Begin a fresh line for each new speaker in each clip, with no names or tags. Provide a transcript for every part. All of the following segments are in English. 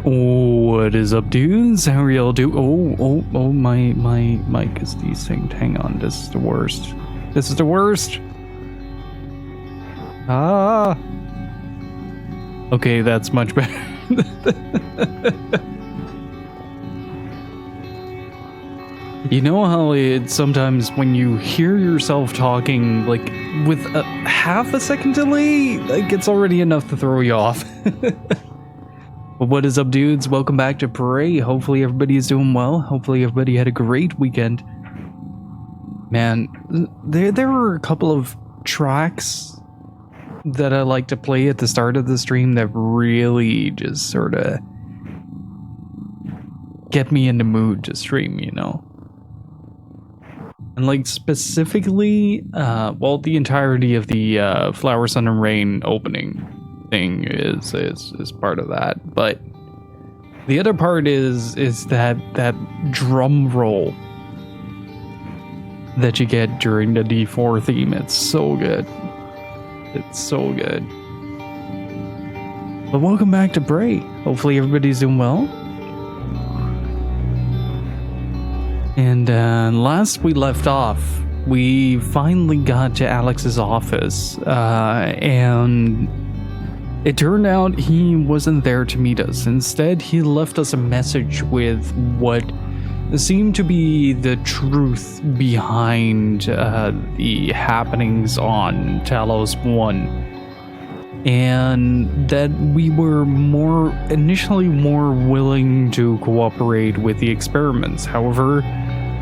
What is up, dudes? How are y'all doing? Oh, my mic is desync. Hang on, this is the worst. This is the worst. Ah. Okay, that's much better. You know how it's sometimes when you hear yourself talking, like, with a half a second delay, like, it's already enough to throw you off. But what is up, dudes? Welcome back to Prey. Hopefully everybody is doing well. Hopefully everybody had a great weekend. Man, there were a couple of tracks that I like to play at the start of the stream that really just sort of get me in the mood to stream, you know? And like specifically, well, the entirety of the Flower, Sun, and Rain opening thing is part of that, but the other part is that drum roll that you get during the D4 theme. It's so good. It's so good. But welcome back to Bray. Hopefully everybody's doing well. And last we left off, we finally got to Alex's office, and it turned out he wasn't there to meet us. Instead, he left us a message with what seemed to be the truth behind the happenings on Talos 1. And that we were initially more willing to cooperate with the experiments. However,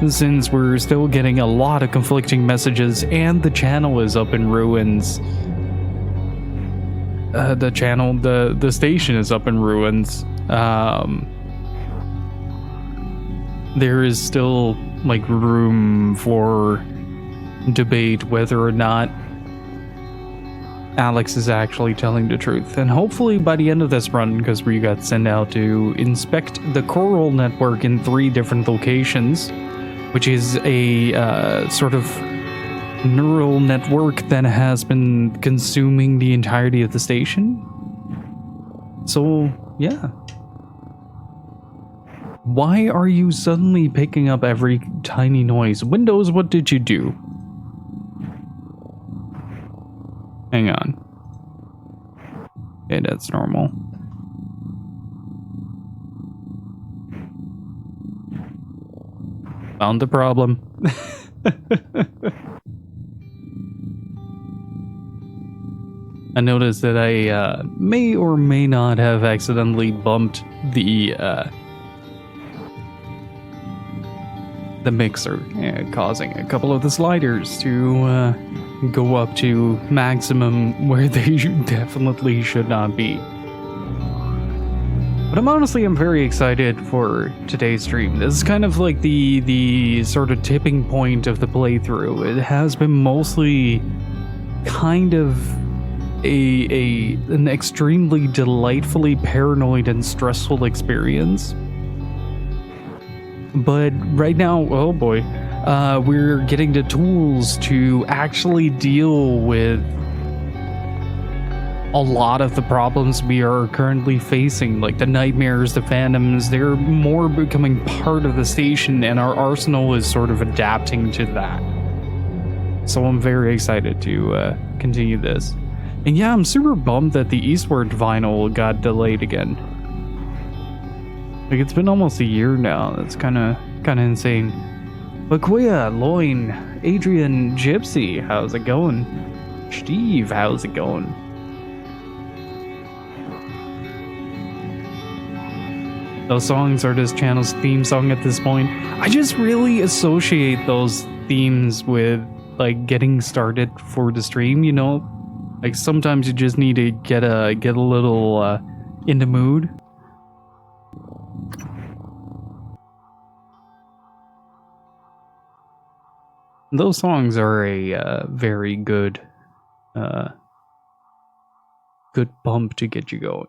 since we're still getting a lot of conflicting messages and the channel is up in ruins, the station is up in ruins. There is still like room for debate whether or not Alex is actually telling the truth. And hopefully by the end of this run, because we got sent out to inspect the coral network in 3 different locations, which is a sort of neural network that has been consuming the entirety of the station. So, yeah. Why are you suddenly picking up every tiny noise? Windows, what did you do? Hang on. Okay, that's normal. Found the problem. I noticed that I may or may not have accidentally bumped the mixer, causing a couple of the sliders to go up to maximum where they definitely should not be. But I'm very excited for today's stream. This is kind of like the sort of tipping point of the playthrough. It has been mostly kind of an extremely delightfully paranoid and stressful experience. But right now, oh boy, we're getting the tools to actually deal with a lot of the problems we are currently facing, like the nightmares, the phantoms. They're more becoming part of the station, and our arsenal is sort of adapting to that. So I'm very excited to continue this. And yeah, I'm super bummed that the Eastward vinyl got delayed again. Like, it's been almost a year now. That's kind of insane. Laquia, Loin, Adrian, Gypsy, how's it going? Steve, how's it going? Those songs are this channel's theme song at this point. I just really associate those themes with, like, getting started for the stream, you know? Like, sometimes you just need to get a little in the mood. Those songs are a very good bump to get you going.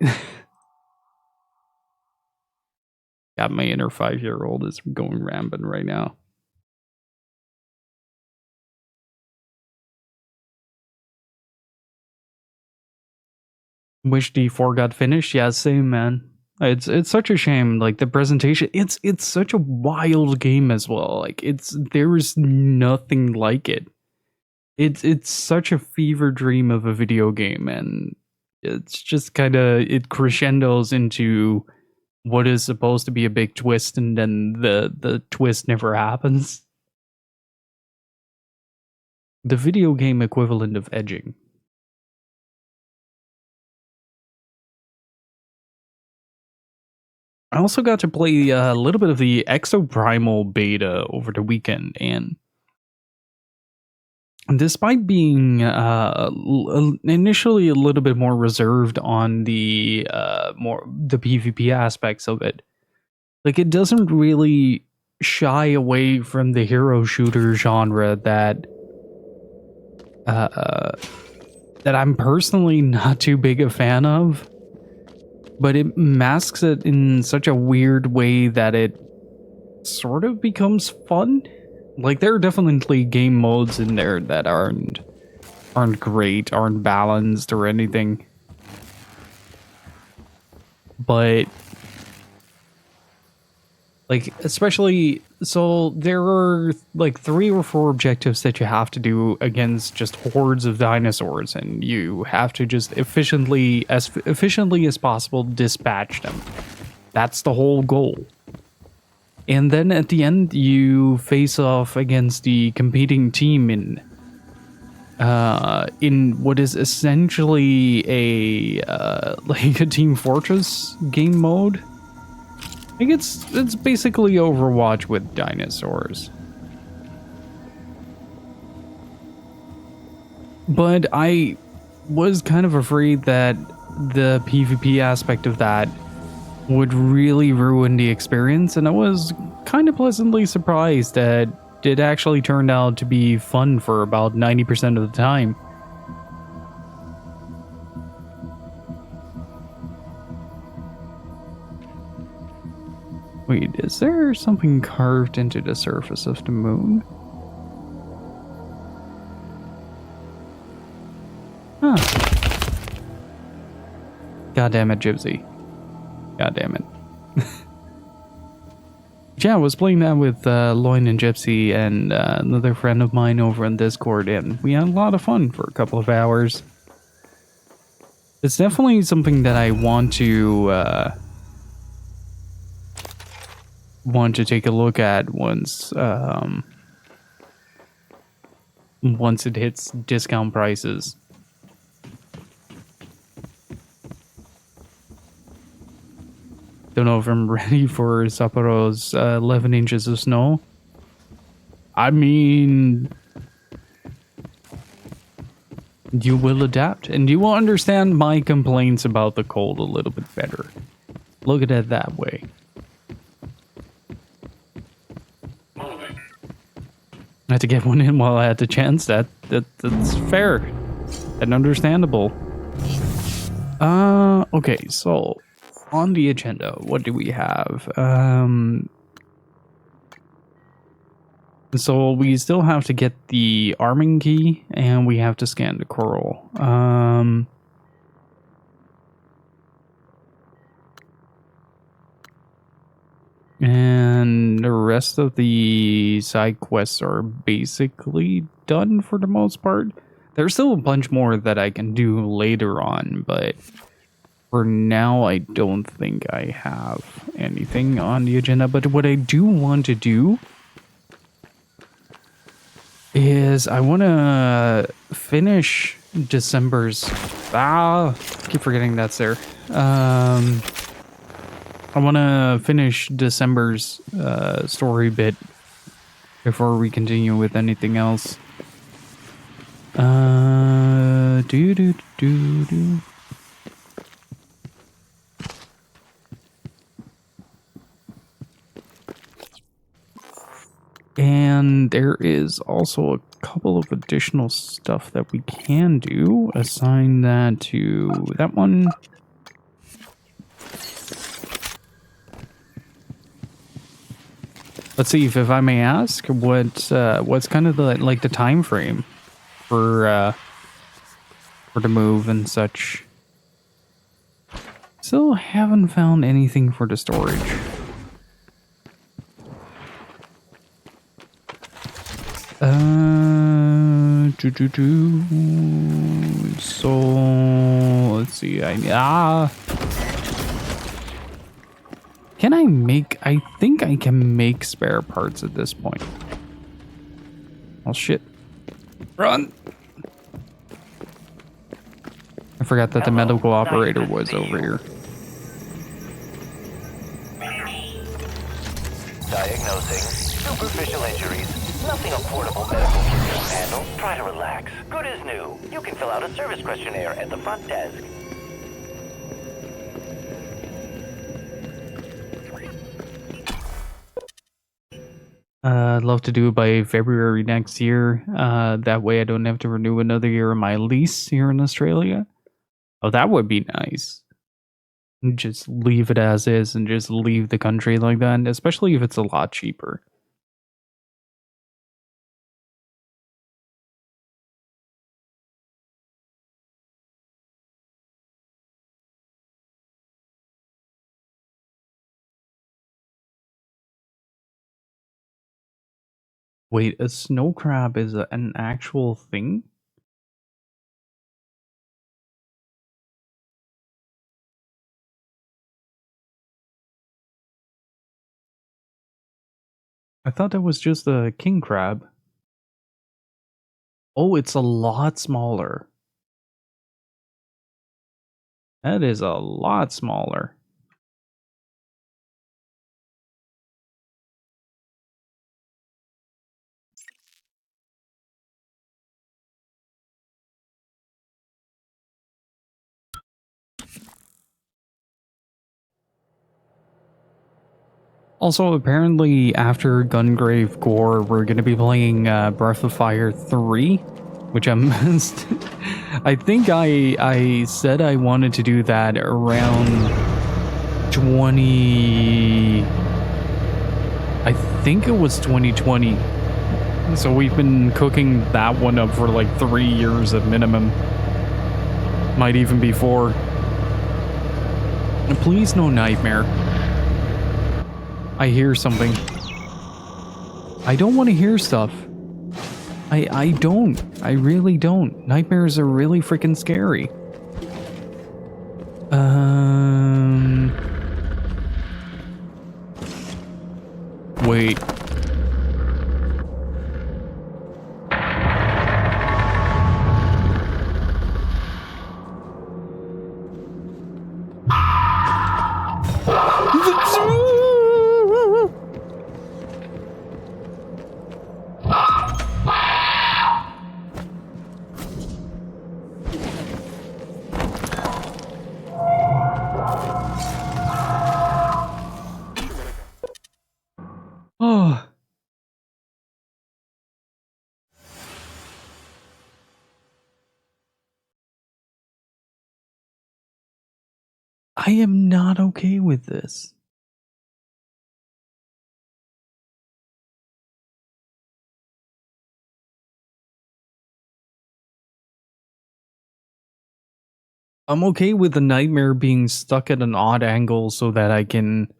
Got my inner 5-year-old is going rampant right now. Wish D4 got finished. Yeah, same, man. It's such a shame. Like the presentation, it's such a wild game as well. Like there is nothing like it. It's such a fever dream of a video game, and it's just kind of it crescendos into what is supposed to be a big twist, and then the twist never happens. The video game equivalent of edging. I also got to play a little bit of the Exoprimal beta over the weekend, and despite being initially a little bit more reserved on the PvP aspects of it, like it doesn't really shy away from the hero shooter genre that I'm personally not too big a fan of, but it masks it in such a weird way that it sort of becomes fun. Like there are definitely game modes in there that aren't great, aren't balanced or anything, but like especially so there are like 3 or 4 objectives that you have to do against just hordes of dinosaurs, and you have to just efficiently as possible dispatch them. That's the whole goal. And then at the end you face off against the competing team in what is essentially a like a Team Fortress game mode. I think it's basically Overwatch with dinosaurs. But I was kind of afraid that the PvP aspect of that would really ruin the experience, and I was kind of pleasantly surprised that it actually turned out to be fun for about 90% of the time. Wait, is there something carved into the surface of the moon? Huh. God damn it, Gypsy. God damn it. Yeah, I was playing that with Loin and Gypsy and another friend of mine over on Discord, and we had a lot of fun for a couple of hours. It's definitely something that I want to take a look at once it hits discount prices. Don't know if I'm ready for Sapporo's 11 inches of snow. I mean, you will adapt, and you will understand my complaints about the cold a little bit better. Look at it that way. I had to get one in while I had the chance. That's fair and understandable. Okay, so on the agenda, what do we have? So we still have to get the arming key, and we have to scan the coral. And the rest of the side quests are basically done for the most part. There's still a bunch more that I can do later on, but for now, I don't think I have anything on the agenda. But what I do want to do is I want to finish December's... I keep forgetting that's there. I want to finish December's story bit before we continue with anything else. And there is also a couple of additional stuff that we can do. Assign that to that one. Let's see, if I may ask, what's kind of the time frame for the move and such? Still haven't found anything for the storage. So let's see. Can I make? I think I can make spare parts at this point. Oh shit! Run! I forgot that the medical operator was over here.
Diagnosing superficial injuries. Nothing a portable medical kit can handle. Try to relax. Good as new. You can fill out a service questionnaire at the front desk.
I'd love to do it by February next year. That way I don't have to renew another year of my lease here in Australia. Oh, that would be nice. Just leave it as is and just leave the country like that, especially if it's a lot cheaper. Wait, a snow crab is an actual thing? I thought that was just a king crab. Oh, it's a lot smaller. That is a lot smaller. Also, apparently, after Gungrave Gore, we're going to be playing Breath of Fire 3, which I'm... I think I said I wanted to do that around 20... I think it was 2020. So we've been cooking that one up for like 3 years at minimum. Might even be 4. And please no nightmare. I hear something. I don't want to hear stuff. I don't. I really don't. Nightmares are really freaking scary. Wait. Oh. I am not okay with this. I'm okay with the nightmare being stuck at an odd angle so that I can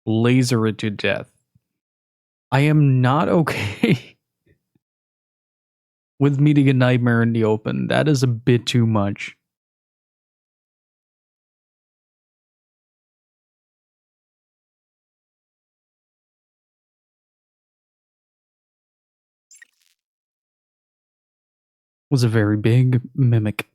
laser it to death. I am not okay with meeting a nightmare in the open. That is a bit too much. Was a very big mimic.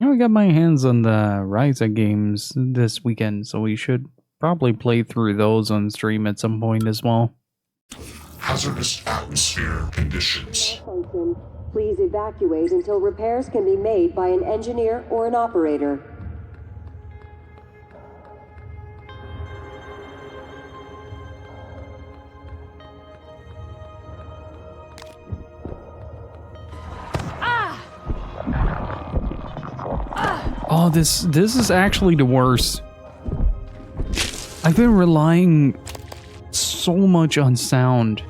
I got my hands on the Ryza games this weekend, so we should probably play through those on stream at some point as well.
Hazardous atmosphere conditions.
Please evacuate until repairs can be made by an engineer or an operator.
Oh, this is actually the worst. I've been relying so much on sound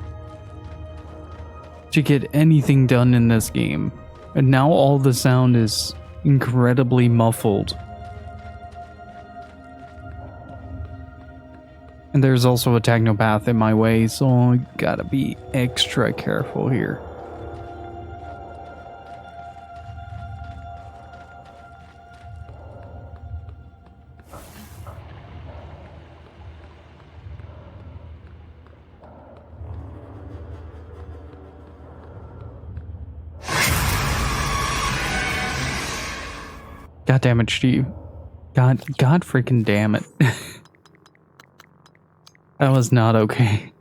to get anything done in this game. And now all the sound is incredibly muffled. And there's also a technopath in my way, so I gotta be extra careful here. God damn it, Steve. God freaking damn it. That was not okay.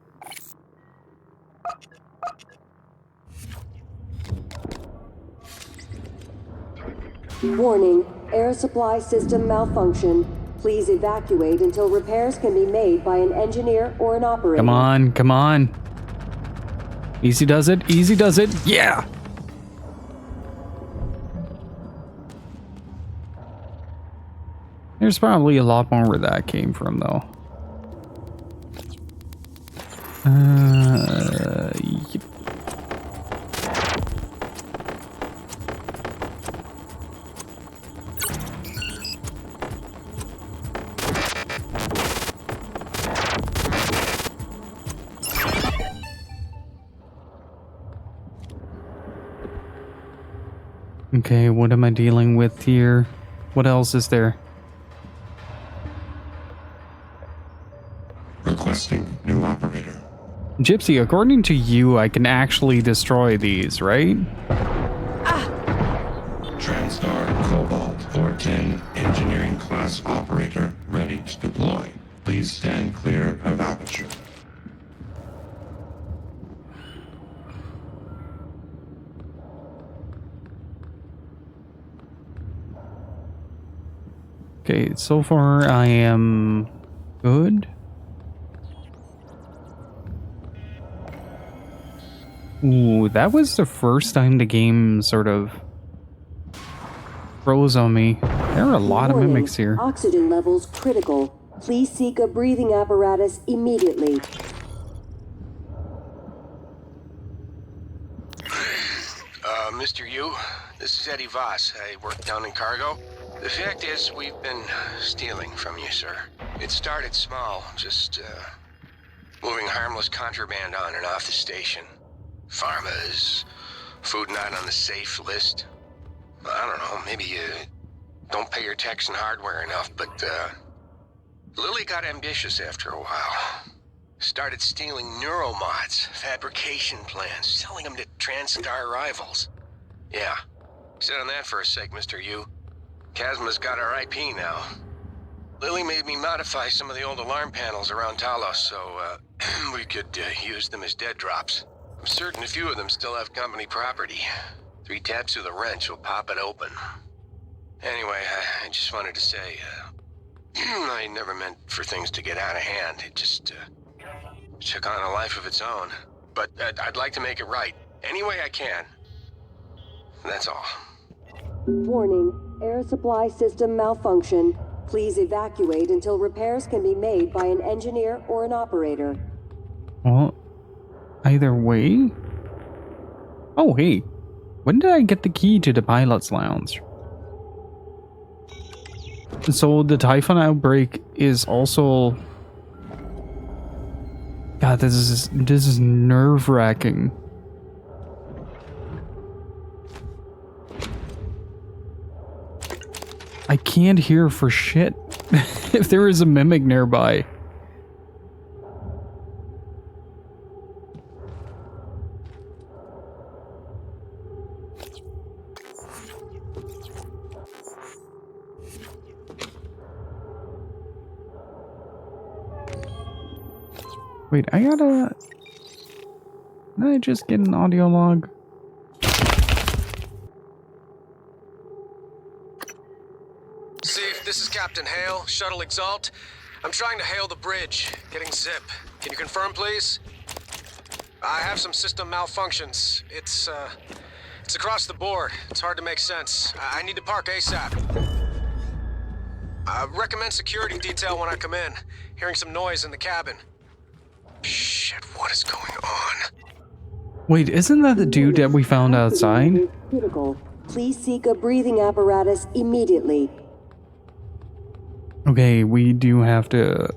Warning, air supply system malfunction. Please evacuate until repairs can be made by an engineer or an operator.
Come on, come on. Easy does it, easy does it. Yeah! There's probably a lot more where that came from, though. Yep. Okay, what am I dealing with here? What else is there?
Requesting new operator.
Gypsy, according to you, I can actually destroy these, right?
TranStar Cobalt 410 engineering class operator ready to deploy. Please stand clear of aperture.
Okay, so far I am good. Ooh, that was the first time the game sort of froze on me. There are a lot of mimics here.
Oxygen levels critical. Please seek a breathing apparatus immediately.
Mr. Yu, this is Eddie Voss. I work down in cargo. The fact is, we've been stealing from you, sir. It started small, just moving harmless contraband on and off the station. Pharmas, food not on the safe list. I don't know, maybe you don't pay your techs and hardware enough, but Lily got ambitious after a while. Started stealing neuromods, fabrication plans, selling them to TranStar rivals. Yeah, sit on that for a sec, Mr. Yu. Kazma's got our IP now. Lily made me modify some of the old alarm panels around Talos so we could use them as dead drops. I'm certain a few of them still have company property. 3 taps of the wrench will pop it open. Anyway, I just wanted to say, I never meant for things to get out of hand. It just took on a life of its own. But I'd like to make it right, any way I can. That's all.
Warning, air supply system malfunction. Please evacuate until repairs can be made by an engineer or an operator.
Well, either way. Oh, hey. When did I get the key to the pilot's lounge? So the Typhon outbreak is also... God, this is nerve-wracking. I can't hear for shit if there is a mimic nearby. Wait, I gotta... Did I just get an audio log?
Steve, this is Captain Hale, Shuttle Exalt. I'm trying to hail the bridge, getting zip. Can you confirm, please? I have some system malfunctions. It's across the board. It's hard to make sense. I need to park ASAP. Recommend security detail when I come in. Hearing some noise in the cabin. Shit, what is going on?
Wait, isn't that the dude that we found outside?
Critical. Please seek a breathing apparatus immediately.
Okay, we do have to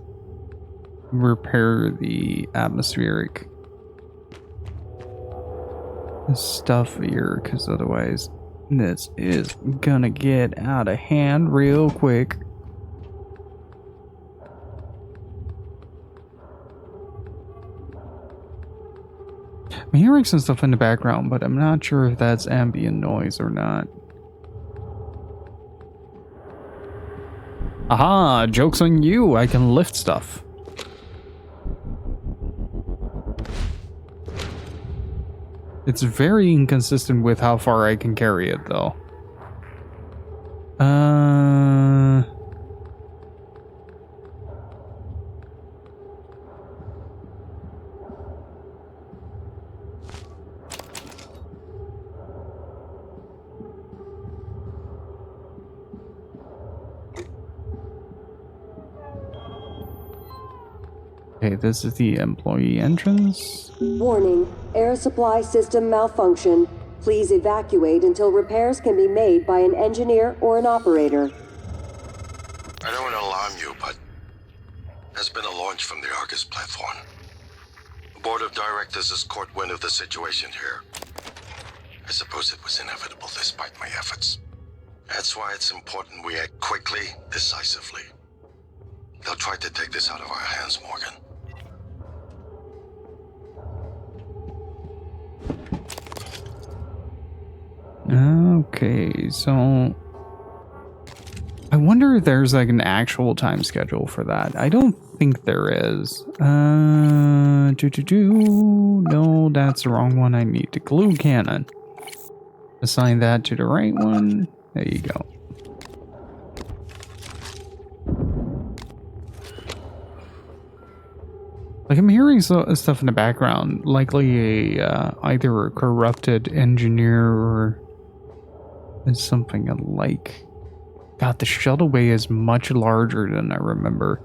repair the atmospheric stuff here, because otherwise this is gonna get out of hand real quick. I'm hearing some stuff in the background, but I'm not sure if that's ambient noise or not. Aha! Joke's on you! I can lift stuff. It's very inconsistent with how far I can carry it, though. Okay, this is the employee entrance.
Warning, air supply system malfunction. Please evacuate until repairs can be made by an engineer or an operator.
I don't want to alarm you, but there's been a launch from the Argus platform. The board of directors has caught wind of the situation here. I suppose it was inevitable despite my efforts. That's why it's important we act quickly, decisively. They'll try to take this out of our hands, Morgan.
Okay, so I wonder if there's like an actual time schedule for that. I don't think there is. No, that's the wrong one. I need to glue cannon. Assign that to the right one. There you go. Like, I'm hearing stuff in the background, likely either a corrupted engineer or something alike. God, the shuttle bay is much larger than I remember.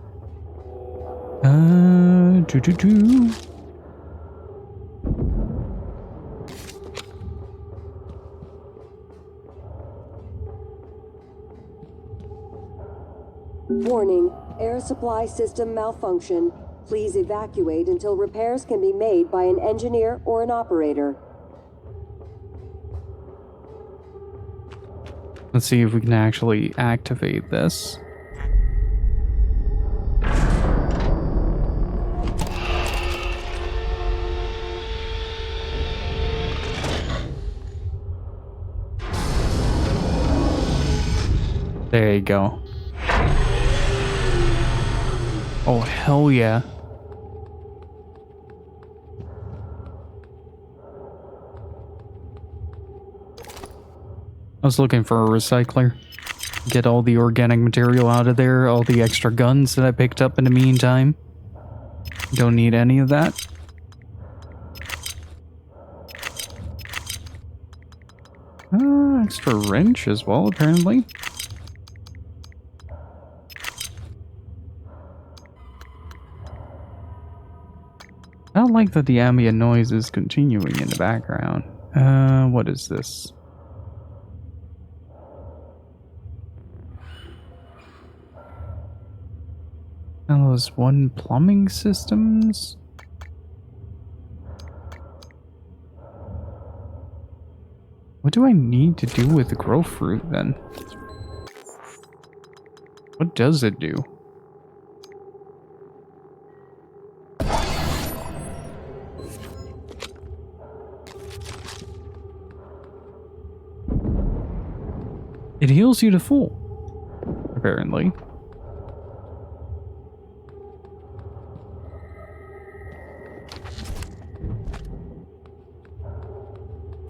Warning, air supply system malfunction. Please evacuate until repairs can be made by an engineer or an operator.
Let's see if we can actually activate this. There you go. Oh, hell yeah. I was looking for a recycler. Get all the organic material out of there, all the extra guns that I picked up in the meantime. Don't need any of that. Extra wrench as well, apparently. I don't like that the ambient noise is continuing in the background. What is this? L1 plumbing systems? What do I need to do with the grow fruit then? What does it do? It heals you to full, apparently.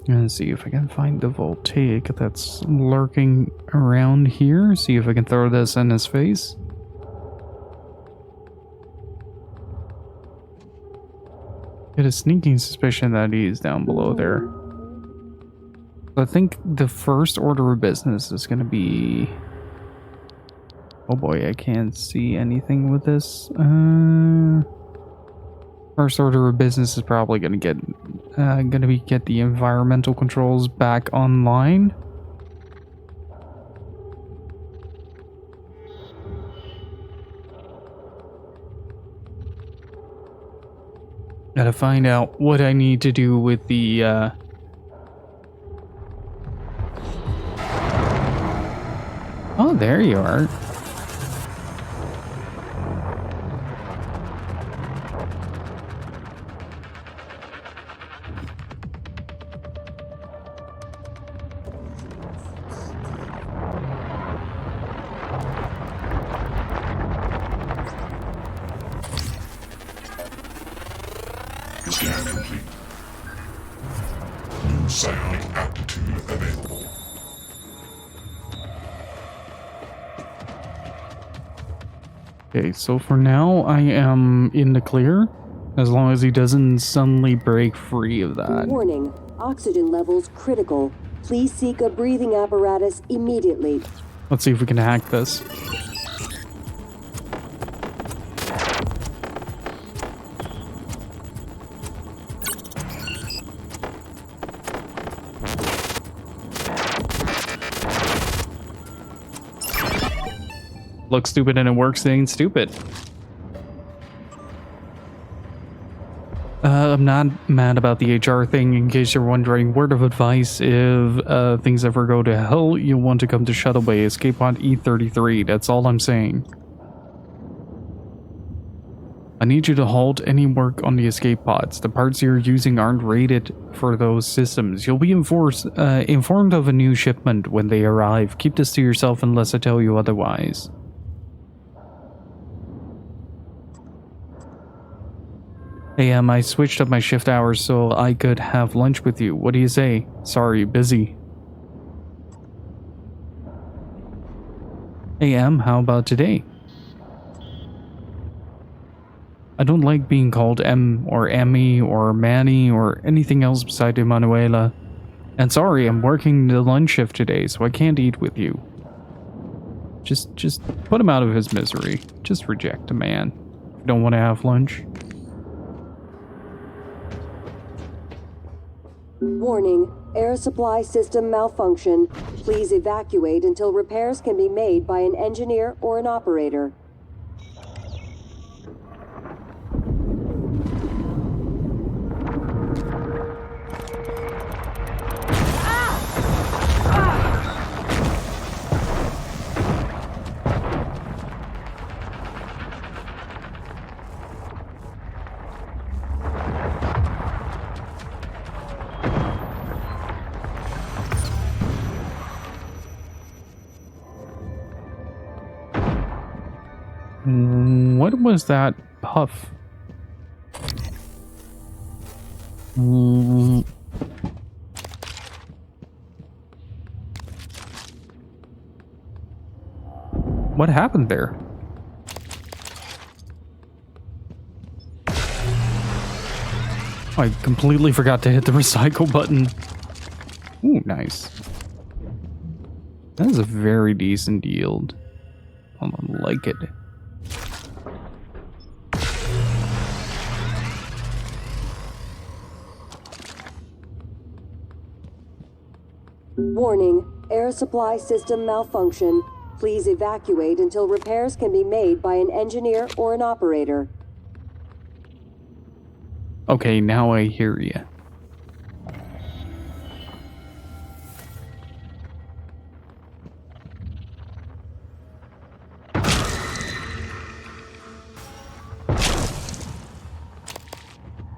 And see if I can find the voltaic that's lurking around here. See if I can throw this in his face. Get a sneaking suspicion that he's down below there. I think the first order of business is going to be... Oh boy, I can't see anything with this. First order of business is probably going to get the environmental controls back online. Gotta find out what I need to do with the, Oh, there you are.
Scan complete. New psionic aptitude available.
Okay, so for now, I am in the clear, as long as he doesn't suddenly break free of that.
Warning, oxygen levels critical. Please seek a breathing apparatus immediately.
Let's see if we can hack this. Looks stupid and it works, it ain't stupid. I'm not mad about the HR thing, in case you're wondering. Word of advice, if things ever go to hell, you'll want to come to Shuttle Bay, escape pod E33, that's all I'm saying. I need you to halt any work on the escape pods. The parts you're using aren't rated for those systems. You'll be informed of a new shipment when they arrive. Keep this to yourself unless I tell you otherwise. Hey, I switched up my shift hours so I could have lunch with you. What do you say? Sorry, busy. Hey, how about today? I don't like being called M or Emmy or Manny or anything else beside Emanuela. And sorry, I'm working the lunch shift today, so I can't eat with you. Just put him out of his misery. Just reject a man. If you don't want to have lunch.
Warning, air supply system malfunction. Please evacuate until repairs can be made by an engineer or an operator.
What was that puff? What happened there? I completely forgot to hit the recycle button. Ooh, nice. That is a very decent yield. I like it.
Warning, air supply system malfunction. Please evacuate until repairs can be made by an engineer or an operator.
Okay, now I hear you.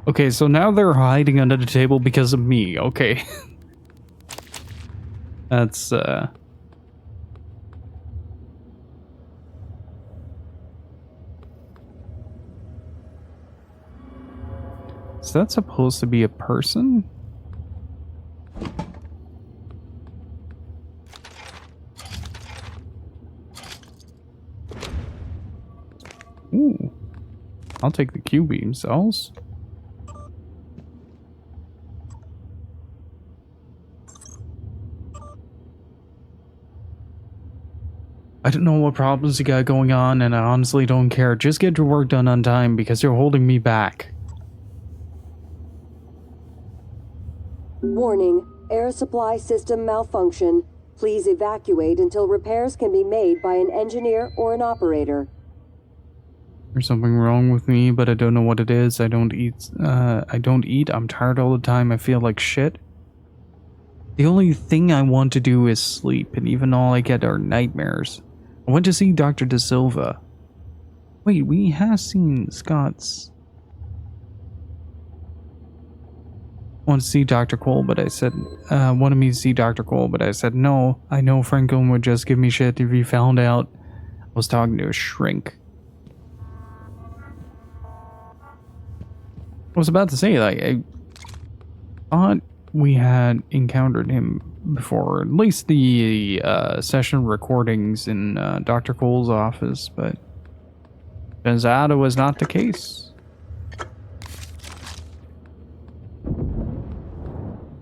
Okay, so now they're hiding under the table because of me. Okay. That's, So that's supposed to be a person? Ooh. I'll take the Q-beam cells. I don't know what problems you got going on, and I honestly don't care. Just get your work done on time because you're holding me back.
Warning, air supply system malfunction. Please evacuate until repairs can be made by an engineer or an operator.
There's something wrong with me, but I don't know what it is. I don't eat. I'm tired all the time. I feel like shit. The only thing I want to do is sleep, and even all I get are nightmares. I went to see Dr. Da Silva. Wait, we have seen Scott's. Want to see Dr. Cole, but I said, wanted me to see Dr. Cole, but I said no. I know Franklin would just give me shit if he found out I was talking to a shrink. I was about to say, like, I thought we had encountered him before, at least the session recordings in Dr. Cole's office, but turns out it was not the case.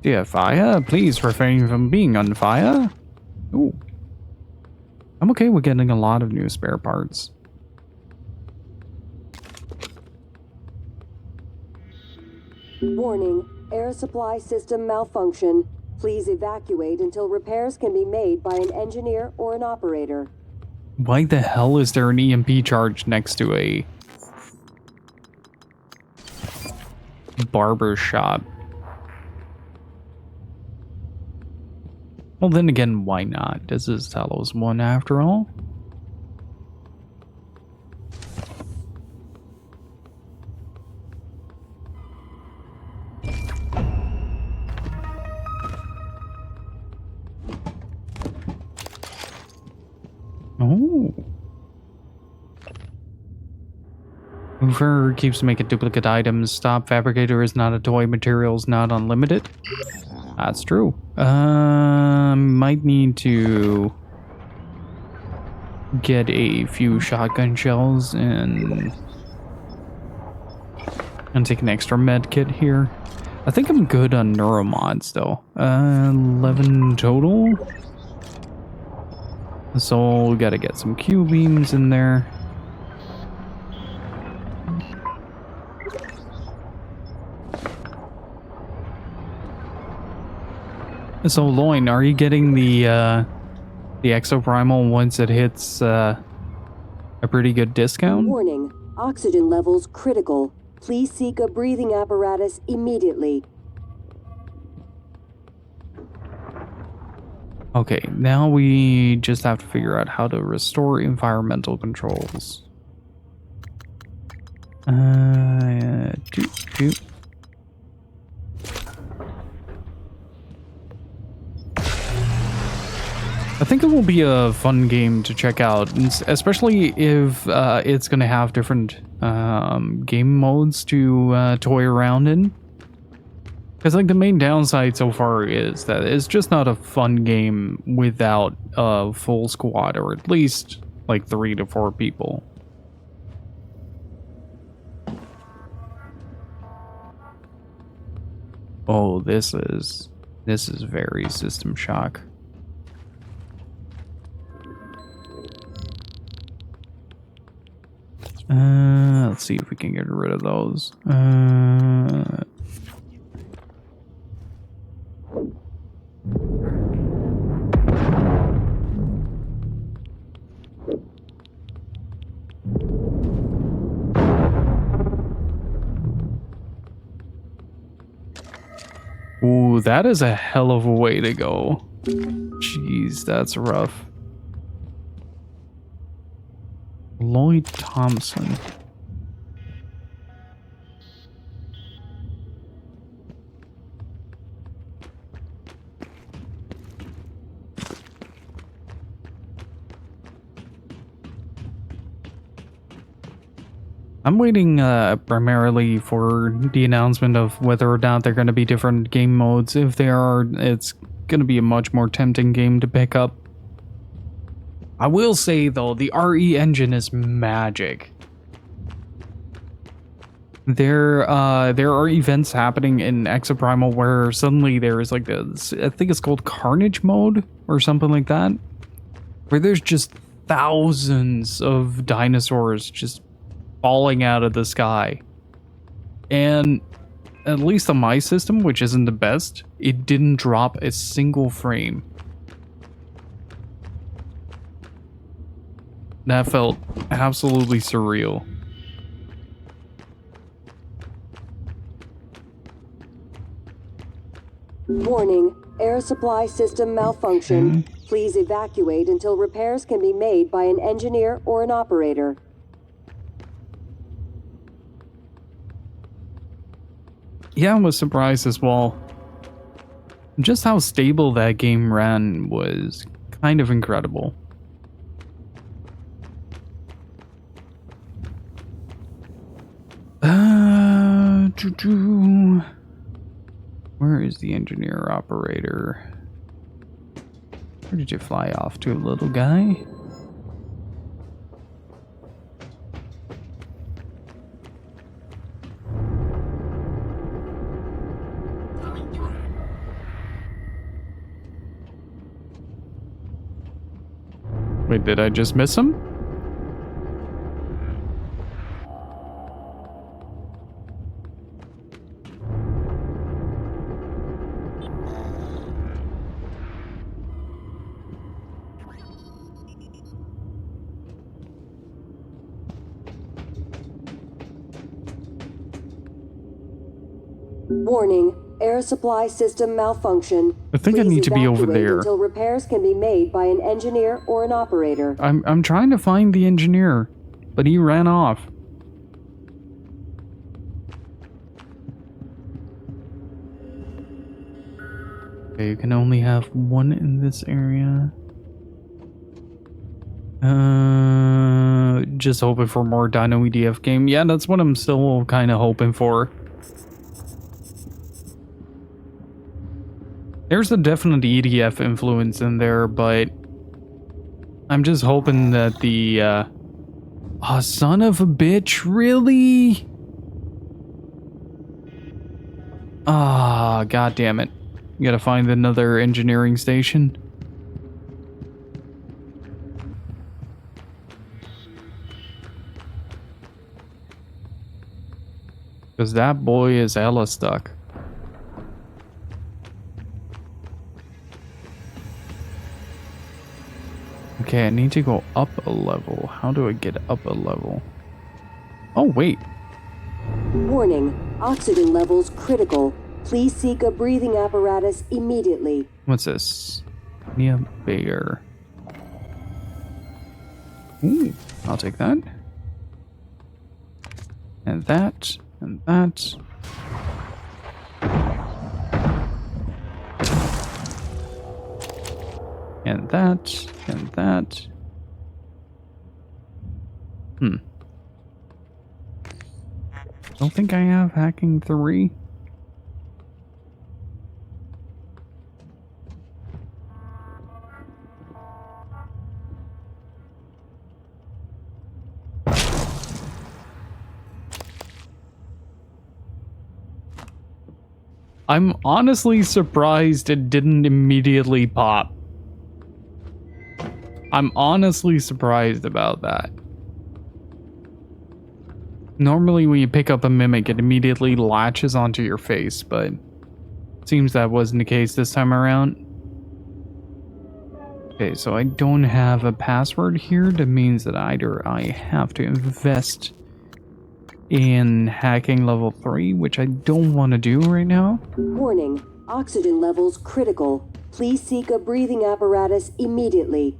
Dear fire, please refrain from being on fire. Ooh. I'm okay with getting a lot of new spare parts.
Warning, air supply system malfunction. Please evacuate until repairs can be made by an engineer or an operator.
Why the hell is there an EMP charge next to a barber shop? Well, then again, why not? This is Talos 1 after all. Oh. Mover keeps making duplicate items. Stop. Fabricator is not a toy. Materials not unlimited. That's true. Might need to get a few shotgun shells and take an extra med kit here. I think I'm good on neuromods though. 11 total. So we gotta get some Q beams in there. So Loin, are you getting the exoprimal once it hits a pretty good discount?
Warning, oxygen levels critical. Please seek a breathing apparatus immediately.
Okay, now we just have to figure out how to restore environmental controls. Doot. I think it will be a fun game to check out, especially if it's going to have different game modes to toy around in. Because like the main downside so far is that it's just not a fun game without a full squad, or at least like 3 to 4 people. Oh, this is very System Shock. Let's see if we can get rid of those. Ooh, that is a hell of a way to go. Jeez, that's rough. Lloyd Thompson. I'm waiting primarily for the announcement of whether or not they're going to be different game modes. If they are, it's going to be a much more tempting game to pick up. I will say though, the RE engine is magic. There are events happening in Exoprimal where suddenly there is like this, I think it's called Carnage mode or something like that, where there's just thousands of dinosaurs just falling out of the sky. And at least on my system, which isn't the best, it didn't drop a single frame. That felt absolutely surreal.
Warning, air supply system malfunction. Please evacuate until repairs can be made by an engineer or an operator.
Yeah, I was surprised as well. Just how stable that game ran was kind of incredible. Where is the engineer operator? Where did you fly off to, little guy? Wait, did I just miss him?
Warning, air supply system malfunction.
I think I
Please
need to be over
evacuate
there.
until repairs can be made by an engineer or an operator.
I'm trying to find the engineer, but he ran off. Okay, you can only have one in this area. Just hoping for more Dino EDF game. Yeah, that's what I'm still kind of hoping for. There's a definite EDF influence in there, but I'm just hoping that the, oh, son of a bitch, really? Ah, god damn it. You gotta find another engineering station. Because that boy is hella stuck. Okay, I need to go up a level. How do I get up a level? Oh, wait.
Warning, oxygen levels critical. Please seek a breathing apparatus immediately.
What's this? Nia Bayer. Ooh, I'll take that. And that. And that. And that. And that. Don't think I have hacking 3. I'm honestly surprised it didn't immediately pop. I'm honestly surprised about that. Normally when you pick up a mimic, it immediately latches onto your face, but it seems that wasn't the case this time around. Okay, so I don't have a password here. That means that either I have to invest in hacking level 3, which I don't want to do right now.
Warning, oxygen levels critical. Please seek a breathing apparatus immediately.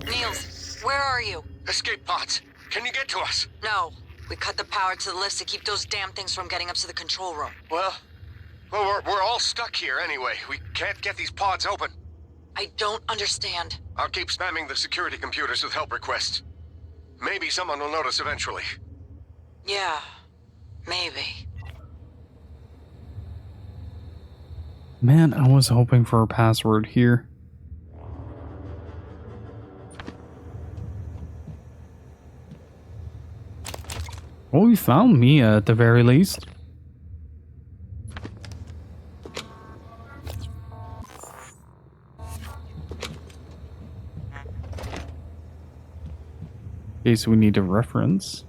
Niels, where are you?
Escape pods. Can you get to us?
No. We cut the power to the lifts to keep those damn things from getting up to the control room.
Well, we're all stuck here anyway. We can't get these pods open.
I don't understand.
I'll keep spamming the security computers with help requests. Maybe someone will notice eventually.
Yeah, maybe.
Man, I was hoping for a password here. Well, we found Mia at the very least. Okay, so we need a reference.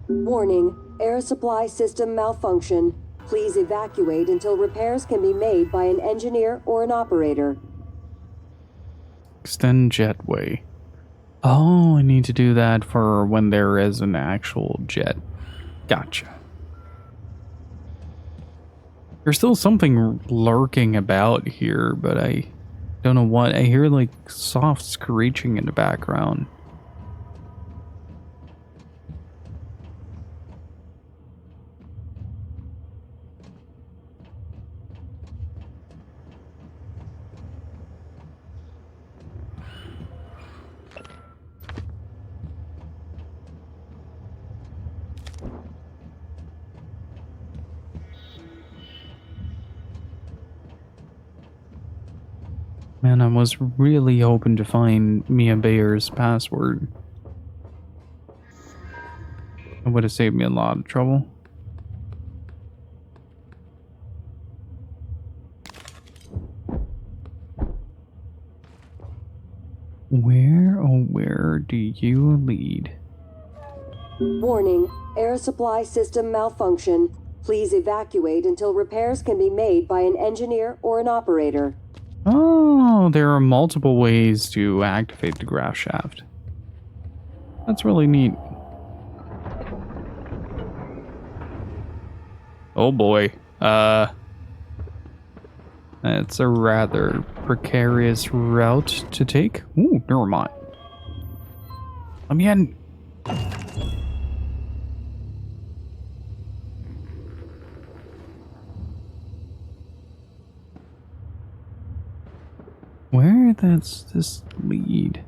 Warning, air supply system malfunction. Please evacuate until repairs can be made by an engineer or an operator.
Extend jetway. Oh, I need to do that for when there is an actual jet. Gotcha. There's still something lurking about here, but I don't know what. I hear like soft screeching in the background. Man, I was really hoping to find Mia Bayer's password. It would have saved me a lot of trouble. Where, oh where do you lead?
Warning, air supply system malfunction. Please evacuate until repairs can be made by an engineer or an operator.
Oh, there are multiple ways to activate the graft shaft. That's really neat. Oh boy. It's a rather precarious route to take. Ooh, never mind. Let me in. Where does this lead?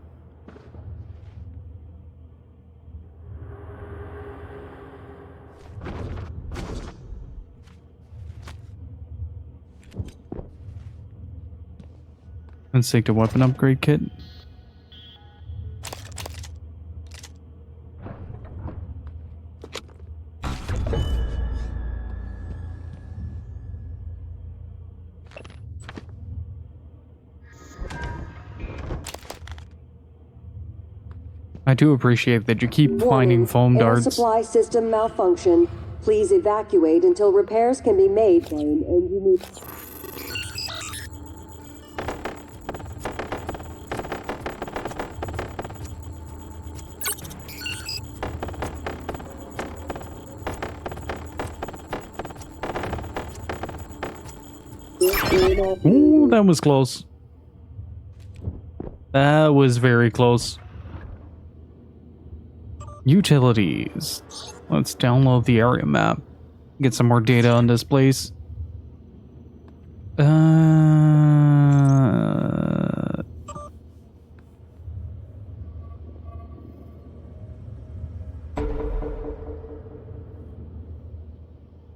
Let's take the weapon upgrade kit. I do appreciate that you keep finding foam
Air
darts.
supply system malfunction. Please evacuate until repairs can be made by an engineer.
Ooh, that was close. That was very close. Utilities. Let's download the area map. Get some more data on this place.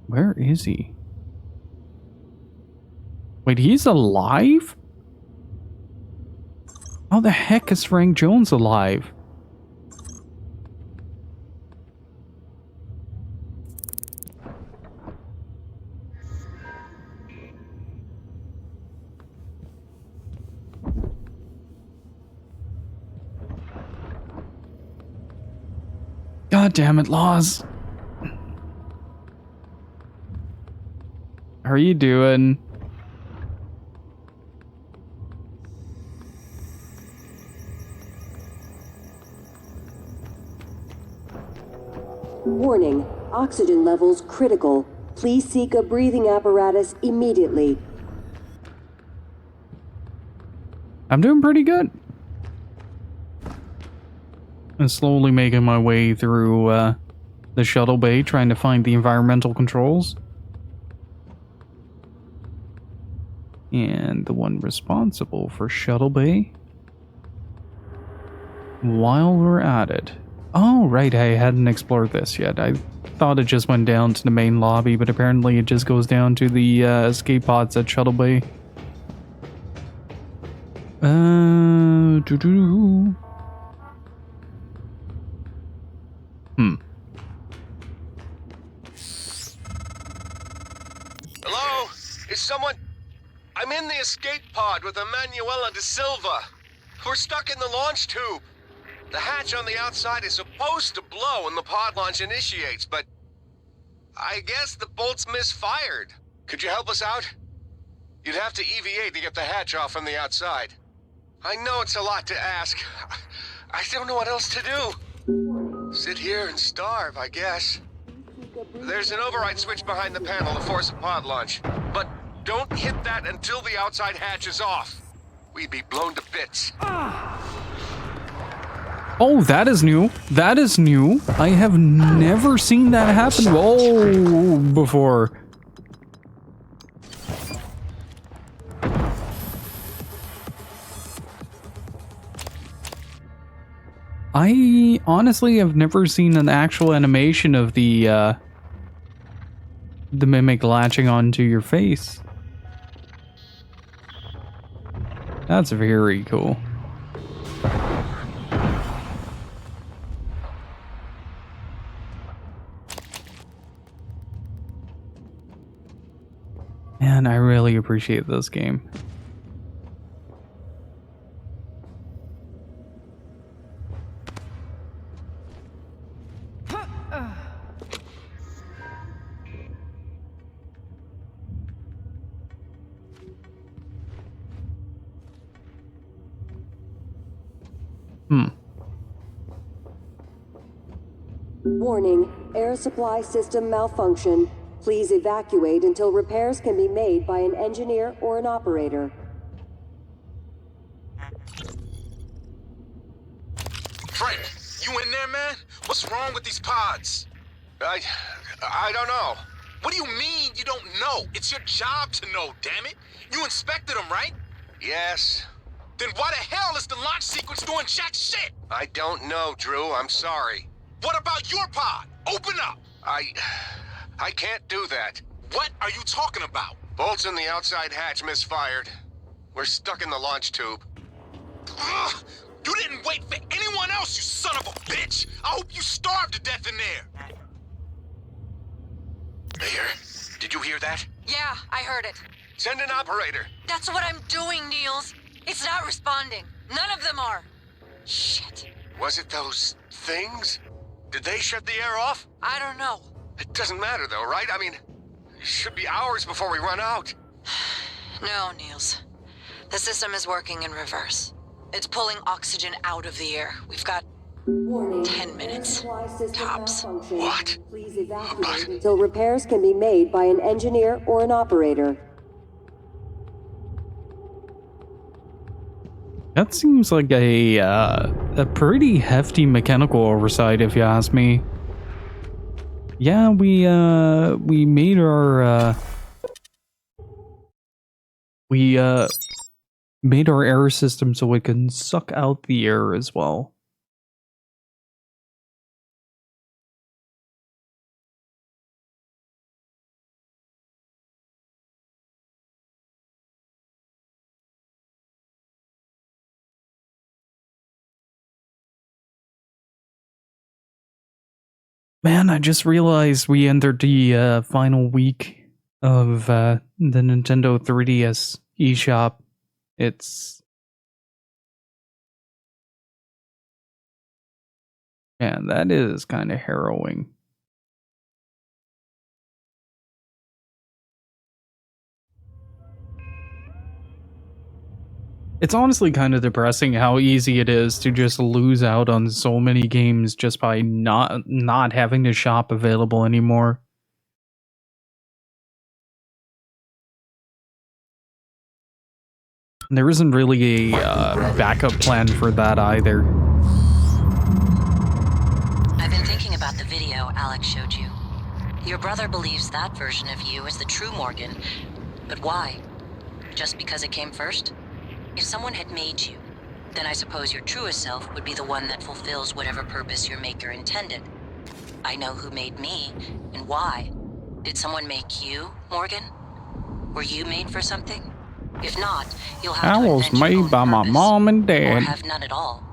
Where is he? Wait, he's alive? How the heck is Frank Jones alive? God damn it, Laws. How are you doing?
Warning, oxygen levels critical. Please seek a breathing apparatus immediately.
I'm doing pretty good. I'm slowly making my way through the shuttle bay, trying to find the environmental controls. And the one responsible for shuttle bay. While we're at it. Oh, right, I hadn't explored this yet. I thought it just went down to the main lobby, but apparently it just goes down to the escape pods at shuttle bay.
Hello? Is someone... I'm in the escape pod with Emanuela de Silva. We're stuck in the launch tube. The hatch on the outside is supposed to blow when the pod launch initiates, but I guess the bolt's misfired. Could you help us out? You'd have to EVA to get the hatch off from the outside. I know it's a lot to ask. I don't know what else to do. Sit here and starve, I guess. There's an override switch behind the panel to force a pod launch. But don't hit that until the outside hatch is off. We'd be blown to bits.
Oh, that is new. That is new. I have never seen that happen before. I honestly have never seen an actual animation of the mimic latching onto your face. That's very cool. Man, I really appreciate this game.
Warning, air supply system malfunction. Please evacuate until repairs can be made by an engineer or an operator.
Frank, you in there, man? What's wrong with these pods?
I don't know.
What do you mean you don't know? It's your job to know, damn it. You inspected them, right?
Yes.
Then why the hell is the launch sequence doing jack shit?
I don't know, Drew. I'm sorry.
What about your pod? Open up!
I can't do that.
What are you talking about?
Bolts in the outside hatch misfired. We're stuck in the launch tube.
Ugh! You didn't wait for anyone else, you son of a bitch! I hope you starve to death in there!
Mayor, did you hear that?
Yeah, I heard it.
Send an operator.
That's what I'm doing, Niels. It's not responding. None of them are. Shit.
Was it those things? Did they shut the air off?
I don't know.
It doesn't matter though, right? I mean, it should be hours before we run out.
No, Niels. The system is working in reverse. It's pulling oxygen out of the air. We've got
Warning,
10 minutes.
air supply system
Tops.
malfunction.
What?
Please evacuate until repairs can be made by an engineer or an operator.
That seems like a pretty hefty mechanical oversight, if you ask me. Yeah, we made our made our air system so it can suck out the air as well. Man, I just realized we entered the final week of the Nintendo 3DS eShop. Man, that is kind of harrowing. It's honestly kind of depressing how easy it is to just lose out on so many games just by not having the shop available anymore. There isn't really a backup plan for that either.
I've been thinking about the video Alex showed you. Your brother believes that version of you is the true Morgan, but why? Just because it came first? If someone had made you, then I suppose your truest self would be the one that fulfills whatever purpose your maker intended. I know who made me, and why. Did someone make you, Morgan? Were you made for something? If not, you'll have
I
to
was
invent your
made
own
by my
purpose,
mom and
or
dad.
have none at all.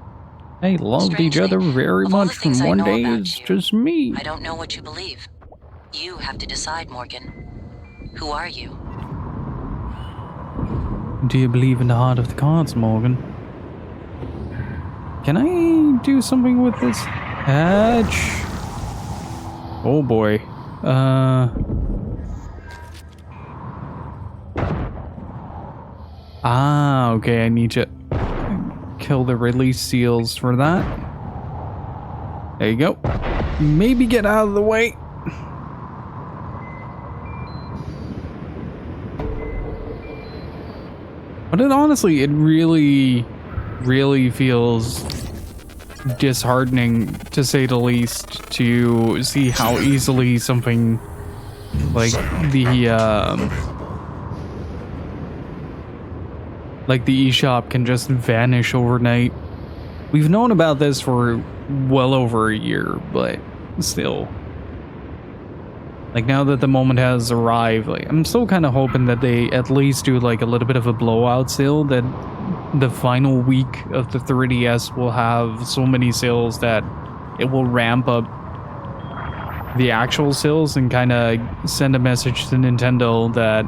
They loved each
Strangely,
other very
of all the
much,
things
and
I
one
know
day
about
it's
you,
just me.
I don't know what you believe. You have to decide, Morgan. Who are you?
Do you believe in the heart of the cards, Morgan? Can I do something with this hatch? Oh boy. Ah, okay, I need to kill the release seals for that. There you go. Maybe get out of the way. But it honestly, it really feels disheartening, to say the least, to see how easily something like the eShop can just vanish overnight. We've known about this for well over a year, but still. Like, now that the moment has arrived, like, I'm still kind of hoping that they at least do like a little bit of a blowout sale, that the final week of the 3DS will have so many sales that it will ramp up the actual sales and kind of send a message to Nintendo that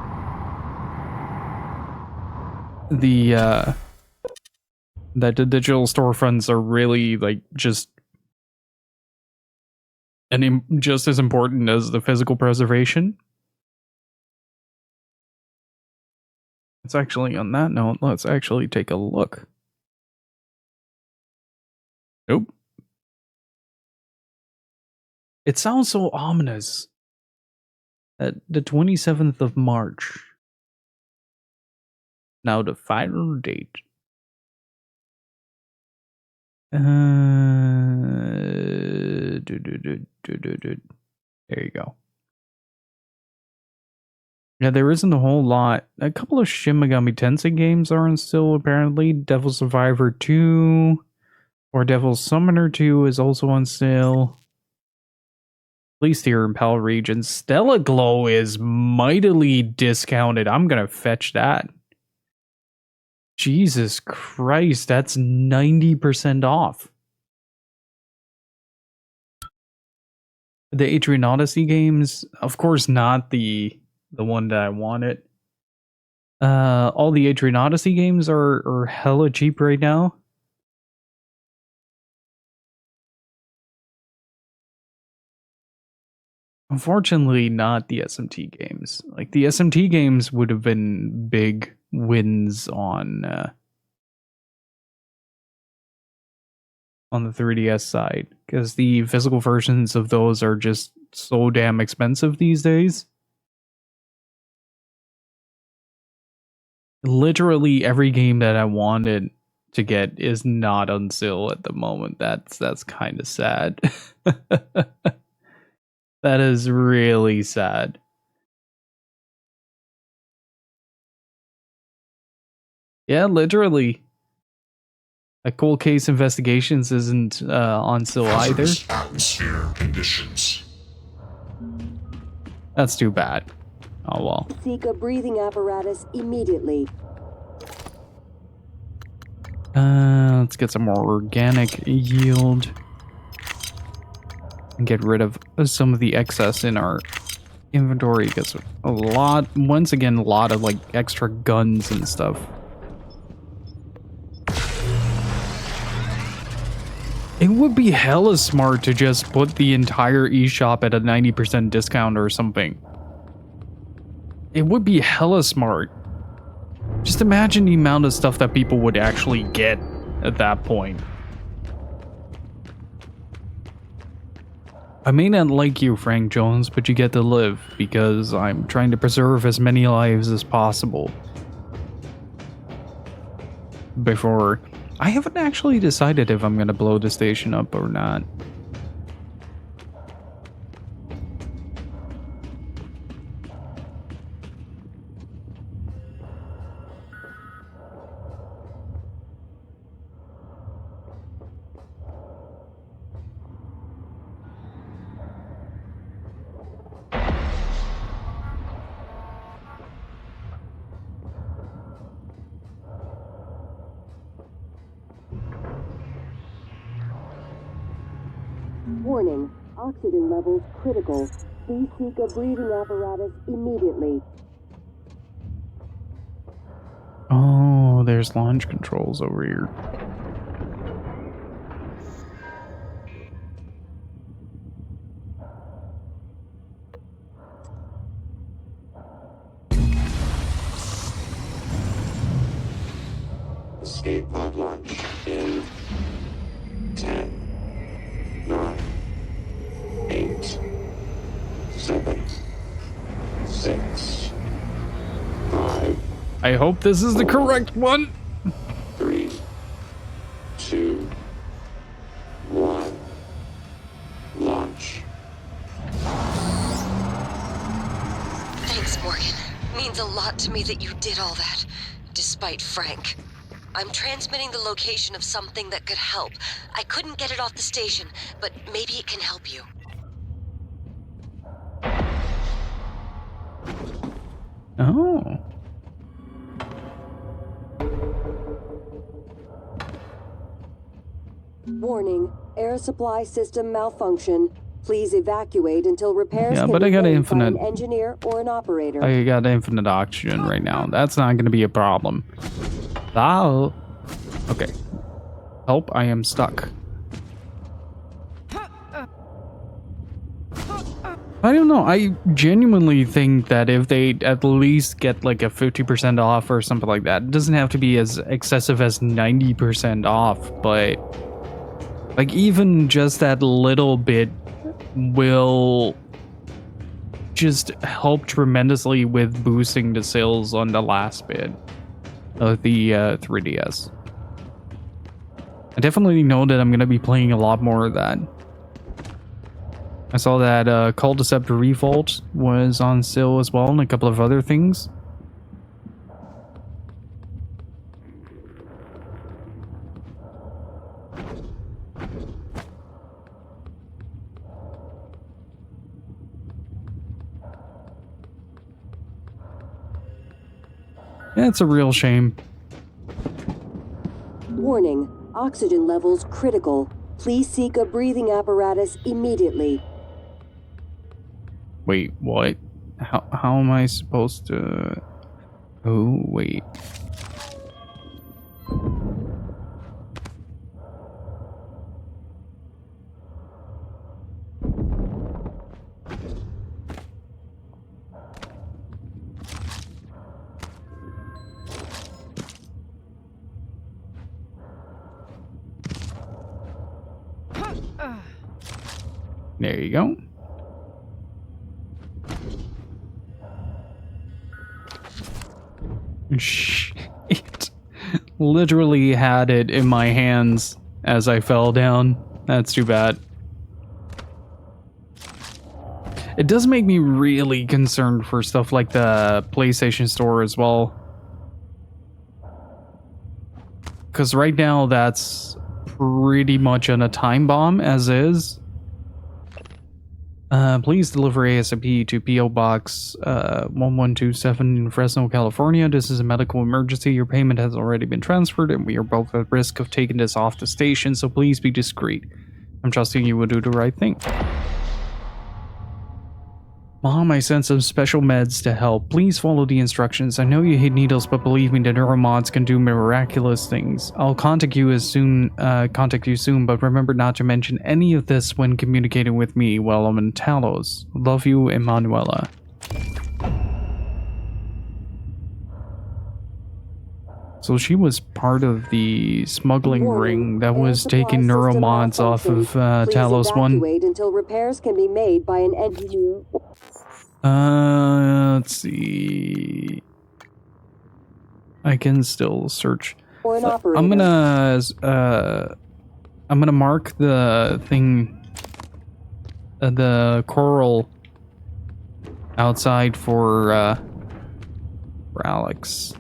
the digital storefronts are really like just just as important as the physical preservation. It's actually, on that note, let's actually take a look. Nope. It sounds so ominous. At the 27th of March. Now the final date. There you go. Yeah, there isn't a whole lot. A couple of Shin Megami Tensei games are on sale, apparently. Devil Survivor 2 or Devil Summoner 2 is also on sale. At least here in PAL region. Stella Glow is mightily discounted. I'm gonna fetch that. Jesus Christ, that's 90% off. The Adrian Odyssey games, of course not the one that I wanted. All the Adrian Odyssey games are hella cheap right now. Unfortunately, not the SMT games. Like, the SMT games would have been big wins on the 3DS side, because the physical versions of those are just so damn expensive these days. Literally every game that I wanted to get is not on sale at the moment. That's kind of sad. That is really sad. Yeah, literally. A Cold Case Investigations isn't on sale either.
Atmosphere conditions.
That's too bad. Oh well.
Seek a breathing apparatus immediately.
Let's get some more organic yield. And get rid of some of the excess in our inventory. Because once again, a lot of like extra guns and stuff. It would be hella smart to just put the entire eShop at a 90% discount or something. It would be hella smart. Just imagine the amount of stuff that people would actually get at that point. I may not like you, Frank Jones, but you get to live, because I'm trying to preserve as many lives as possible. Before... I haven't actually decided if I'm gonna blow the station up or not.
Warning, oxygen levels critical. Please seek a breathing apparatus immediately.
Oh, there's launch controls over here.
escape pod launch in 10, 9, 8, 7, 6, 5,
I hope this is the correct one.
3, 2, 1. Launch.
Thanks, Morgan. Means a lot to me that you did all that, despite Frank. I'm transmitting the location of something that could help. I couldn't get it off the station, but maybe it can help you.
Oh.
Warning, air supply system malfunction. Please evacuate until repairs
Yeah,
can
but
be
I got
made
infinite.
by an engineer or an operator.
I got infinite oxygen right now. That's not going to be a problem. Oh. Okay. Help, I am stuck. I don't know. I genuinely think that if they at least get like a 50% off or something like that, it doesn't have to be as excessive as 90% off, but like even just that little bit will just help tremendously with boosting the sales on the last bit of the 3DS. I definitely know that I'm going to be playing a lot more of that. I saw that Call Deceptor Revolt was on sale as well, and a couple of other things. Yeah, it's a real shame.
Warning, oxygen levels critical. Please seek a breathing apparatus immediately.
Wait, what? How am I supposed to... Oh, wait. There you go. Shit. Literally had it in my hands as I fell down. That's too bad. It does make me really concerned for stuff like the PlayStation Store as well. Because right now that's pretty much on a time bomb as is. Please deliver ASAP to P.O. Box 1127 in Fresno, California. This is a medical emergency. Your payment has already been transferred, and we are both at risk of taking this off the station, so please be discreet. I'm trusting you will do the right thing. Mom, I sent some special meds to help. Please follow the instructions. I know you hate needles, but believe me, the neuromods can do miraculous things. I'll contact you soon, but remember not to mention any of this when communicating with me while I'm in Talos. Love you, Emanuela. So she was part of the smuggling ring that was taking neuromods off of Talos 1.
Evacuate until repairs can be made by an engineer.
Let's see. I can still search.
Or an operator.
I'm gonna mark the thing, the coral outside for Alex,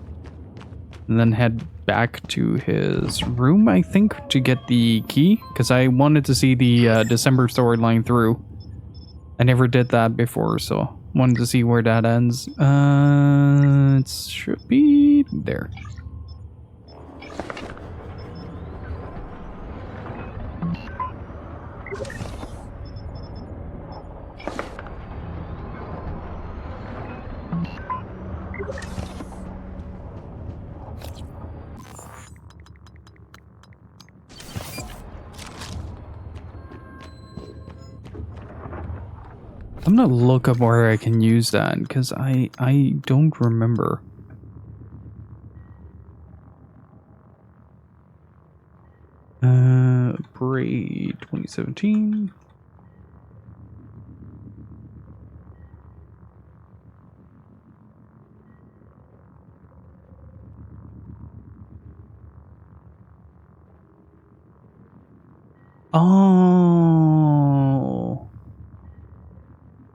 and then head back to his room, I think, to get the key, because I wanted to see the December storyline through. I never did that before, so wanted to see where that ends. It should be there. I'm gonna look up where I can use that, because I don't remember. Parade 2017. Oh.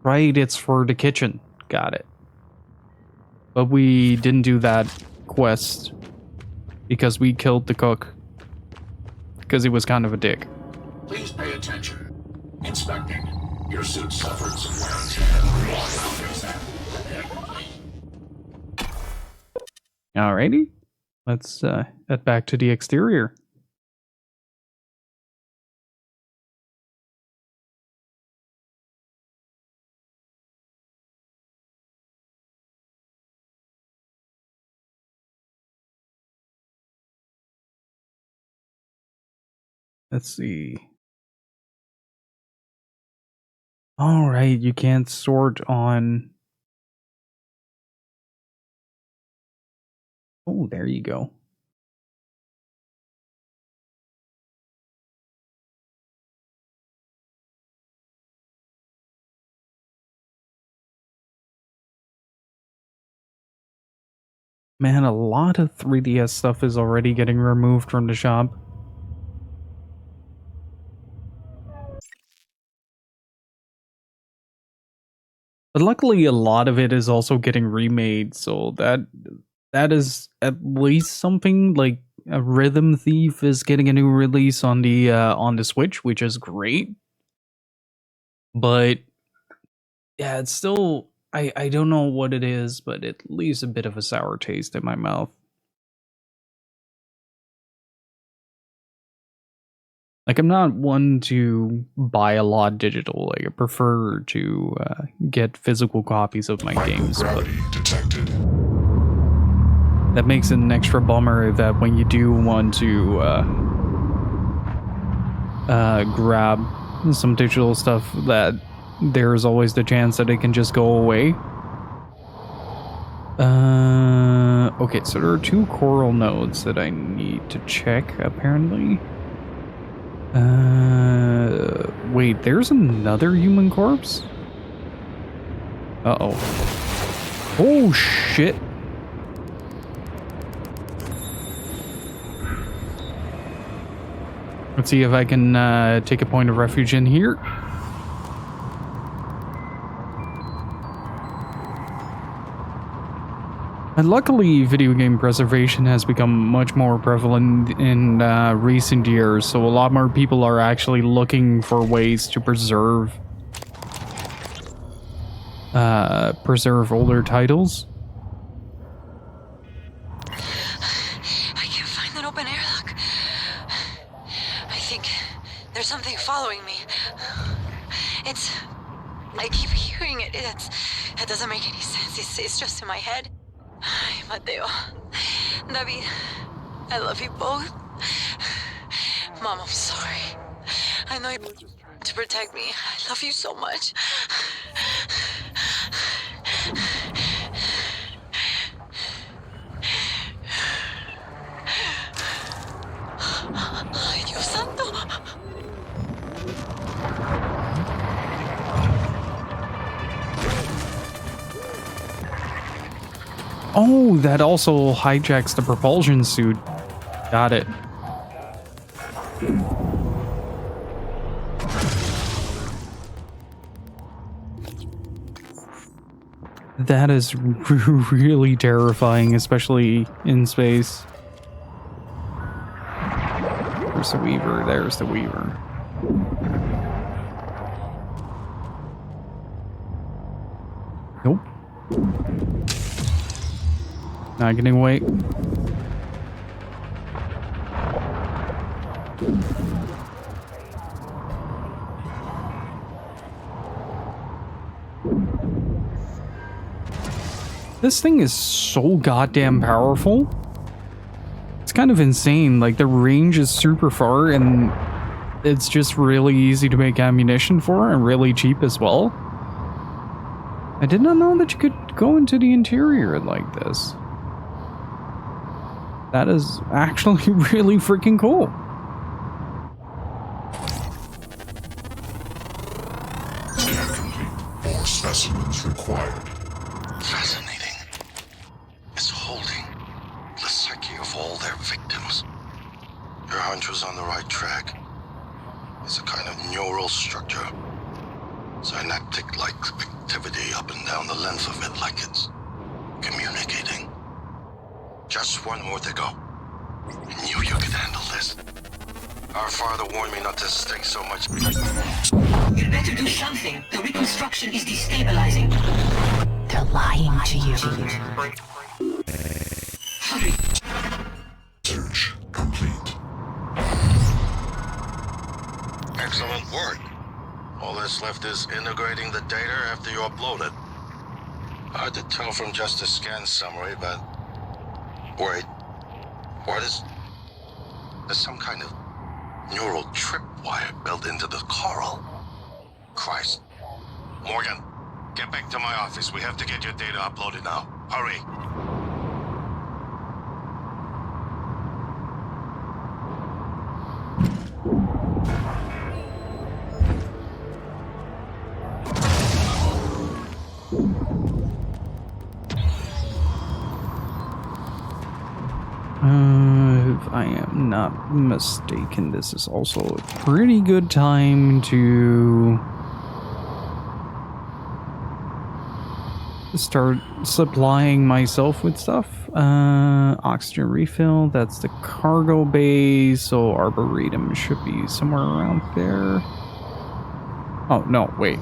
Right, it's for the kitchen. Got it. But we didn't do that quest because we killed the cook. Because he was kind of a dick.
Please pay attention. Inspecting. Your suit suffered some wear and tear.
Alrighty. Let's head back to the exterior. Let's see. All right, you can't sort on. Oh, there you go. Man, a lot of 3DS stuff is already getting removed from the shop. But luckily, a lot of it is also getting remade, so that is at least something. Like a Rhythm Thief is getting a new release on the Switch, which is great. But yeah, it's still I don't know what it is, but it leaves a bit of a sour taste in my mouth. Like, I'm not one to buy a lot digital. Like, I prefer to get physical copies of my games. But that makes it an extra bummer that when you do want to grab some digital stuff, that there's always the chance that it can just go away. Okay, so there are 2 coral nodes that I need to check, apparently. Wait, there's another human corpse? Uh-oh. Oh, shit. Let's see if I can take a point of refuge in here. And luckily, video game preservation has become much more prevalent in recent years, so a lot more people are actually looking for ways to preserve older titles.
I can't find an open airlock. I think there's something following me. I keep hearing it. It doesn't make any sense. It's just in my head. Mateo, David, I love you both. Mom, I'm sorry. I know you to protect me. I love you so much. Ay, Dios santo.
Oh, that also hijacks the propulsion suit. Got it. That is really terrifying, especially in space. There's the Weaver, there's the Weaver. Nope. Not getting away. This thing is so goddamn powerful. It's kind of insane. Like, the range is super far and it's just really easy to make ammunition for and really cheap as well. I did not know that you could go into the interior like this. That is actually really freaking cool.
specimens required.
Fascinating. It's holding the psyche of all their victims. Your hunch was on the right track. It's a kind of neural structure. Synaptic-like activity up and down the length of it, like it's communicating. Just one more to go. I knew you could handle this. Our father warned me not to stink so much.
You better do something. The reconstruction is destabilizing.
They're lying to you.
Hurry.
Search complete.
Excellent work. All that's left is integrating the data after you upload it. Hard to tell from just a scan summary, but... Wait. What is... There's some kind of neural tripwire built into the coral. Christ. Morgan, get back to my office. We have to get your data uploaded now. Hurry.
If I am not mistaken, this is also a pretty good time to start supplying myself with stuff. Oxygen refill, that's the cargo bay, so Arboretum should be somewhere around there. Oh, no, wait.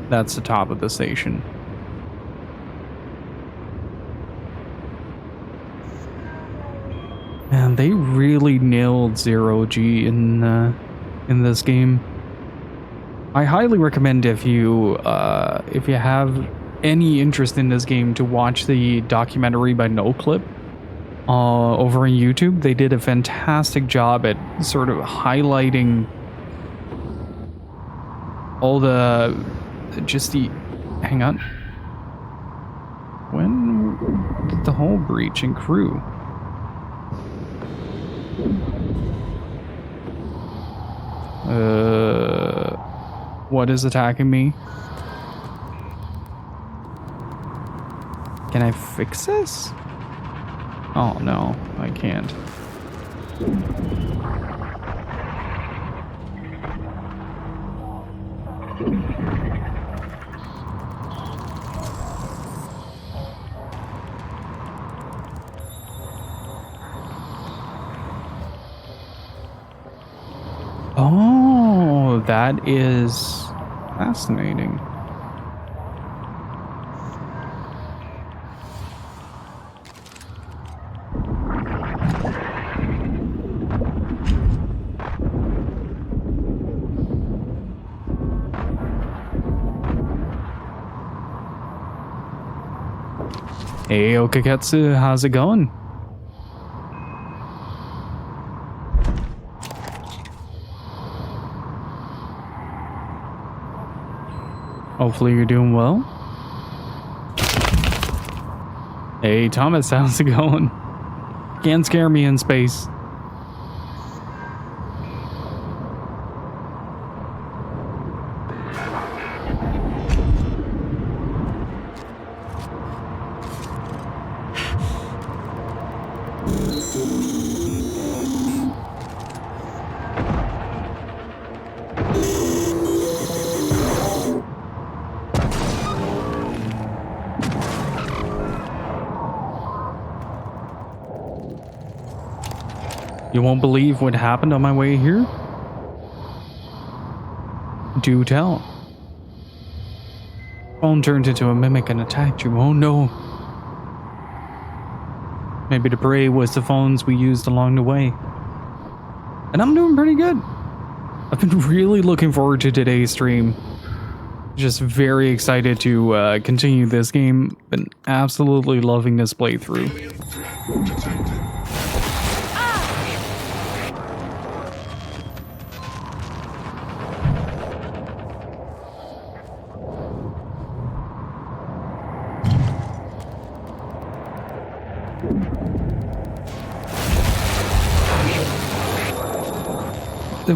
That's the top of the station. Man, they really nailed zero G in this game. I highly recommend if you have any interest in this game to watch the documentary by NoClip over on YouTube. They did a fantastic job at sort of highlighting all the hang on. When did the hull breach and crew? What is attacking me? Can I fix this? Oh no, I can't. Oh, that is fascinating. Hey, Okaketsu, how's it going? Hopefully you're doing well. Hey, Thomas, how's it going? Can't scare me in space. You won't believe what happened on my way here? Do tell. Phone turned into a mimic and attacked you. Oh no. Maybe the prey was the phones we used along the way. And I'm doing pretty good. I've been really looking forward to today's stream. Just very excited to continue this game. Been absolutely loving this playthrough.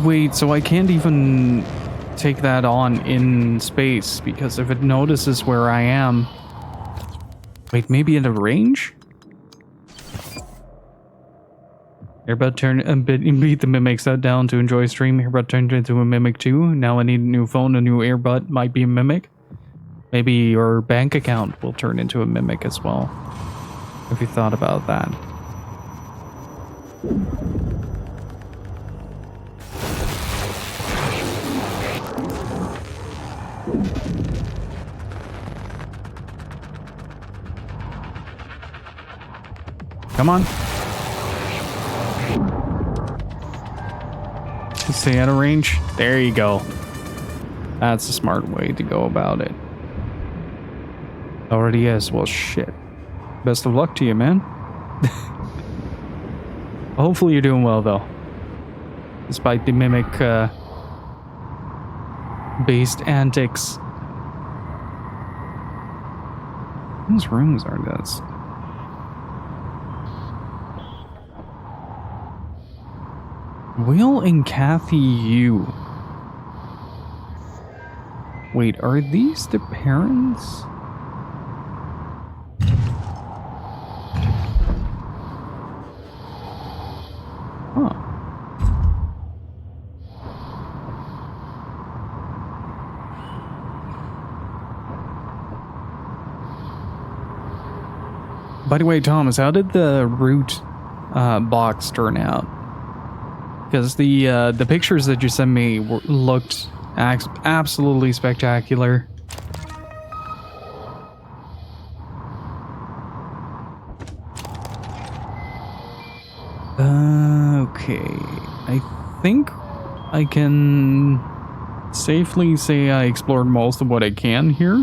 Wait, so I can't even take that on in space, because if it notices where I am... Wait, maybe in a range? You're about to turn a bit, beat the mimic set down to enjoy stream. You're about to turn into a mimic too. Now I need a new phone, a new earbud. Might be a mimic. Maybe your bank account will turn into a mimic as well. If you thought about that. Come on. Stay out of range. There you go. That's a smart way to go about it. Already is. Well, shit. Best of luck to you, man. Hopefully you're doing well, though. Despite the mimic based antics. Whose rooms are this? Will and Kathy Yu. Wait, are these the parents? Huh. By the way, Thomas, how did the root box turn out? Because the pictures that you sent me looked absolutely spectacular. Okay, I think I can safely say I explored most of what I can here.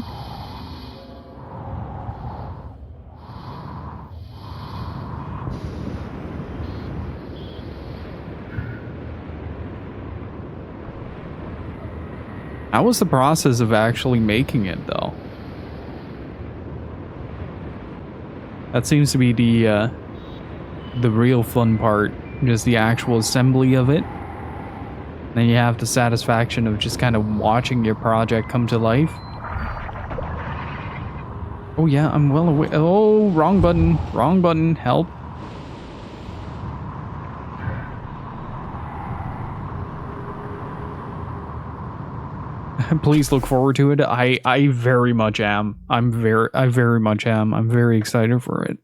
How was the process of actually making it, though? That seems to be the real fun part, just the actual assembly of it. Then you have the satisfaction of just kind of watching your project come to life. Oh yeah, I'm well aware. Oh, wrong button. Wrong button. Help. Please look forward to it. I very much am. I very much am. I'm very excited for it.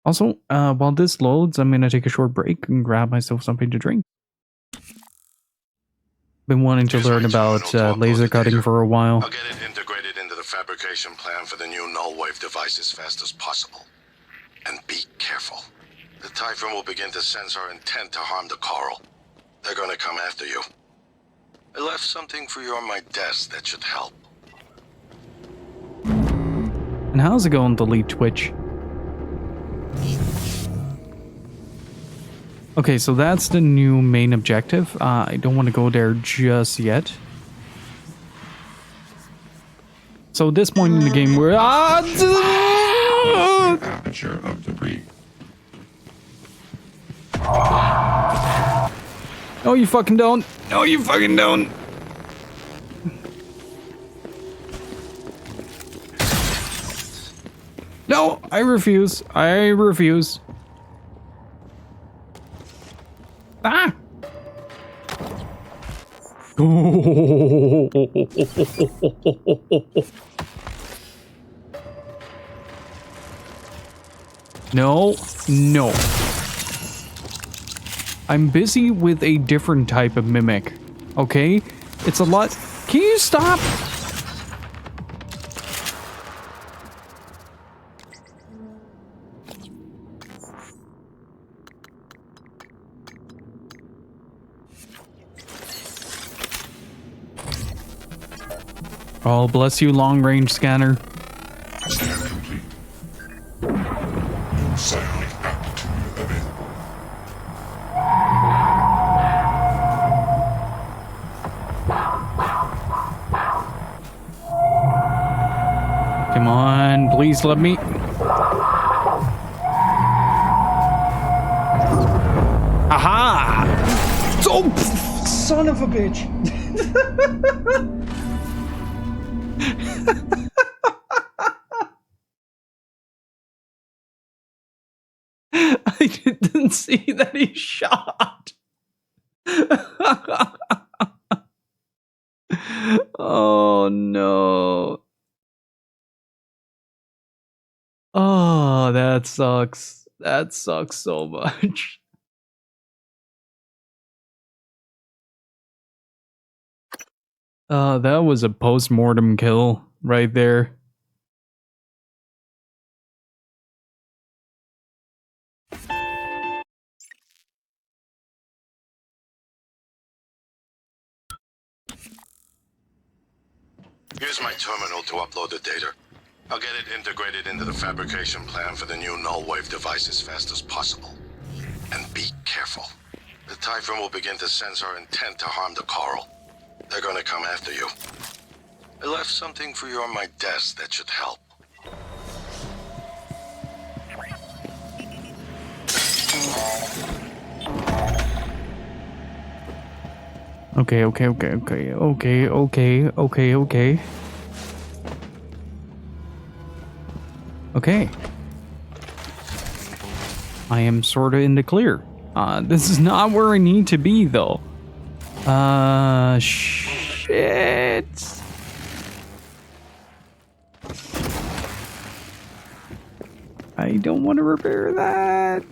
Also, while this loads, I'm gonna take a short break and grab myself something to drink. Been wanting to learn about laser cutting for a while.
I'll get it integrated into the fabrication plan for the new null wave device as fast as possible. And be careful. The Typhon will begin to sense our intent to harm the coral. They're gonna come after you. I left something for you on my desk that should help.
And how's it going, delete Twitch? Okay, so that's the new main objective. I don't want to go there just yet. So at this point in the game, we're
aperture of debris.
No, you fucking don't. No, you fucking don't. No, I refuse. I refuse. Ah! No, no. I'm busy with a different type of mimic, okay? It's a lot. Can you stop? Oh, bless you, long-range scanner.
Scan complete. New satellite aptitude available.
Come on, please let me. Aha! Oh, pff, son of a bitch. I didn't see that he shot. Oh no. Oh, that sucks. That sucks so much. That was a post-mortem kill right there.
Here's my terminal to upload the data. I'll get it integrated into the fabrication plan for the new null wave device as fast as possible. And be careful. The Typhon will begin to sense our intent to harm the coral. They're gonna come after you. I left something for you on my desk that should help.
Okay. Okay. I am sort of in the clear. This is not where I need to be, though. Shit. I don't want to repair that.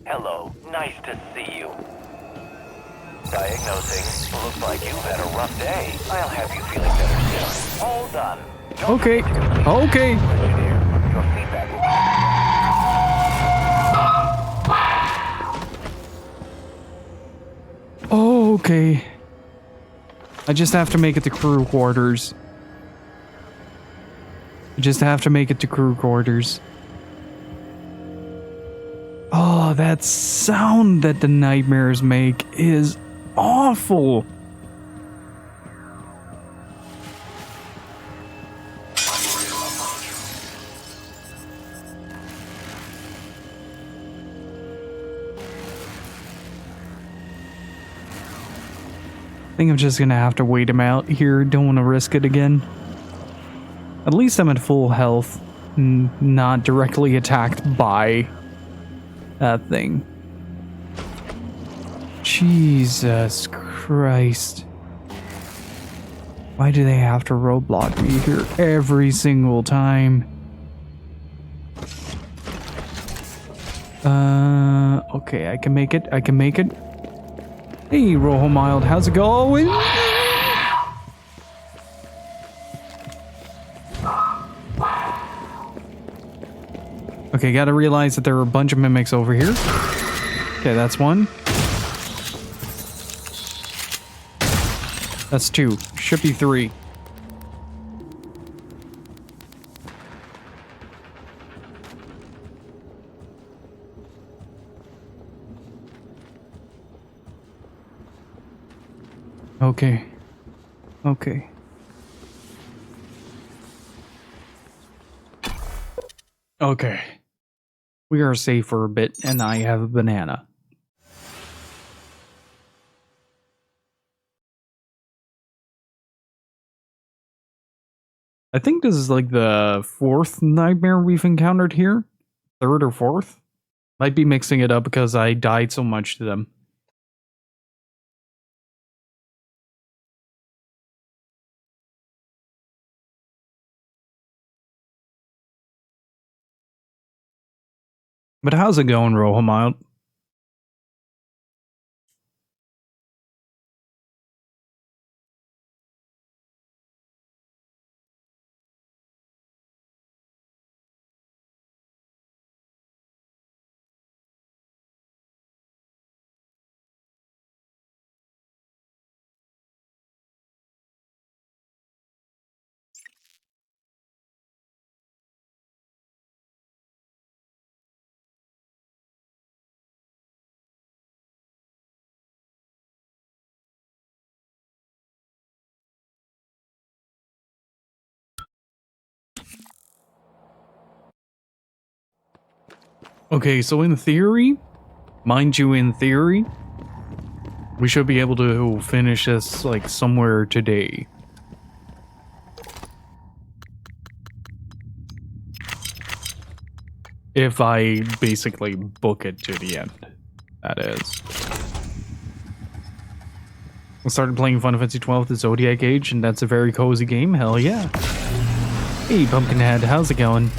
Hello, nice to see you. Diagnosing. Looks like you've had a rough day. I'll have you feeling better soon. All done.
Okay. Okay.
Your feedback
Oh, okay. I just have to make it to crew quarters. Oh, that sound that the nightmares make is awful. I think I'm just gonna have to wait him out here. Don't want to risk it again. At least I'm at full health, not directly attacked by that thing. Jesus Christ. Why do they have to roadblock me here every single time? Okay, I can make it. Hey, Rojo Mild, how's it going? Okay, gotta realize that there are a bunch of mimics over here. Okay, that's one. That's two. Should be three. Okay. Okay. Okay. We are safe for a bit, and I have a banana. I think this is like the fourth nightmare we've encountered here. Third or fourth? Might be mixing it up because I died so much to them. But how's it going, Rojo Mild? Okay, so in theory, mind you, in theory, We should be able to finish this, like, somewhere today. If I basically book it to the end, that is. I started playing Final Fantasy 12 the Zodiac Age, and that's a very cozy game. Hell yeah. Hey, Pumpkinhead, how's it going?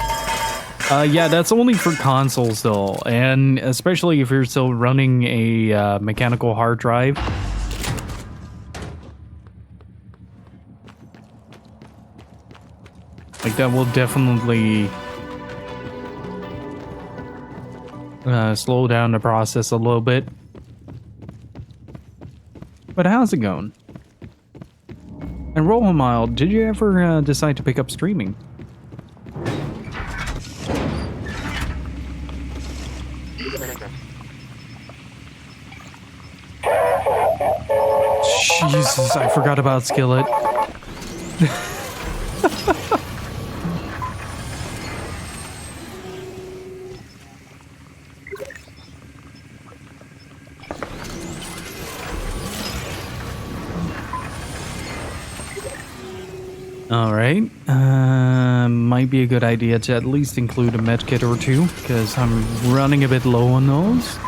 Yeah, that's only for consoles, though, and especially if you're still running a mechanical hard drive. Like, that will definitely slow down the process a little bit. But how's it going? And Roll Mile, did you ever decide to pick up streaming? Jesus, I forgot about Skillet. Alright, might be a good idea to at least include a medkit or two, because I'm running a bit low on those.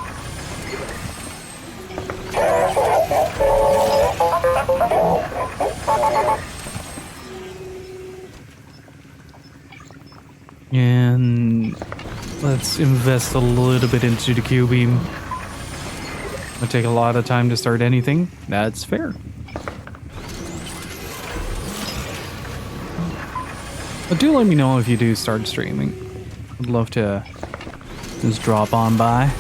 And let's invest a little bit into the Q-beam. It'll take a lot of time to start anything. That's fair. But do let me know if you do start streaming. I'd love to just drop on by.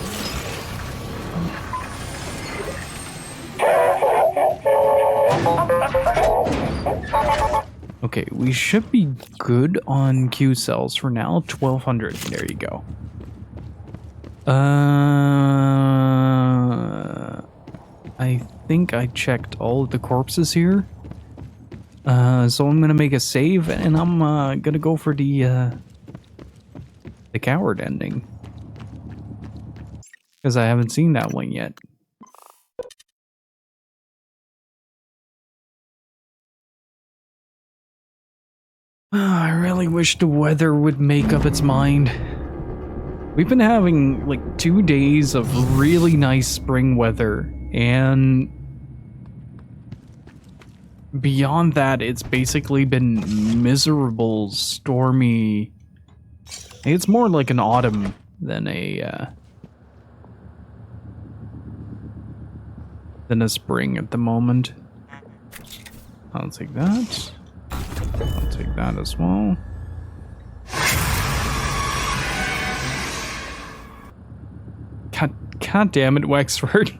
Okay, we should be good on Q cells for now. 1200. There you go. I think I checked all of the corpses here. So I'm gonna make a save, and I'm gonna go for the coward ending, because I haven't seen that one yet. I really wish the weather would make up its mind. We've been having like 2 days of really nice spring weather, and beyond that, it's basically been miserable, stormy. It's more like an autumn than a spring at the moment. I'll take that. I'll take that as well. God damn it, Wexford.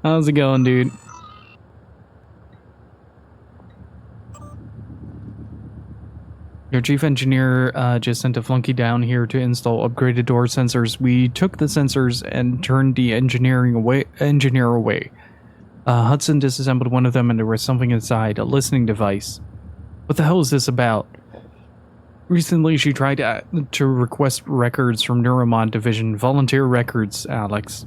How's it going, dude? Your chief engineer just sent a flunky down here to install upgraded door sensors. We took the sensors and turned the engineer away. Hudson disassembled one of them, and there was something inside, a listening device. What the hell is this about? Recently, she tried to request records from Neuromod Division. Volunteer records, Alex.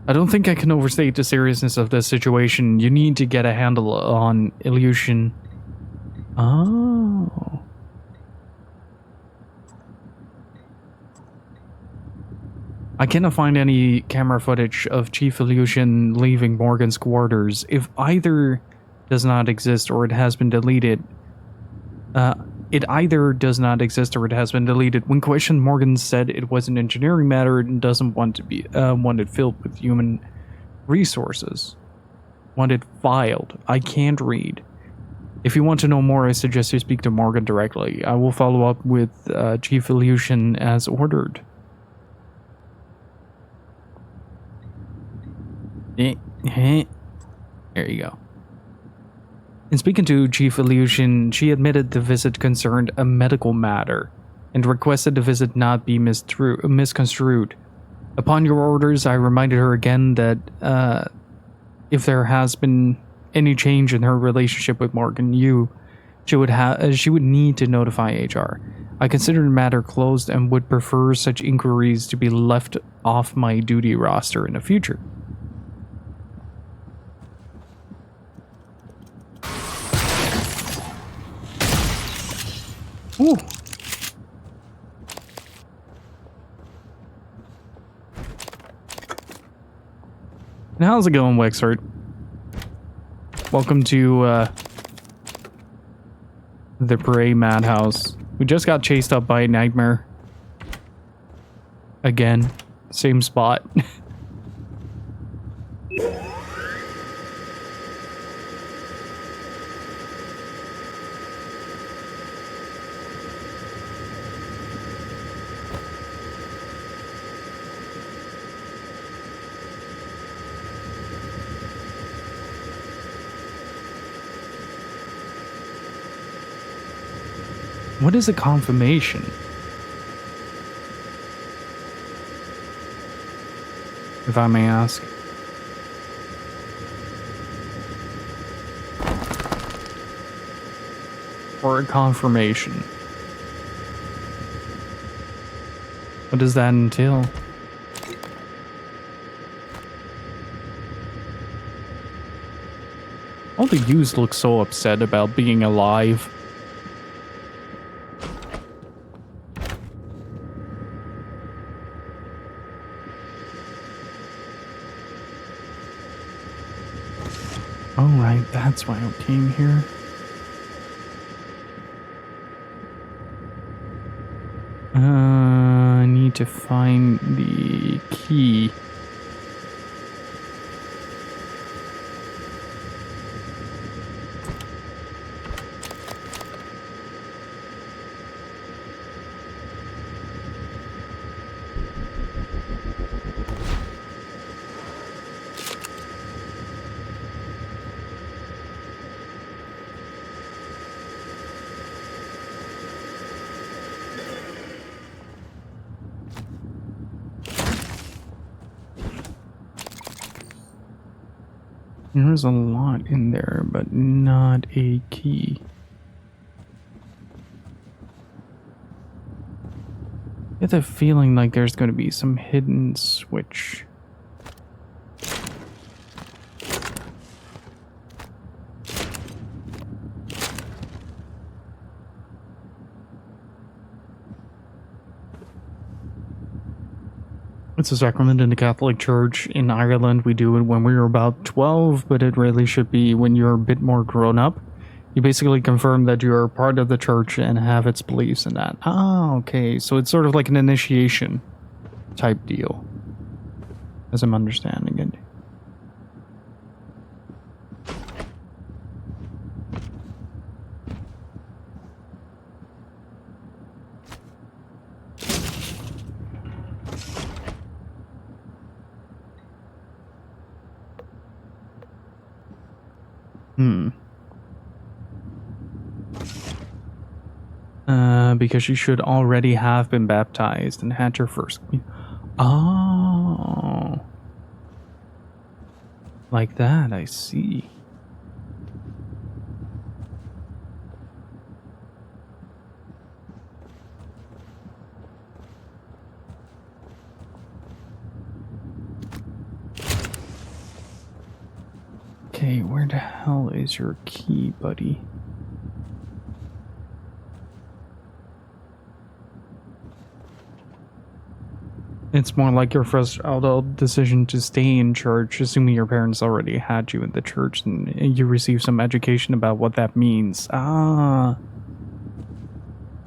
I don't think I can overstate the seriousness of this situation. You need to get a handle on Ilyushin. Oh. I cannot find any camera footage of Chief Ilyushin leaving Morgan's quarters. If either does not exist or it has been deleted, it either does not exist or it has been deleted. When questioned, Morgan said it was an engineering matter and doesn't want to be wanted filled with human resources. Wanted filed. I can't read. If you want to know more, I suggest you speak to Morgan directly. I will follow up with Chief Ilyushin as ordered. There you go. In speaking to Chief Ilyushin, she admitted the visit concerned a medical matter and requested the visit not be misconstrued. Upon your orders, I reminded her again that if there has been any change in her relationship with Morgan, you She would need to notify HR. I consider the matter closed and would prefer such inquiries to be left off my duty roster in the future. Ooh. And how's it going, Wexford? Welcome to the Parade Madhouse. We just got chased up by a nightmare. Again, same spot. What is a confirmation? If I may ask. Or a confirmation. What does that entail? All the youths look so upset about being alive. Alright, that's why I came here. I need to find the key. There's a lot in there, but not a key. I get the feeling like there's going to be some hidden switch. It's a sacrament in the Catholic Church. In Ireland, we do it when we were about 12, but it really should be when you're a bit more grown up. You basically confirm that you're part of the church and have its beliefs in that. Ah, okay. So it's sort of like an initiation type deal, as I'm understanding it. Because you should already have been baptized and had your first... Oh. Like that, I see. Okay, where the hell is your key, buddy? It's more like your first adult decision to stay in church, assuming your parents already had you in the church and you received some education about what that means. Ah.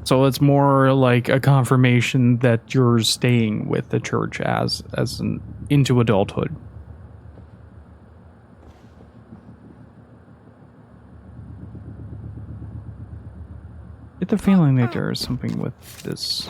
So it's more like a confirmation that you're staying with the church as into adulthood. Get the feeling that there is something with this.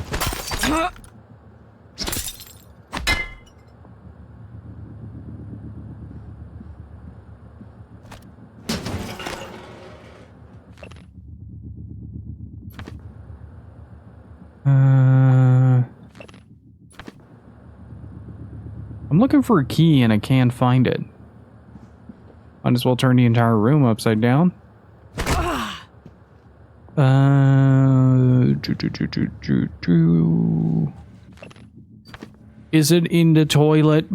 I'm looking for a key and I can't find it. Might as well turn the entire room upside down. Is it in the toilet?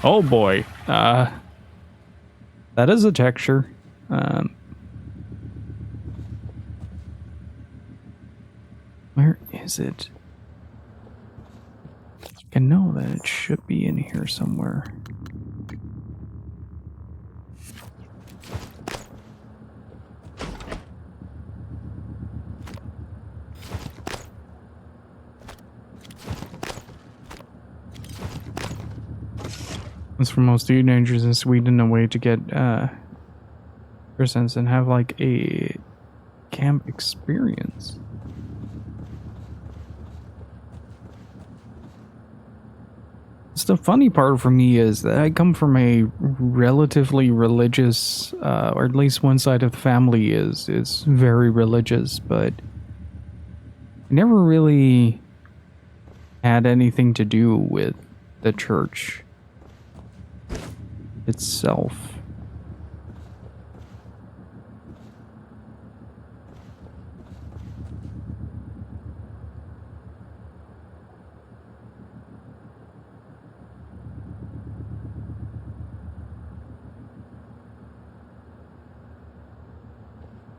Oh boy. That is a texture. Where is it? I know that it should be in here somewhere. It's for most teenagers in Sweden a way to get presents and have like a camp experience. So the funny part for me is that I come from a relatively religious, or at least one side of the family is very religious, but I never really had anything to do with the church itself.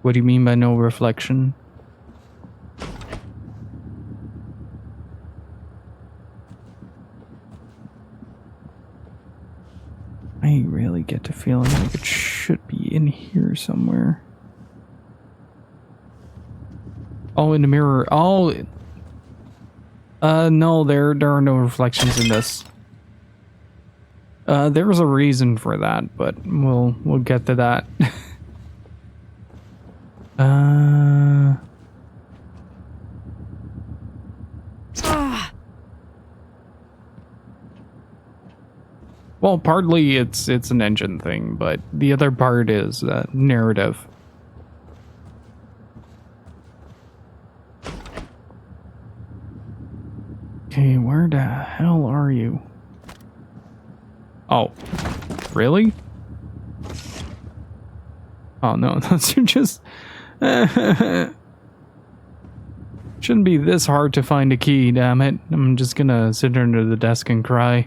What do you mean by no reflection? I really get the feeling like it should be in here somewhere. Oh, in the mirror. Oh, no, there are no reflections in this. There's a reason for that, but we'll get to that. Well, partly it's an engine thing, but the other part is narrative. Okay, where the hell are you? Oh, really? Oh no, those are just... Shouldn't be this hard to find a key, damn it. I'm just gonna sit under the desk and cry.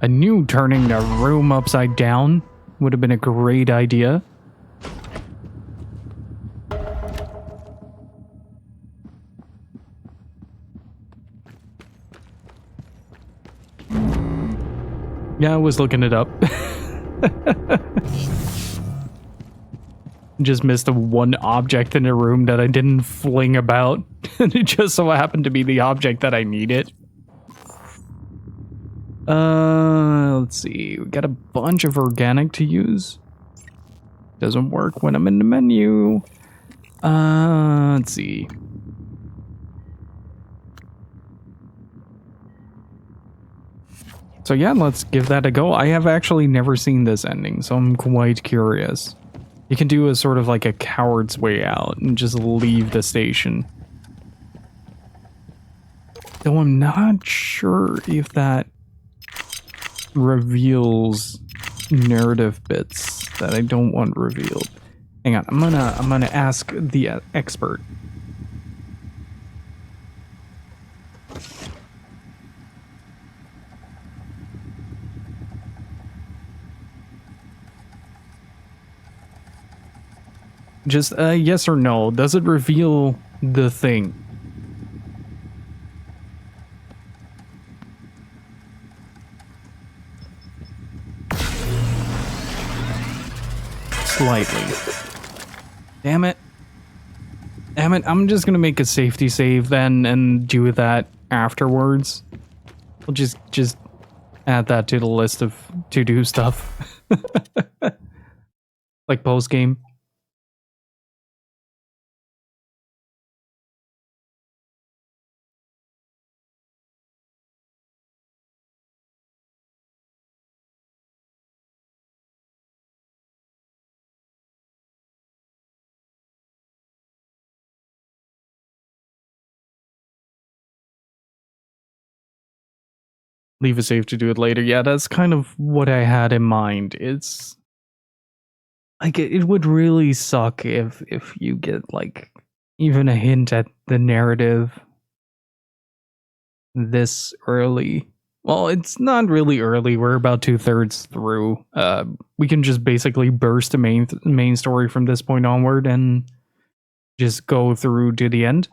I knew turning the room upside down would have been a great idea. Yeah, I was looking it up. Just missed the one object in the room that I didn't fling about. And it just so happened to be the object that I needed. Let's see. We got a bunch of organic to use. Doesn't work when I'm in the menu. Let's see. So yeah, let's give that a go. I have actually never seen this ending, so I'm quite curious. You can do a sort of like a coward's way out and just leave the station. Though I'm not sure if that reveals narrative bits that I don't want revealed. Hang on, I'm gonna ask the expert. Just yes or no. Does it reveal the thing? Slightly. Damn it. Damn it. I'm just gonna make a safety save then and do that afterwards. We'll just add that to the list of to do stuff. Like post game. Leave a save to do it later. Yeah, that's kind of what I had in mind. It's like it would really suck if you get like even a hint at the narrative this early. Well, it's not really early. We're about 2/3 through. We can just basically burst the main story from this point onward and just go through to the end.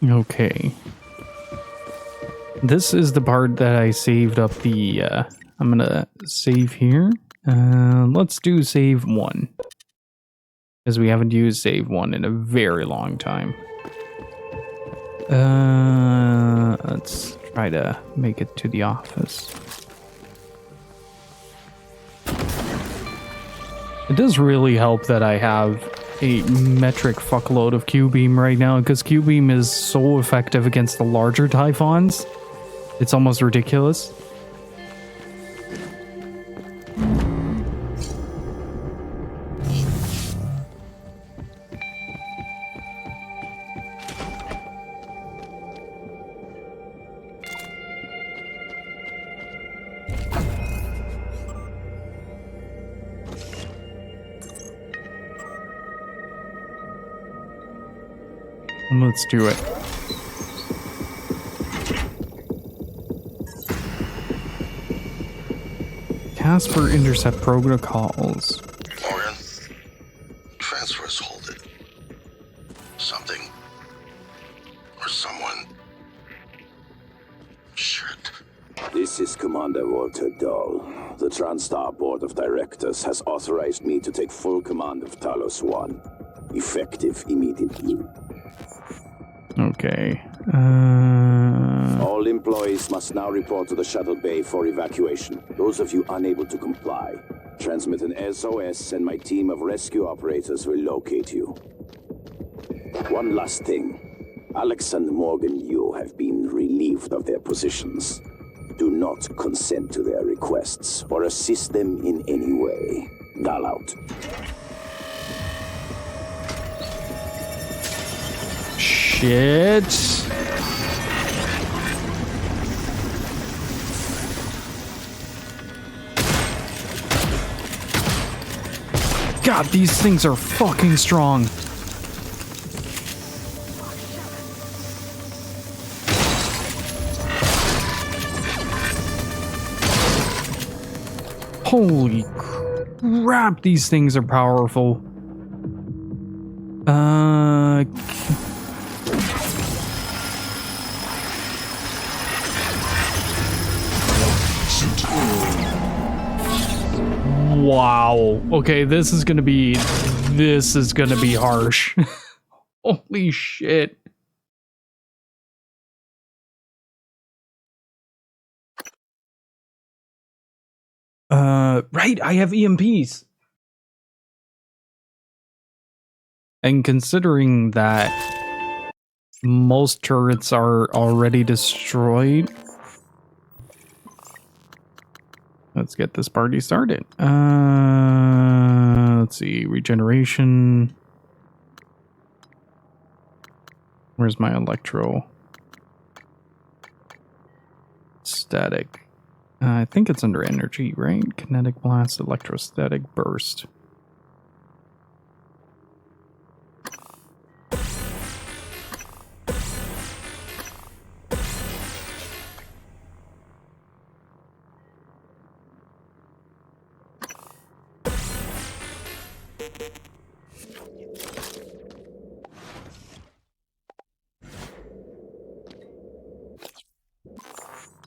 Okay. This is the part that I saved up the, I'm gonna save here. Let's do save 1. Because we haven't used save 1 in a very long time. Let's try to make it to the office. It does really help that I have a metric fuckload of Q-beam right now, because Q-beam is so effective against the larger Typhons. It's almost ridiculous. Let's do it. Casper intercept protocols.
Morgan, transfers hold it. Something or someone. Shit.
This is Commander Walter Dahl. The TranStar Board of Directors has authorized me to take full command of Talos 1, effective immediately.
Okay.
All employees must now report to the shuttle bay for evacuation. Those of you unable to comply, transmit an SOS and my team of rescue operators will locate you. One last thing. Alex and Morgan Yu have been relieved of their positions. Do not consent to their requests or assist them in any way. Dahl out.
Shit. God, these things are fucking strong. Holy crap, these things are powerful. Wow. Okay, this is gonna be harsh. Holy shit. Right, I have EMPs. And considering that most turrets are already destroyed, let's get this party started. Let's see, regeneration. Where's my electro? Static. I think it's under energy, right? Kinetic blast, electrostatic burst.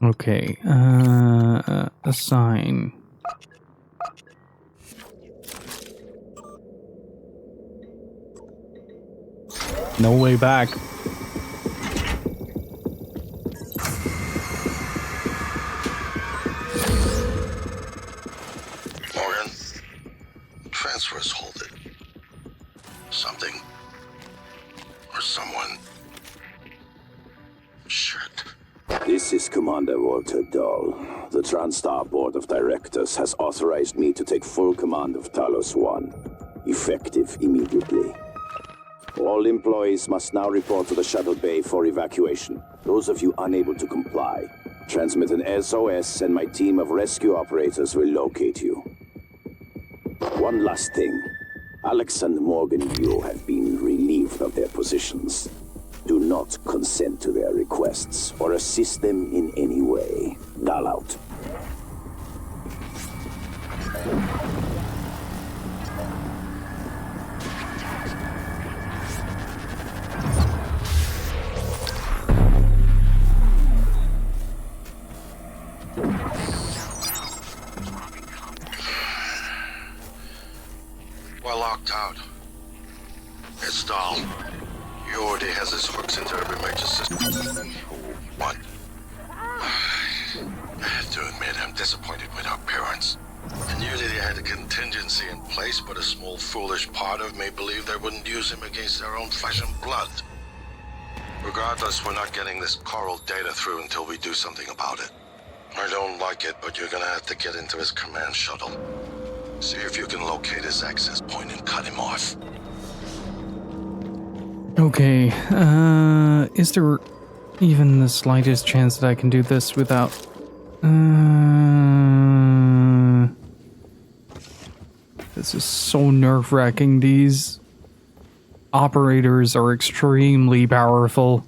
Okay, assign. No way back.
Morgan, transfers hold it. Something. Or someone. Shit.
This is Commander Walter Dahl. The TranStar Board of Directors has authorized me to take full command of Talos 1, effective immediately. All employees must now report to the shuttle bay for evacuation. Those of you unable to comply, transmit an SOS and my team of rescue operators will locate you. One last thing. Alex and Morgan Yu have been relieved of their positions. Do not consent to their requests or assist them in any way. Dahl out.
We're locked out. It's Dahl. He already has his hooks into every major system. What? I have to admit, I'm disappointed with our parents. I knew that he had a contingency in place, but a small foolish part of me believed they wouldn't use him against their own flesh and blood. Regardless, we're not getting this coral data through until we do something about it. I don't like it, but you're gonna have to get into his command shuttle. See if you can locate his access point and cut him off.
Okay, is there even the slightest chance that I can do this without... This is so nerve-wracking. These operators are extremely powerful.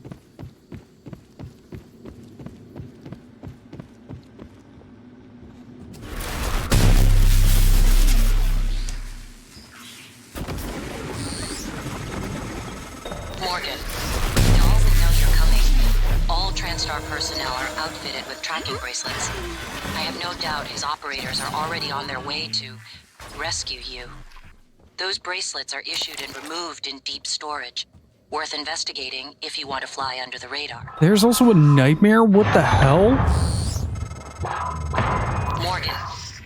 Morgan, Dolls know you're coming. All TranStar personnel are outfitted with tracking bracelets. I have no doubt his operators are already on their way to rescue you. Those bracelets are issued and removed in deep storage. Worth investigating if you want to fly under the radar.
There's also a nightmare? What the hell?
Morgan,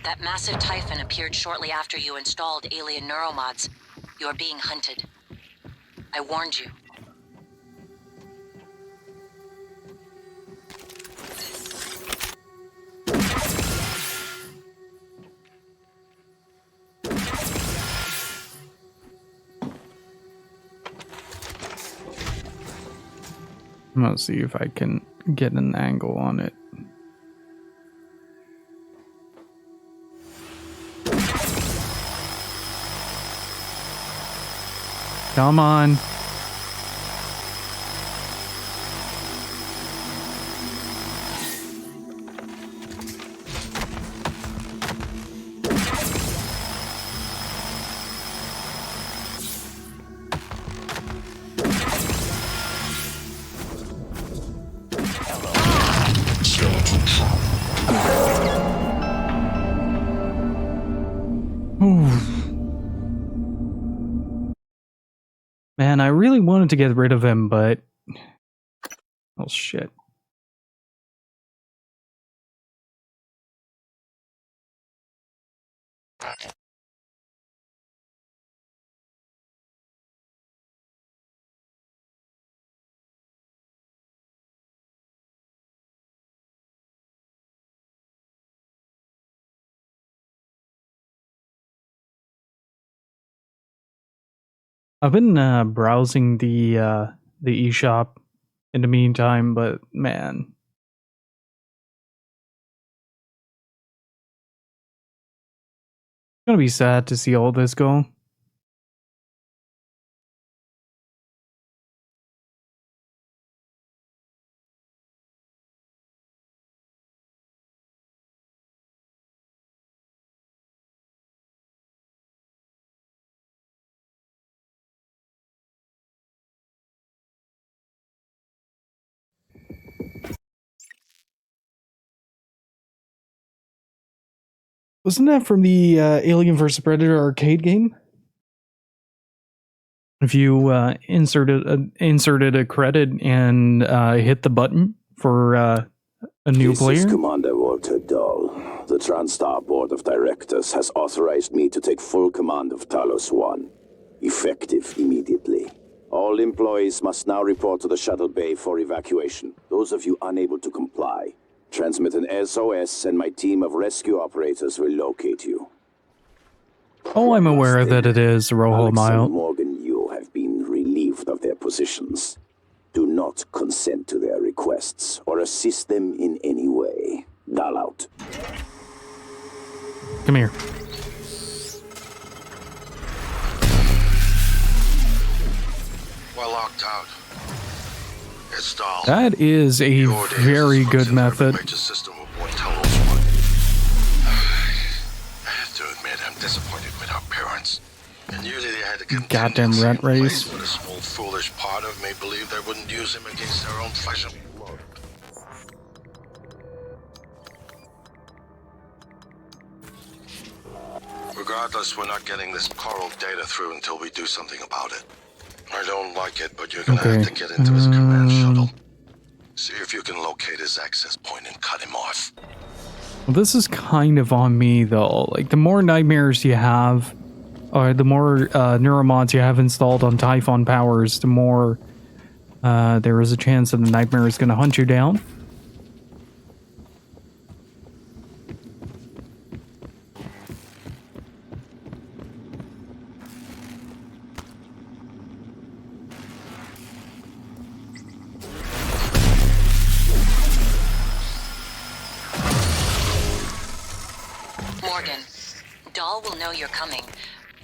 that massive typhon appeared shortly after you installed alien neuromods. You're being hunted. I warned you.
I'm gonna see if I can get an angle on it. Come on. Man, I really wanted to get rid of him, but... Oh, shit. I've been browsing the eShop in the meantime, but man... It's gonna be sad to see all this go. Wasn't that from the Alien vs. Predator arcade game? If you inserted a credit and hit the button for a new
This
player.
is Commander Walter Dahl. The TranStar Board of Directors has authorized me to take full command of Talos 1, effective immediately. All employees must now report to the shuttle bay for evacuation. Those of you unable to comply, transmit an SOS and my team of rescue operators will locate you.
Oh, I'm aware that it is Rojo
Alex
Mile.
and Morgan Yu have been relieved of their positions. Do not consent to their requests or assist them in any way. Dahl out.
Come here.
We're locked out. It's Dahl.
That is a very good method.
Major system aboard Talos 1. I have to admit, I'm disappointed with our parents. And usually they had a
Goddamn rat race.
But a small foolish part of me believed they wouldn't use him against their own flesh and blood. Regardless, we're not getting this coral data through until we do something about it. I don't like it, but you're gonna have to get into his command shuttle. See if you can locate his access point and cut him off.
Well, this is kind of on me, though. Like, the more nightmares you have, or the more neuromods you have installed on Typhon powers, the more there is a chance that the nightmare is going to hunt you down.
Morgan, Dahl will know you're coming.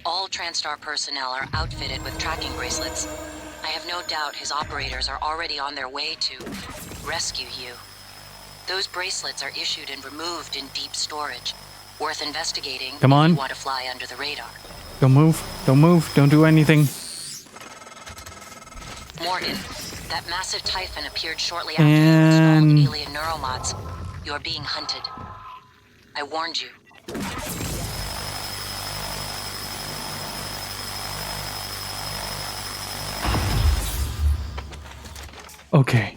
All TranStar personnel are outfitted with tracking bracelets. I have no doubt his operators are already on their way to rescue you. Those bracelets are issued and removed in deep storage. Worth investigating.
Come on.
If you want to fly under the radar.
Don't move. Don't move. Don't do anything.
Morgan, that massive Typhon appeared shortly after you installed alien neuromods. You're being hunted. I warned you.
Okay.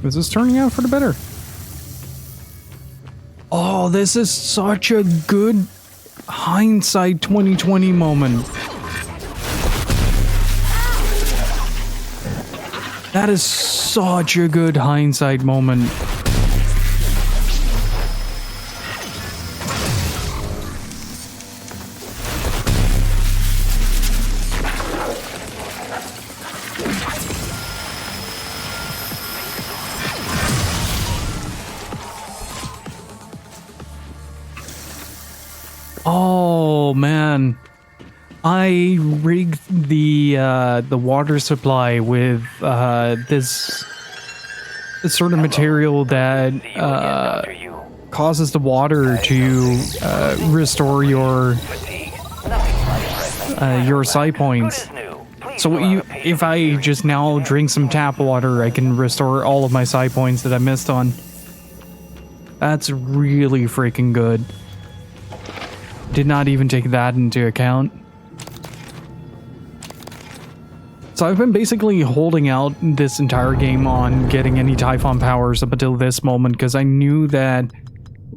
This is turning out for the better. Oh, this is such a good hindsight 2020 moment. That is such a good hindsight moment. Oh man, I rigged the water supply with this sort of material that causes the water to restore your psi points. So if I just now drink some tap water, I can restore all of my psi points that I missed on. That's really freaking good. Did not even take that into account. So I've been basically holding out this entire game on getting any Typhon powers up until this moment, because I knew that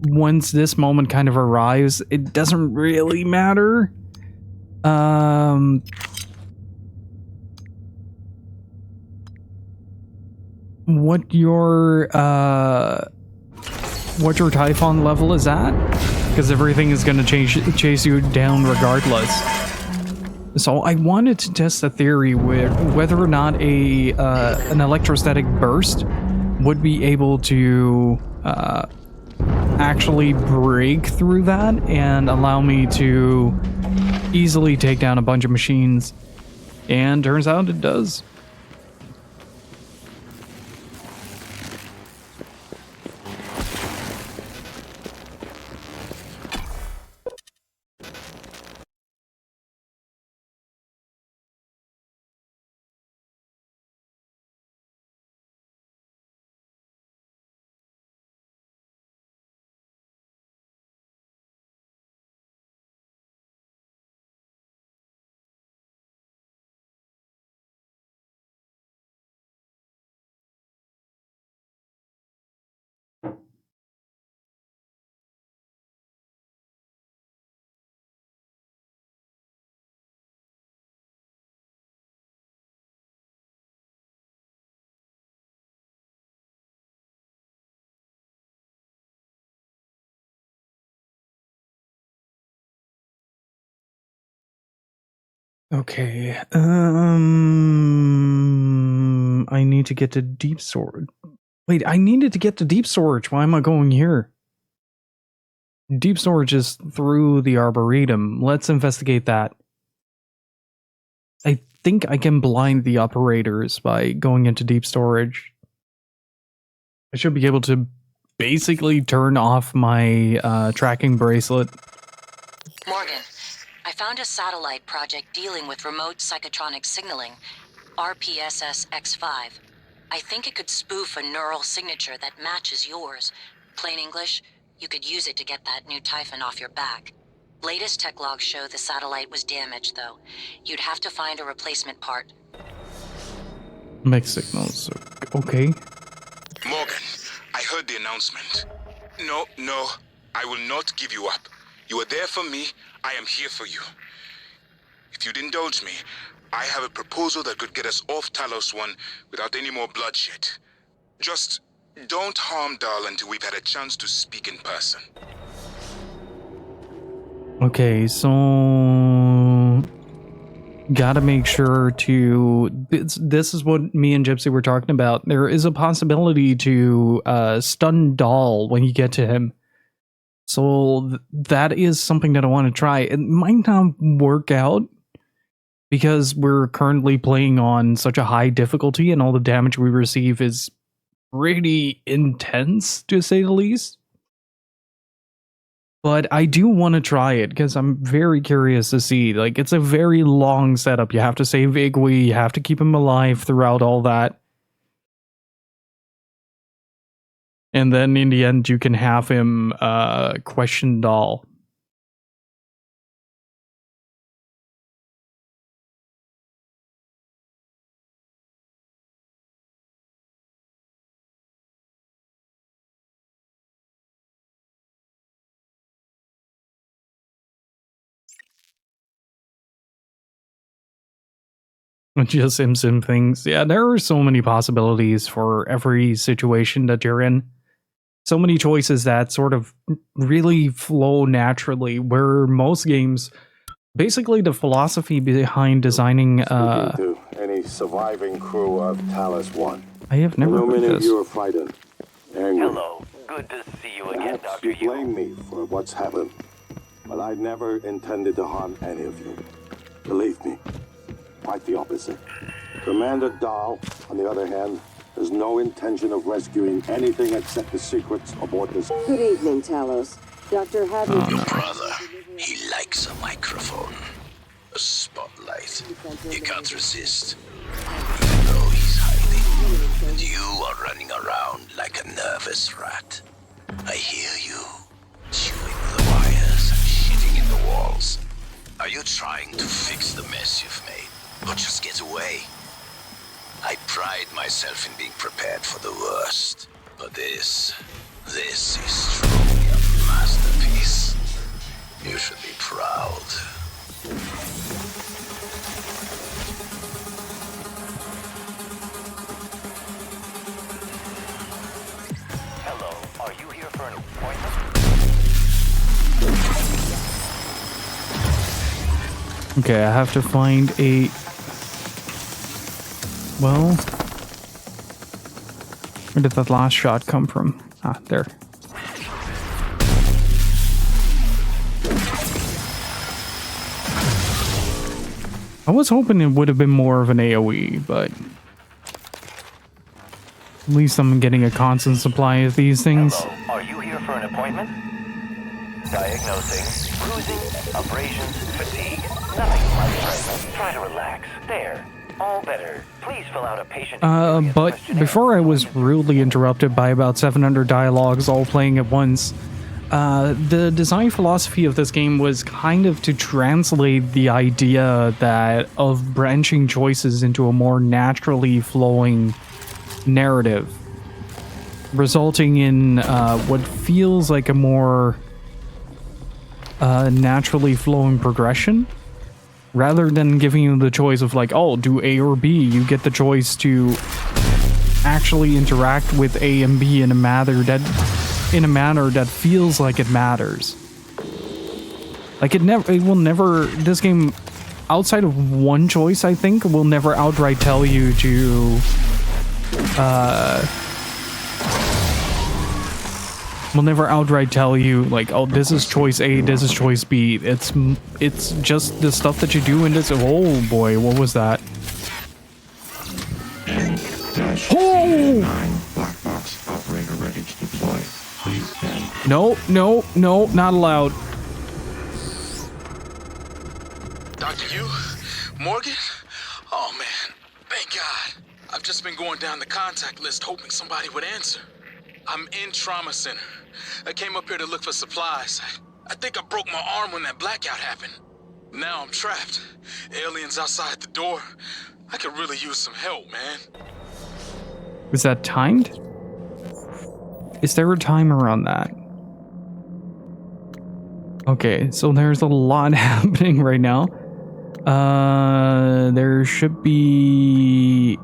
once this moment kind of arrives, it doesn't really matter. What your Typhon level is at? Because everything is going to chase you down regardless. So I wanted to test the theory with whether or not an electrostatic burst would be able to actually break through that and allow me to easily take down a bunch of machines. And turns out it does. Okay, I need to get to deep storage. Wait, I needed to get to deep storage. Why am I going here? Deep storage is through the Arboretum. Let's investigate that. I think I can blind the operators by going into deep storage. I should be able to basically turn off my tracking bracelet.
Morgan, I found a satellite project dealing with remote psychotronic signaling, RPSS-X5. I think it could spoof a neural signature that matches yours. Plain English, you could use it to get that new Typhon off your back. Latest tech logs show the satellite was damaged, though. You'd have to find a replacement part.
Mixed signals. Okay.
Morgan, I heard the announcement. No, I will not give you up. You are there for me, I am here for you. If you'd indulge me, I have a proposal that could get us off Talos 1 without any more bloodshed. Just don't harm Dahl until we've had a chance to speak in person.
Okay, so gotta make sure to this is what me and Gypsy were talking about. There is a possibility to stun Dahl when you get to him. So that is something that I want to try. It might not work out because we're currently playing on such a high difficulty and all the damage we receive is pretty intense, to say the least. But I do want to try it because I'm very curious to see. Like, it's a very long setup. You have to save Igwe, you have to keep him alive throughout all that. And then in the end, you can have him question Dahl. Just sim things. Yeah, there are so many possibilities for every situation that you're in. So many choices that sort of really flow naturally, where most games, basically the philosophy behind designing
to any surviving crew of Talos 1.
I have never heard
many
this.
of you are frightened, angry.
Hello. Good to see you again,
Perhaps
Dr.
you blame me for what's happened, but I never intended to harm any of you. Believe me, quite the opposite. Commander Dahl, on the other hand, has no intention of rescuing anything except the secrets aboard this.
Good evening, Talos. Dr. Hadley.
Your brother, he likes a microphone, a spotlight. He can't resist, even though he's hiding. And you are running around like a nervous rat. I hear you, chewing the wires and shitting in the walls. Are you trying to fix the mess you've made, or just get away? I pride myself in being prepared for the worst, but this is truly a masterpiece. You should be proud.
Hello. Are you here for an appointment?
Okay, I have to find a... Well... Where did that last shot come from? Ah, there. I was hoping it would have been more of an AoE, but at least I'm getting a constant supply of these things.
Hello, are you here for an appointment? Diagnosing, bruising, abrasions, fatigue. Nothing life-threatening. Try to relax. There. All better. Please fill out a patient
But before I was rudely interrupted by about 700 dialogues all playing at once, the design philosophy of this game was kind of to translate the idea that of branching choices into a more naturally flowing narrative, resulting in what feels like a more naturally flowing progression. Rather than giving you the choice of like, oh, do A or B, you get the choice to actually interact with A and B in a manner that feels like it matters. Like it will never, this game, outside of one choice, I think, will never outright tell you to will never outright tell you like, oh, this is choice A, this is choice B. It's just the stuff that you do in this. Oh boy, what was that?
Oh! Black box operator ready to deploy. Please stand.
No, not allowed.
Dr. Yu? Morgan? Oh man, thank God. I've just been going down the contact list hoping somebody would answer. I'm in trauma center. I came up here to look for supplies. I think I broke my arm when that blackout happened. Now I'm trapped. Aliens outside the door. I could really use some help, man.
Was that timed? Is there a timer on that? Okay, so there's a lot happening right now. There should be...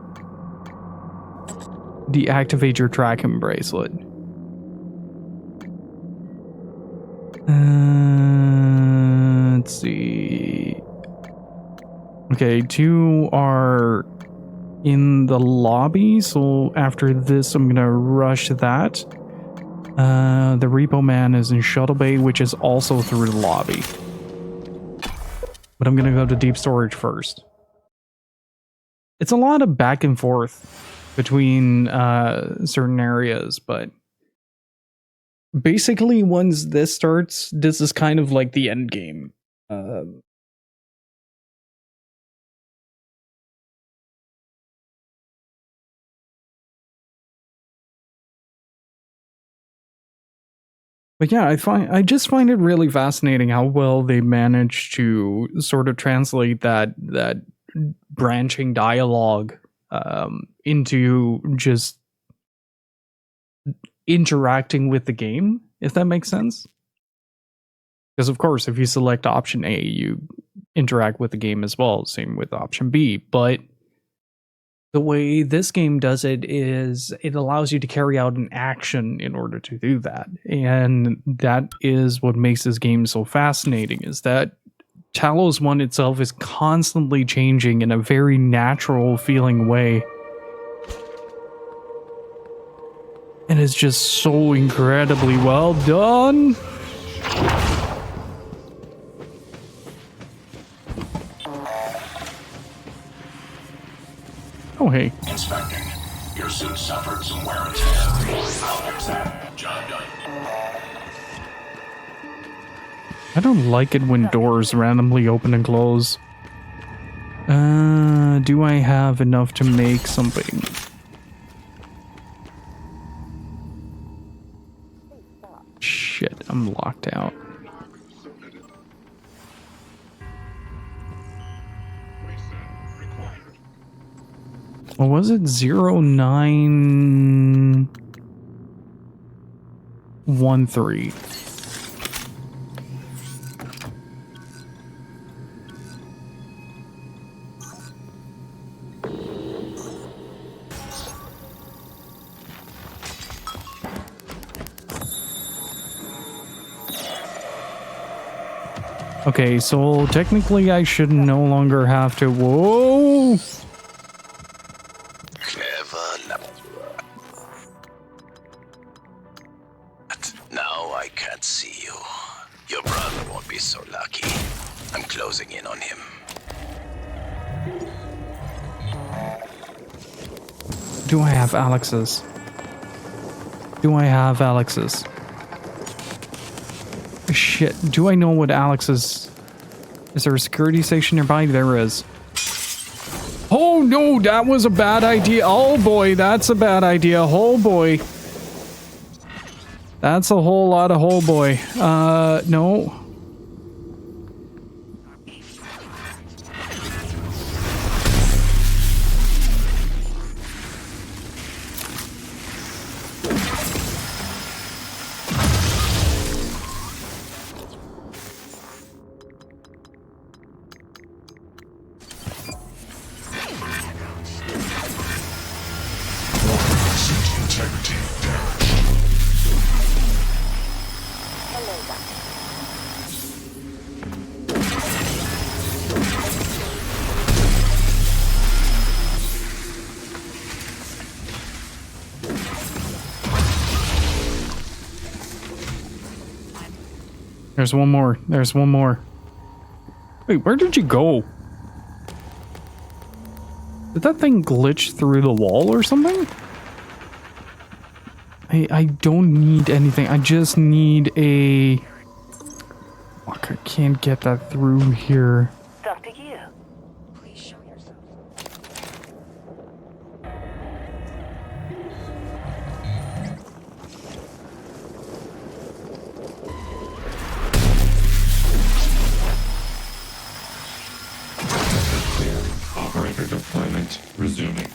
Deactivate your tracking bracelet. Let's see. Okay, 2 are in the lobby, so after this I'm gonna rush that. The repo man is in shuttle bay, which is also through the lobby. But I'm gonna go to deep storage first. It's a lot of back and forth between certain areas, but basically once this starts, this is kind of like the end game. But yeah, I just find it really fascinating how well they managed to sort of translate that branching dialogue into just interacting with the game, if that makes sense. Because of course, if you select option A, you interact with the game as well. Same with option B. But the way this game does it is it allows you to carry out an action in order to do that. And that is what makes this game so fascinating, is that Talos 1 itself is constantly changing in a very natural feeling way. And it's just so incredibly well done. Oh, hey.
Inspecting. Your suit suffered some wear and tear. I'll fix that. Job done.
I don't like it when doors randomly open and close. Do I have enough to make something? Shit, I'm locked out. What was it? 0913. Okay, so technically I should no longer have to... Whoa!
Now I can't see you. Your brother won't be so lucky. I'm closing in on him.
do I have Alex's? Do I have Alex's? Shit, do I know what Alex's... Is there a security station nearby? There is. Oh no, that was a bad idea. Oh boy, that's a bad idea. Oh boy. That's a whole lot of oh boy. No. There's one more. There's one more. Wait, where did you go? Did that thing glitch through the wall or something? I don't need anything. I just need a... Fuck, I can't get that through here.
Dr. Yu.
Please show yourself.
Clear. Operator deployment resuming.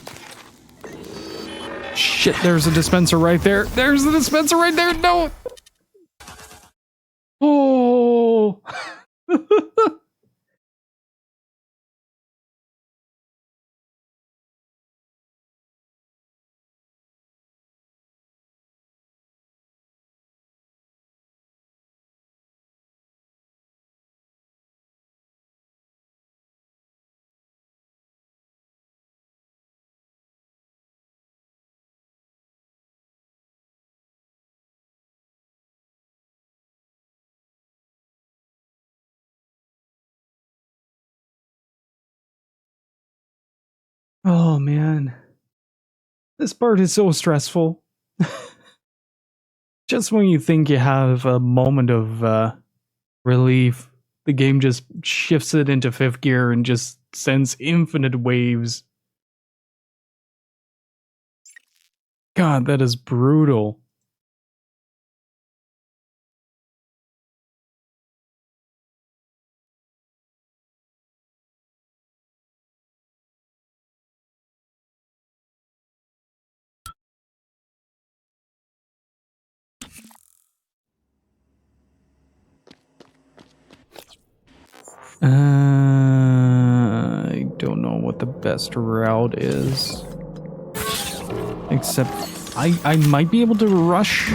Shit, there's a dispenser right there. There's the dispenser right there. No. Oh. Oh man. This part is so stressful. Just when you think you have a moment of relief, the game just shifts it into fifth gear and just sends infinite waves. God, that is brutal. I don't know what the best route is. Except I might be able to rush.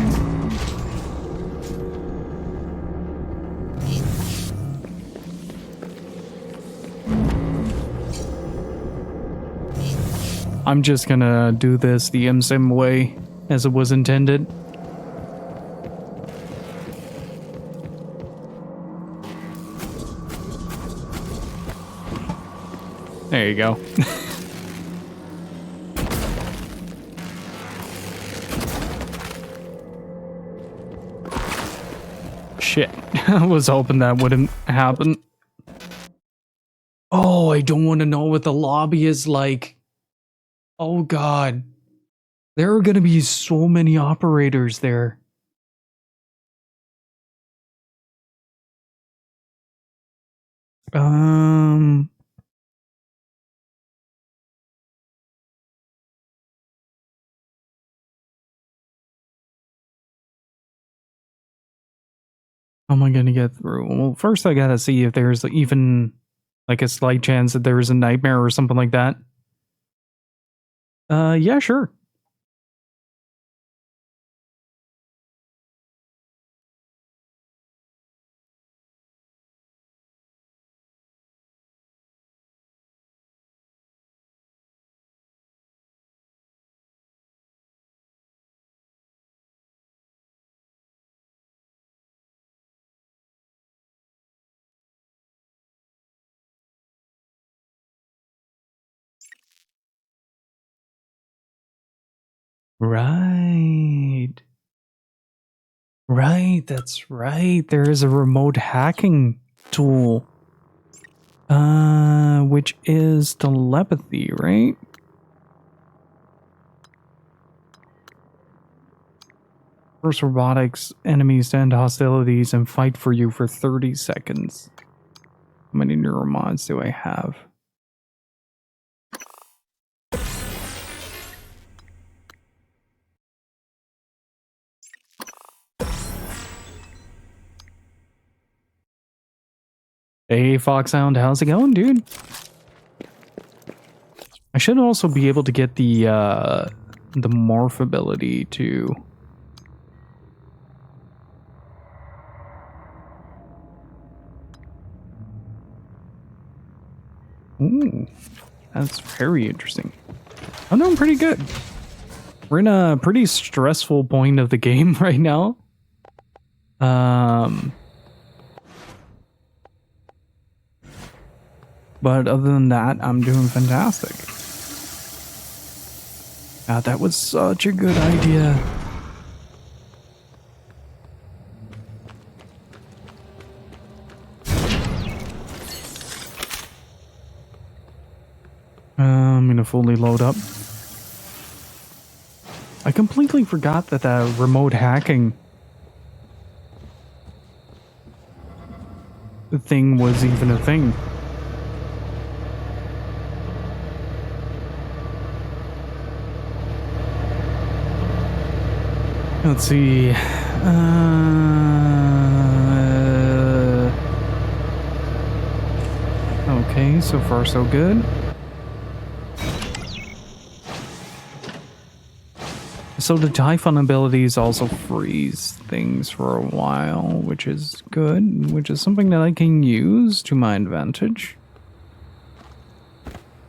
I'm just gonna do this the MSIM way, as it was intended. There you go. Shit. I was hoping that wouldn't happen. Oh, I don't want to know what the lobby is like. Oh god. There are gonna be so many operators there. How am I gonna get through? Well, first I gotta see if there's even like a slight chance that there is a nightmare or something like that. Yeah, sure. Right. Right, that's right. There is a remote hacking tool. Which is telepathy, right? First robotics, enemies to end hostilities and fight for you for 30 seconds. How many neuromods do I have? Hey, Foxhound, how's it going, dude? I should also be able to get the morph ability too. Ooh, that's very interesting. I'm doing pretty good. We're in a pretty stressful point of the game right now. But other than that, I'm doing fantastic. God, that was such a good idea. I'm gonna fully load up. I completely forgot that remote hacking thing was even a thing. Let's see. Okay, so far so good. So the Typhon abilities also freeze things for a while, which is good, which is something that I can use to my advantage.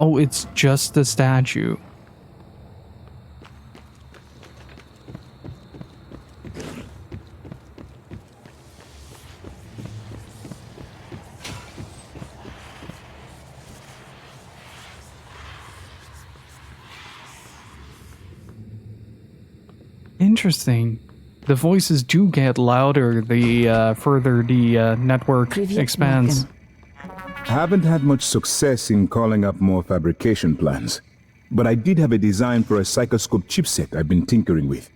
Oh, it's just the statue. Interesting. The voices do get louder the further the network expands.
I haven't had much success in calling up more fabrication plans, but I did have a design for a psychoscope chipset I've been tinkering with.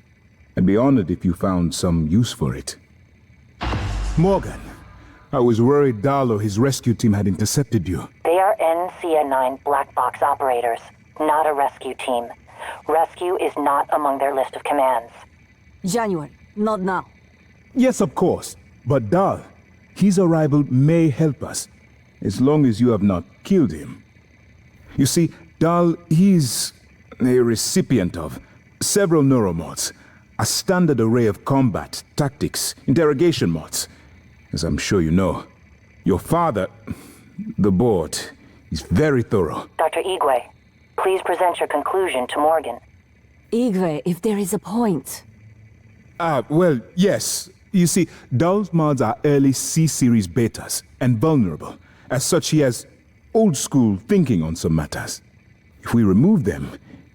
I'd be honored if you found some use for it. Morgan, I was worried Dahl or his rescue team had intercepted you.
They are NCA-9 black box operators, not a rescue team. Rescue is not among their list of commands.
January, not now.
Yes, of course. But Dahl, his arrival may help us, as long as you have not killed him. You see, Dahl, he's a recipient of several neuromods, a standard array of combat, tactics, interrogation mods. As I'm sure you know, your father, the board, is very thorough.
Dr. Igwe, please present your conclusion to Morgan.
Igwe, if there is a point.
Well, yes. You see, Dahl's mods are early C-series betas and vulnerable. As such, he has old-school thinking on some matters. If we remove them,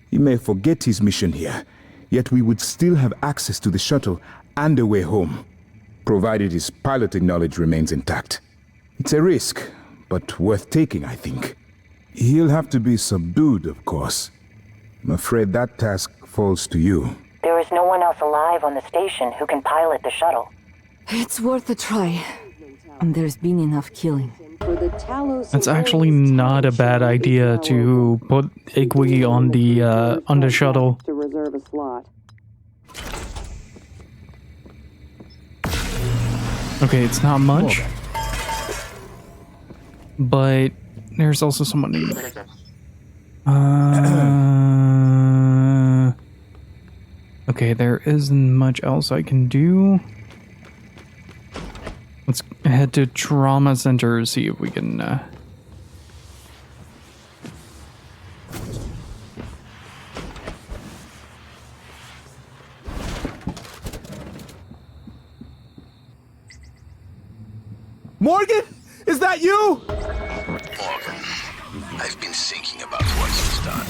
he may forget his mission here, yet we would still have access to the shuttle and a way home, provided his piloting knowledge remains intact. It's a risk, but worth taking, I think. He'll have to be subdued, of course. I'm afraid that task falls to you.
There is no one else alive on the station who can pilot the shuttle.
It's worth a try. And there's been enough killing.
It's actually not a bad idea to put Igwe on the shuttle.
To reserve a slot.
Okay, it's not much, but there's also someone. Okay, there isn't much else I can do. Let's head to Trauma Center, see if we can
Morgan? Is that you?
Morgan, I've been thinking about what you've done,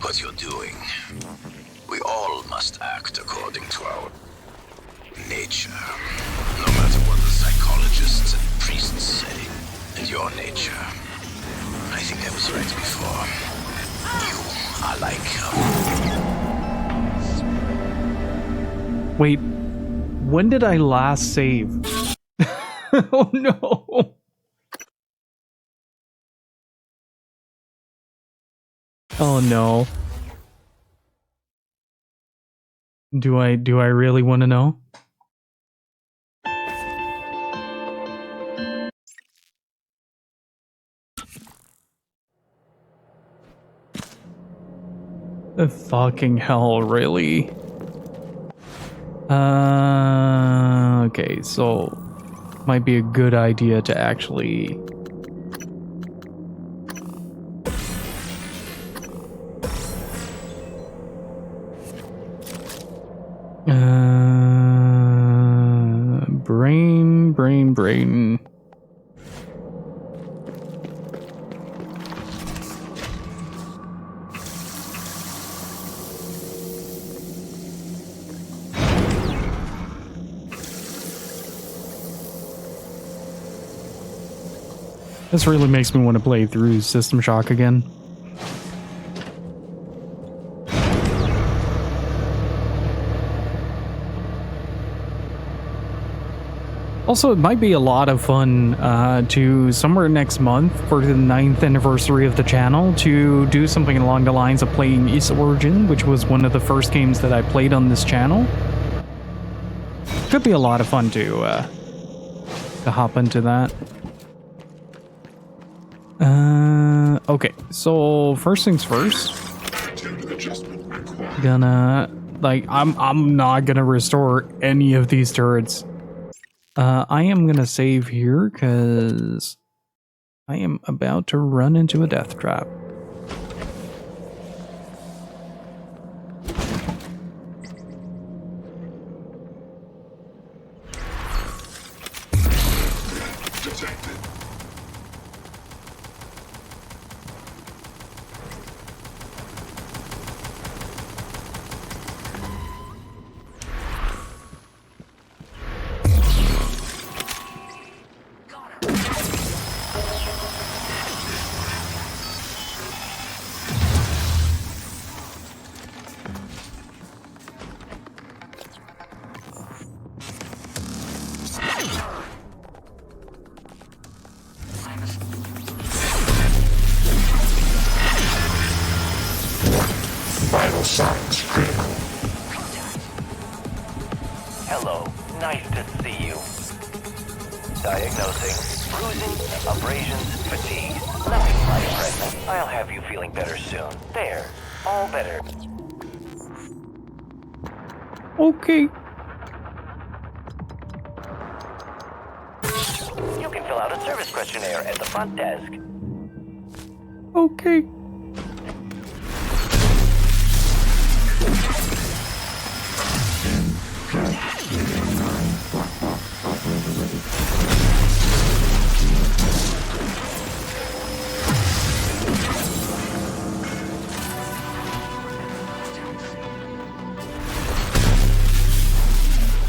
what you're doing. We all must act according to our nature. No matter what the psychologists and priests say. And your nature. I think I was right before. You are like...
Wait, when did I last save? Oh no! Oh no. Do I really want to know? Fucking hell, really? Okay, so might be a good idea to actually brain. This really makes me want to play through System Shock again. Also, it might be a lot of fun to somewhere next month for the 9th anniversary of the channel to do something along the lines of playing Ys Origin, which was one of the first games that I played on this channel. Could be a lot of fun to hop into that. Okay, so first things first. I'm not gonna restore any of these turrets. I am gonna save here because I am about to run into a death trap.
Vital signs critical.
Hello, nice to see you. Diagnosing bruising, abrasions, fatigue. Nothing life-threatening. I'll have you feeling better soon. There, all better.
Okay.
You can fill out a service questionnaire at the front desk.
Okay.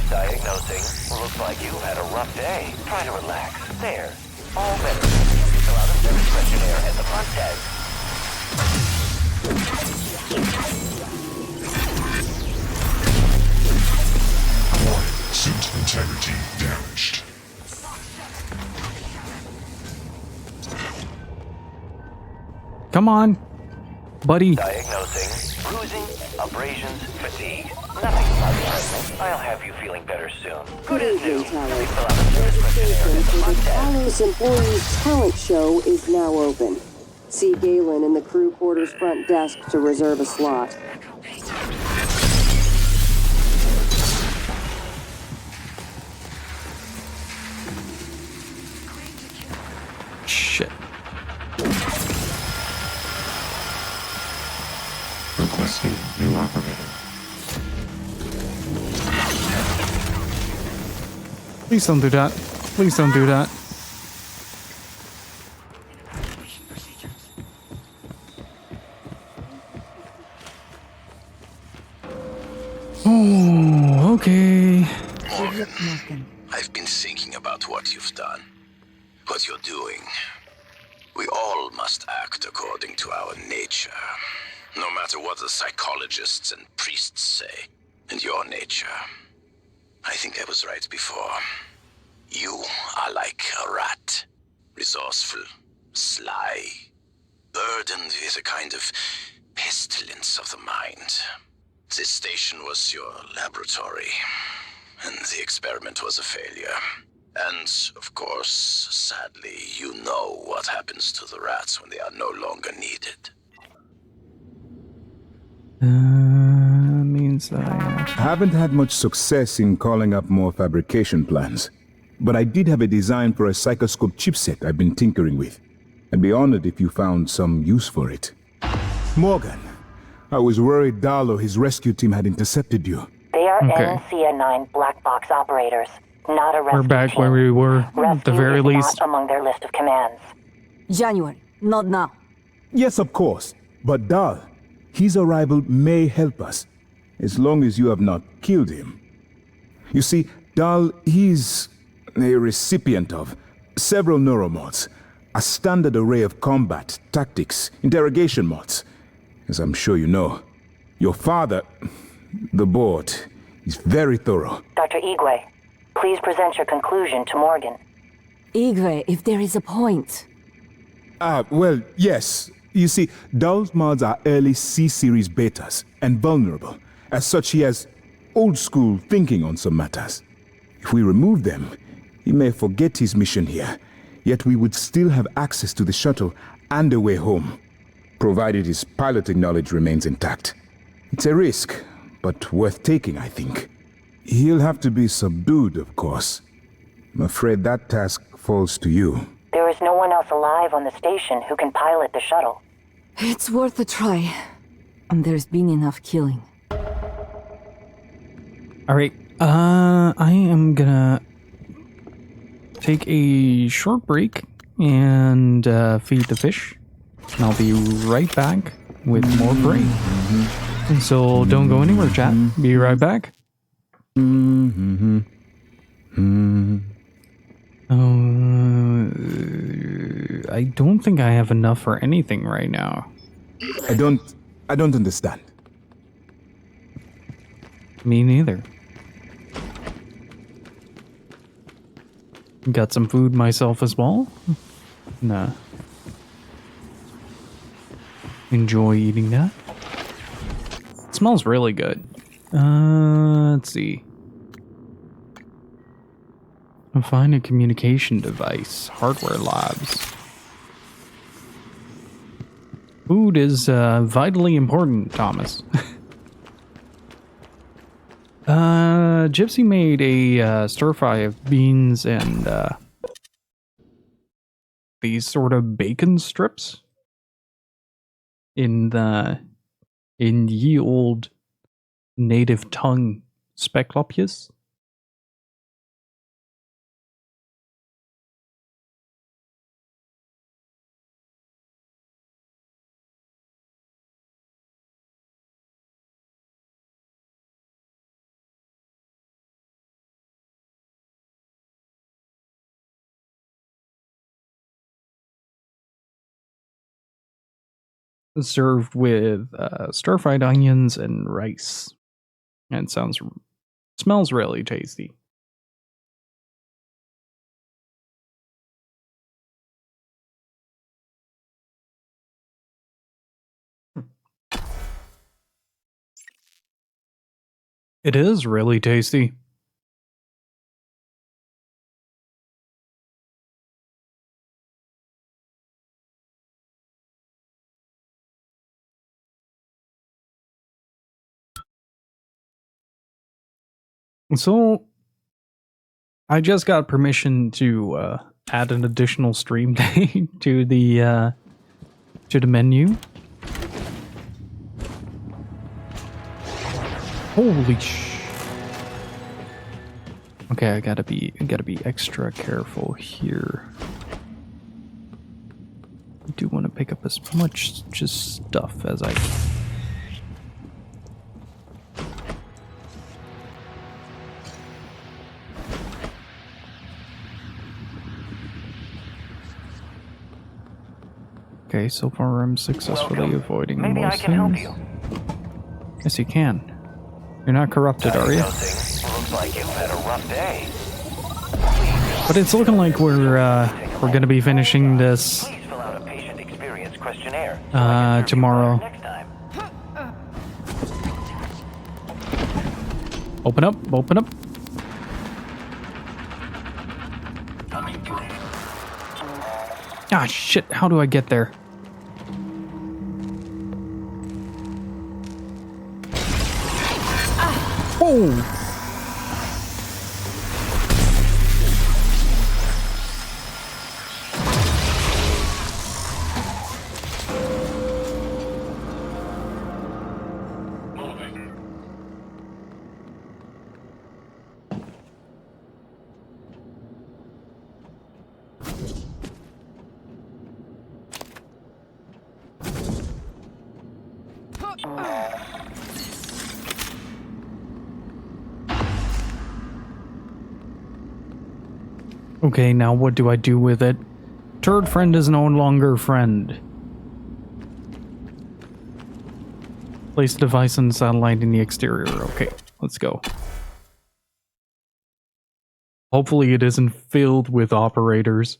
Diagnosing. Looks like you had a rough day. Try to relax. There. All better. You can fill out a service questionnaire at the front desk.
Suit integrity damaged.
Come on, buddy.
Diagnosing bruising, abrasions, fatigue. Nothing life-threatening. I'll have you feeling better soon. Good as new. You can fill out a service questionnaire at the front desk.
Talos Employees Talent Show is now open. See Galen in the crew quarters front desk to reserve a slot.
Shit.
Requesting new operator.
Please don't do that. Please don't do that. Oh, okay.
Morgan, I've been thinking about what you've done. What you're doing. We all must act according to our nature. No matter what the psychologists and priests say. And your nature. I think I was right before. You are like a rat. Resourceful, sly, burdened with a kind of pestilence of the mind. This station was your laboratory, and the experiment was a failure. And, of course, sadly, you know what happens to the rats when they are no longer needed.
Means that
I haven't had much success in calling up more fabrication plans, but I did have a design for a psychoscope chipset I've been tinkering with. I'd be honored if you found some use for it. Morgan, I was worried Dahl or his rescue team had intercepted you.
They are NCN9 black box operators, not a rescue
We're back
team.
where we were, at the very
is
least.
not among their list of commands.
January, not now.
Yes, of course, but Dahl, his arrival may help us, as long as you have not killed him. You see, Dahl, he's a recipient of several neuromods, a standard array of combat, tactics, interrogation mods. As I'm sure you know, your father, the board, is very thorough.
Dr. Igwe, please present your conclusion to Morgan.
Igwe, if there is a point.
Well, yes. You see, Dahl's mods are early C-series betas and vulnerable. As such, he has old-school thinking on some matters. If we remove them, he may forget his mission here, yet we would still have access to the shuttle and a way home, provided his piloting knowledge remains intact. It's a risk, but worth taking, I think. He'll have to be subdued, of course. I'm afraid that task falls to you.
There is no one else alive on the station who can pilot the shuttle.
It's worth a try. And there's been enough killing.
Alright, I am gonna take a short break and feed the fish. And I'll be right back with more prey. So don't go anywhere, chat. Be right back. I don't think I have enough for anything right now.
I don't understand.
Me neither. Got some food myself as well. Nah. Enjoy eating that. It smells really good. Let's see. Find a communication device. Hardware labs. Food is vitally important, Thomas. Gypsy made a stir fry of beans and these sort of bacon strips in ye old native tongue Speclopius. Served with stir-fried onions and rice. And smells really tasty. It is really tasty. So, I just got permission to add an additional stream day to the menu. Holy sh! Okay, I gotta be extra careful here. I do want to pick up as much just stuff as I can. Okay, so far I'm successfully avoiding
Maybe I
most
can help
things.
you.
Yes, you can. You're not corrupted, are you?
Looks like you've had a rough day.
But it's looking like we're gonna be finishing this
Please fill out a patient experience questionnaire.
tomorrow.
Next time.
Open up, open up.
Coming through.
Ah, shit, how do I get there? Whoa! Okay, now what do I do with it? Turd friend is no longer friend. Place the device and satellite in the exterior. Okay, let's go. Hopefully it isn't filled with operators.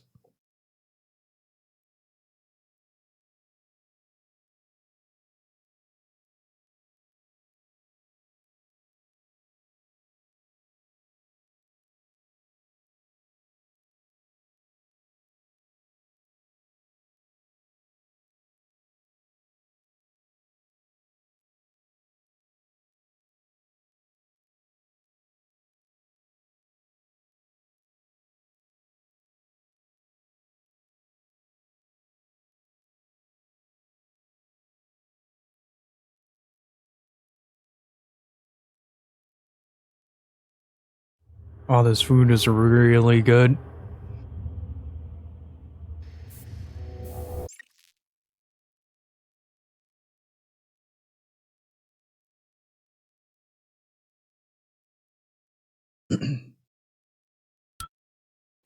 Oh, this food is really good.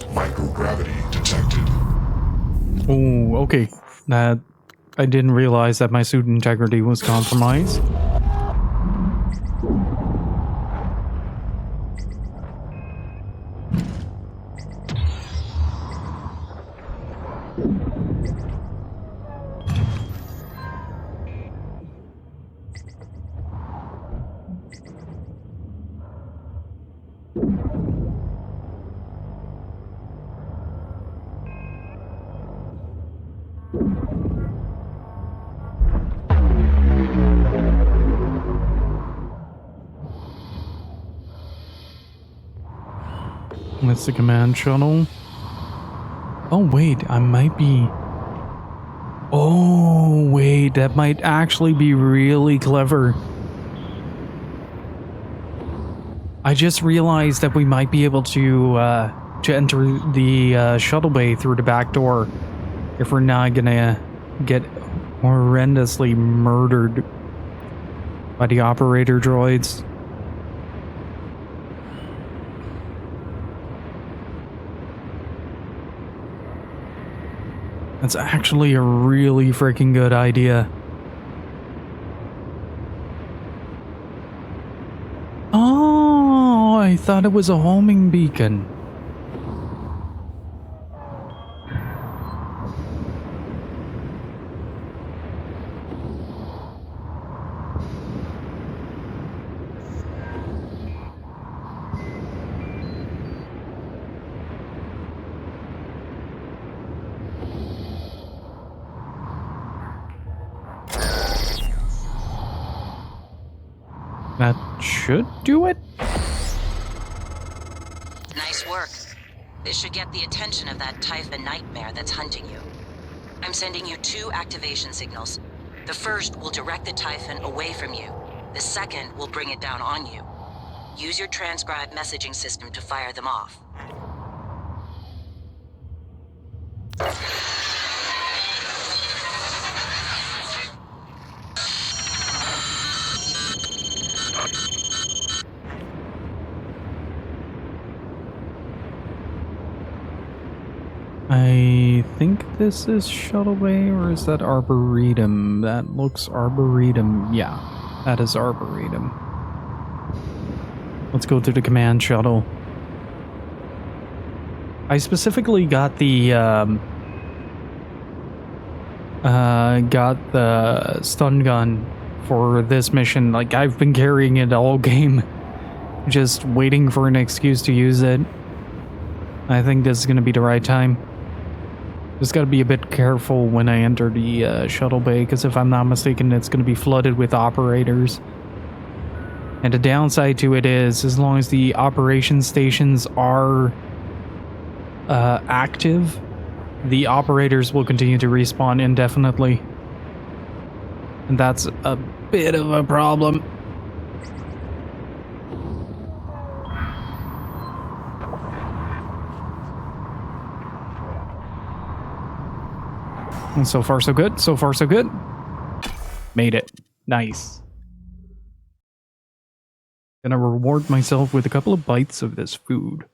Microgravity detected.
Oh, okay. That I didn't realize that my suit integrity was compromised. That's the command shuttle. Oh wait, I might be... Oh wait, that might actually be really clever. I just realized that we might be able to enter the shuttle bay through the back door if we're not gonna get horrendously murdered by the operator droids. That's actually a really freaking good idea. Oh, I thought it was a homing beacon. That should do it?
Nice work. This should get the attention of that Typhon nightmare that's hunting you. I'm sending you 2 activation signals. The first will direct the Typhon away from you. The second will bring it down on you. Use your transcribe messaging system to fire them off.
I think this is Shuttle Bay, or is that Arboretum? That looks Arboretum. Yeah, that is Arboretum. Let's go to the command shuttle. I specifically got the stun gun for this mission. Like, I've been carrying it all game, just waiting for an excuse to use it. I think this is gonna be the right time. Just gotta be a bit careful when I enter the shuttle bay, because if I'm not mistaken, it's gonna be flooded with operators. And the downside to it is, as long as the operation stations are active, the operators will continue to respawn indefinitely. And that's a bit of a problem. And so far so good, so far so good. Made it. Nice. Gonna reward myself with a couple of bites of this food.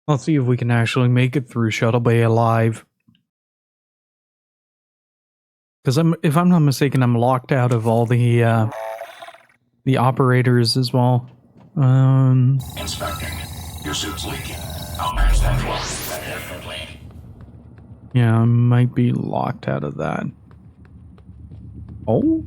Let's see if we can actually make it through Shuttle Bay alive. Because if I'm not mistaken, I'm locked out of all the operators as well.
Inspecting. Your suit's leaking. I'll match that flow immediately.
Yeah, I might be locked out of that. Oh?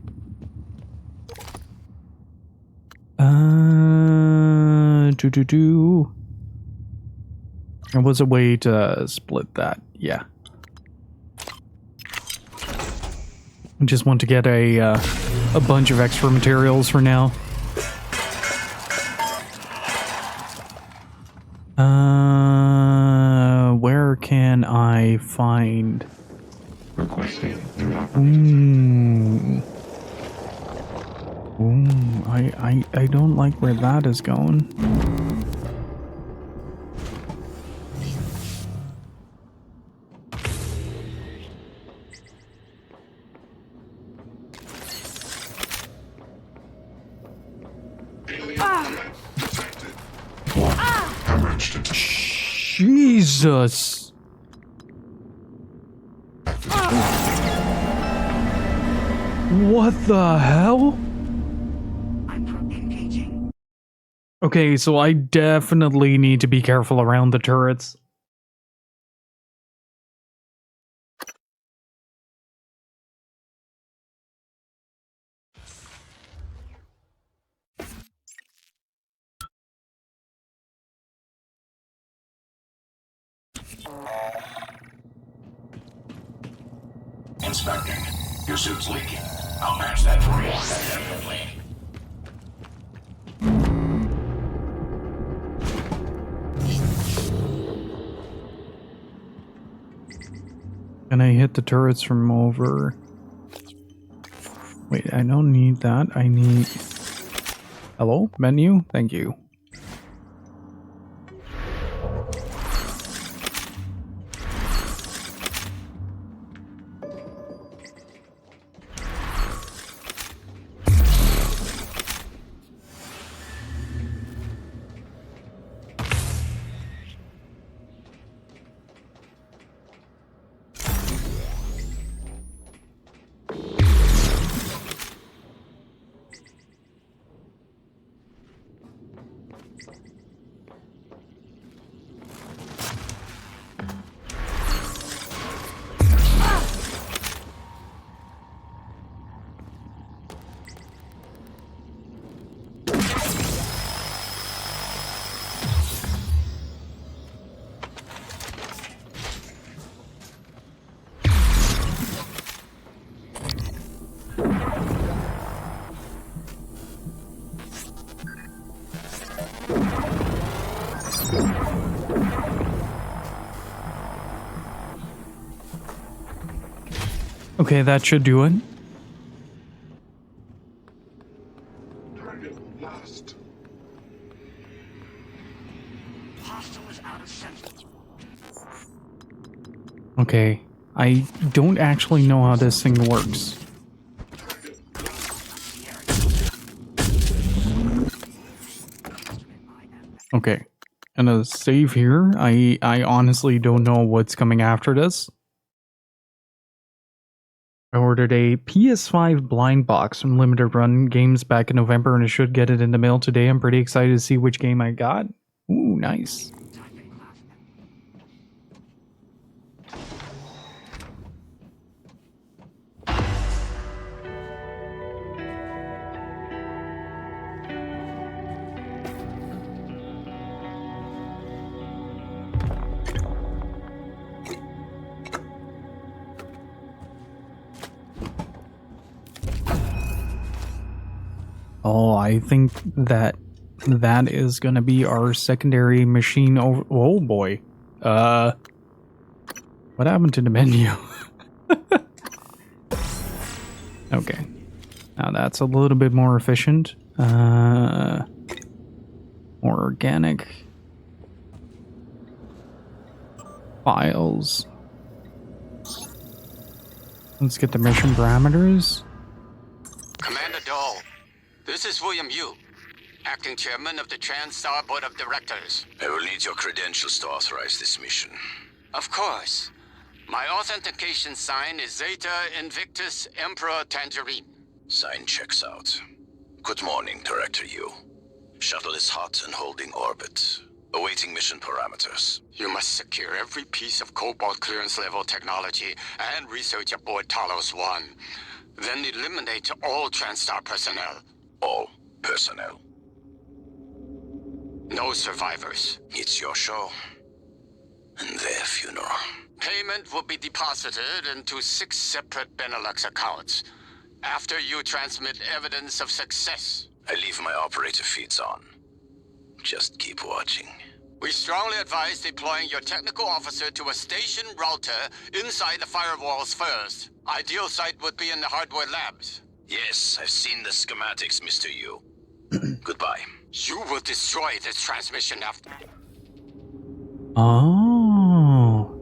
There was a way to split that, yeah. I just want to get a bunch of extra materials for now. Where can I find? I don't like where that is going. Jesus! What the hell? Okay, so I definitely need to be careful around the turrets.
Inspecting. Your suit's leaking. I'll match that for you immediately.
Can I hit the turrets from over? Wait, I don't need that. I need... Hello? Menu? Thank you. Okay, that should do it. Okay, I don't actually know how this thing works. Okay, gonna save here. I honestly don't know what's coming after this. I ordered a PS5 blind box from Limited Run Games back in November, and I should get it in the mail today. I'm pretty excited to see which game I got. Ooh, nice. Oh, I think that is gonna be our secondary machine over. Oh boy. What happened to the menu? Okay. Now that's a little bit more efficient. More organic. Files. Let's get the mission parameters.
Commander Dole, this is William Yu, acting chairman of the TranStar Board of Directors.
I will need your credentials to authorize this mission.
Of course. My authentication sign is Zeta Invictus Emperor Tangerine.
Sign checks out. Good morning, Director Yu. Shuttle is hot and holding orbit. Awaiting mission parameters.
You must secure every piece of Cobalt clearance level technology and research aboard Talos 1. Then eliminate all TranStar personnel.
All personnel.
No survivors.
It's your show. And their funeral.
Payment will be deposited into 6 separate Benelux accounts. After you transmit evidence of success.
I leave my operator feeds on. Just keep watching.
We strongly advise deploying your technical officer to a station router inside the firewalls first. Ideal site would be in the hardware labs.
Yes, I've seen the schematics, Mr. Yu. Goodbye.
You will destroy this transmission after...
Oh.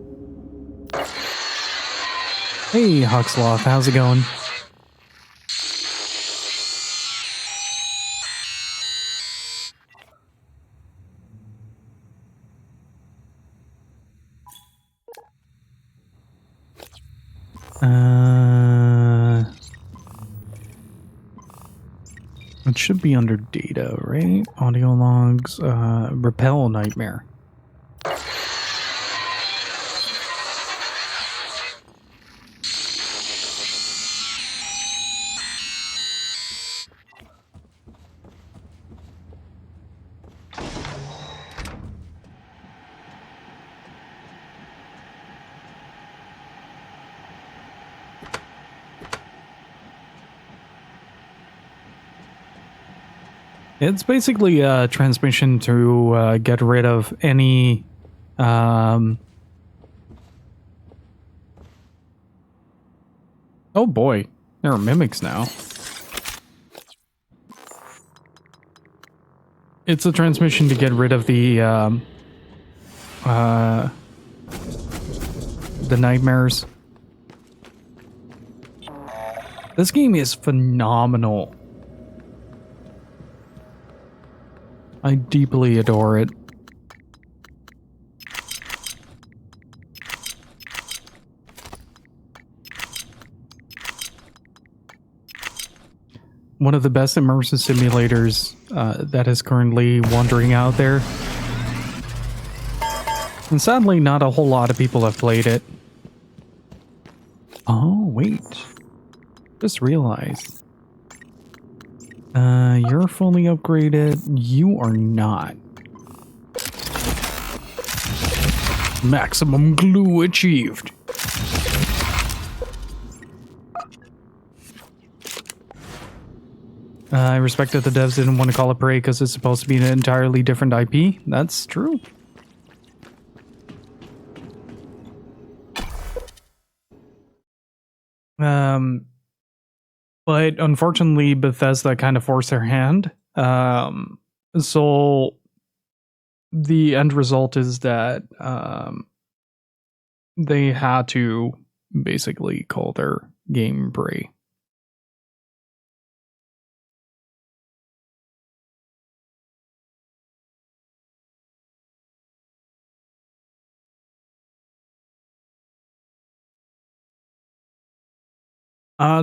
Hey, Huxloth, how's it going? It should be under data, right? Audio logs, repel nightmare. It's basically a transmission to get rid of any oh boy, there are mimics now. It's a transmission to get rid of the nightmares. This game is phenomenal. I deeply adore it. One of the best immersive simulators that is currently wandering out there. And sadly, not a whole lot of people have played it. Oh, wait. Just realized. You're fully upgraded. You are not. Maximum glue achieved. I respect that the devs didn't want to call it Prey because it's supposed to be an entirely different IP. That's true. But unfortunately, Bethesda kind of forced their hand. So the end result is that they had to basically call their game Prey.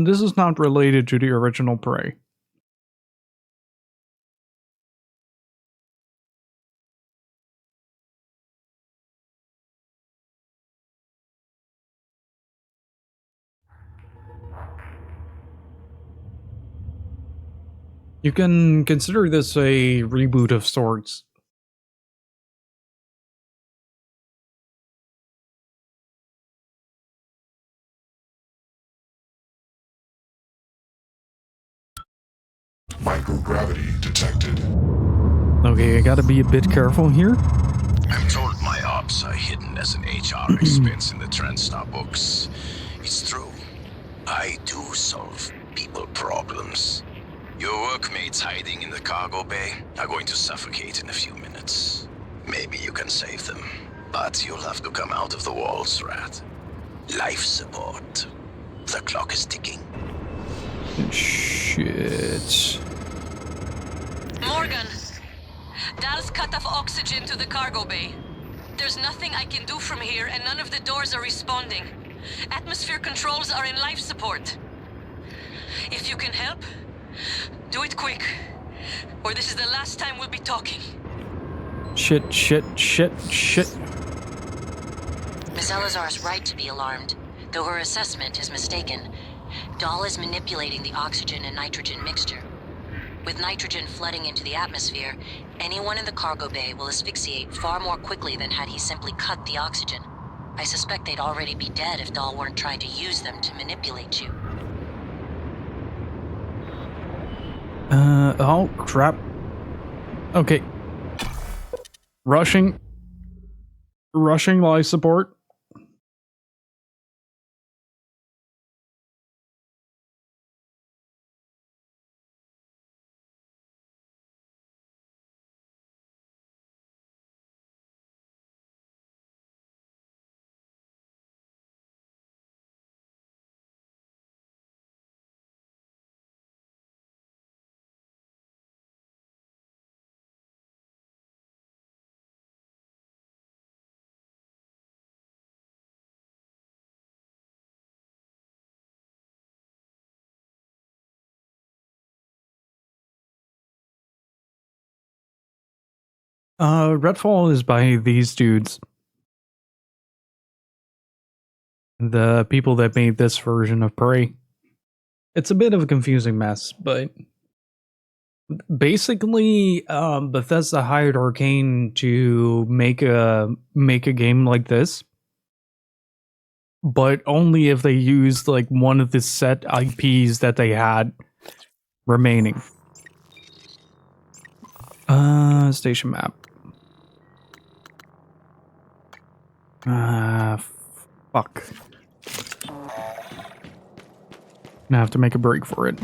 This is not related to the original Prey. You can consider this a reboot of sorts.
Microgravity detected.
Okay, I gotta be a bit careful here.
I'm told my ops are hidden as an HR expense in the TranStar books. It's true. I do solve people problems. Your workmates hiding in the cargo bay are going to suffocate in a few minutes. Maybe you can save them, but you'll have to come out of the walls, Rat. Life support. The clock is ticking.
Shit.
Morgan! Dal's cut off oxygen to the cargo bay. There's nothing I can do from here, and none of the doors are responding. Atmosphere controls are in life support. If you can help, do it quick, or this is the last time we'll be talking.
Shit.
Miss Elazar is right to be alarmed, though her assessment is mistaken. Dahl is manipulating the oxygen and nitrogen mixture. With nitrogen flooding into the atmosphere, anyone in the cargo bay will asphyxiate far more quickly than had he simply cut the oxygen. I suspect they'd already be dead if Dahl weren't trying to use them to manipulate you.
Oh, crap. Okay. Rushing life support. Redfall is by these dudes. The people that made this version of Prey. It's a bit of a confusing mess, but basically, Bethesda hired Arkane to make a game like this, but only if they used like one of the set IPs that they had remaining. Station map. Fuck. Gonna have to make a break for it.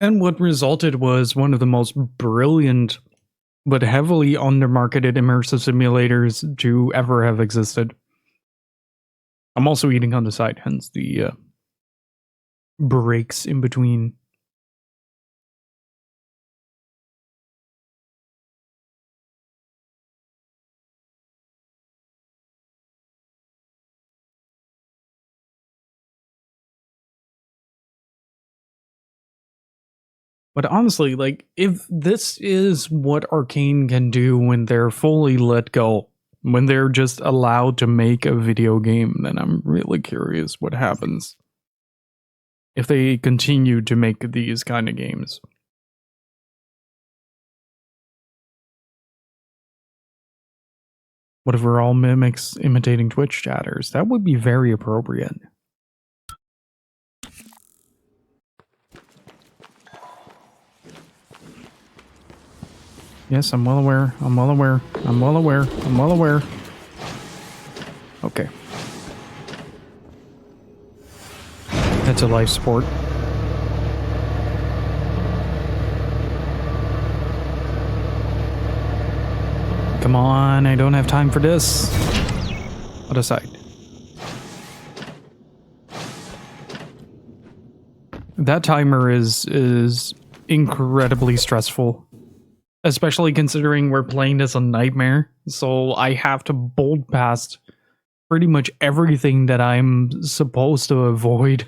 And what resulted was one of the most brilliant but heavily undermarketed immersive simulators to ever have existed. I'm also eating on the side, hence the breaks in between. But honestly, like, if this is what Arkane can do when they're fully let go, when they're just allowed to make a video game, then I'm really curious what happens if they continue to make these kind of games. What if we're all mimics imitating Twitch chatters? That would be very appropriate. Yes, I'm well aware. I'm well aware. I'm well aware. I'm well aware. Okay. That's a life support. Come on, I don't have time for this. Put aside. That timer is incredibly stressful. Especially considering we're playing as a nightmare. So I have to bolt past pretty much everything that I'm supposed to avoid.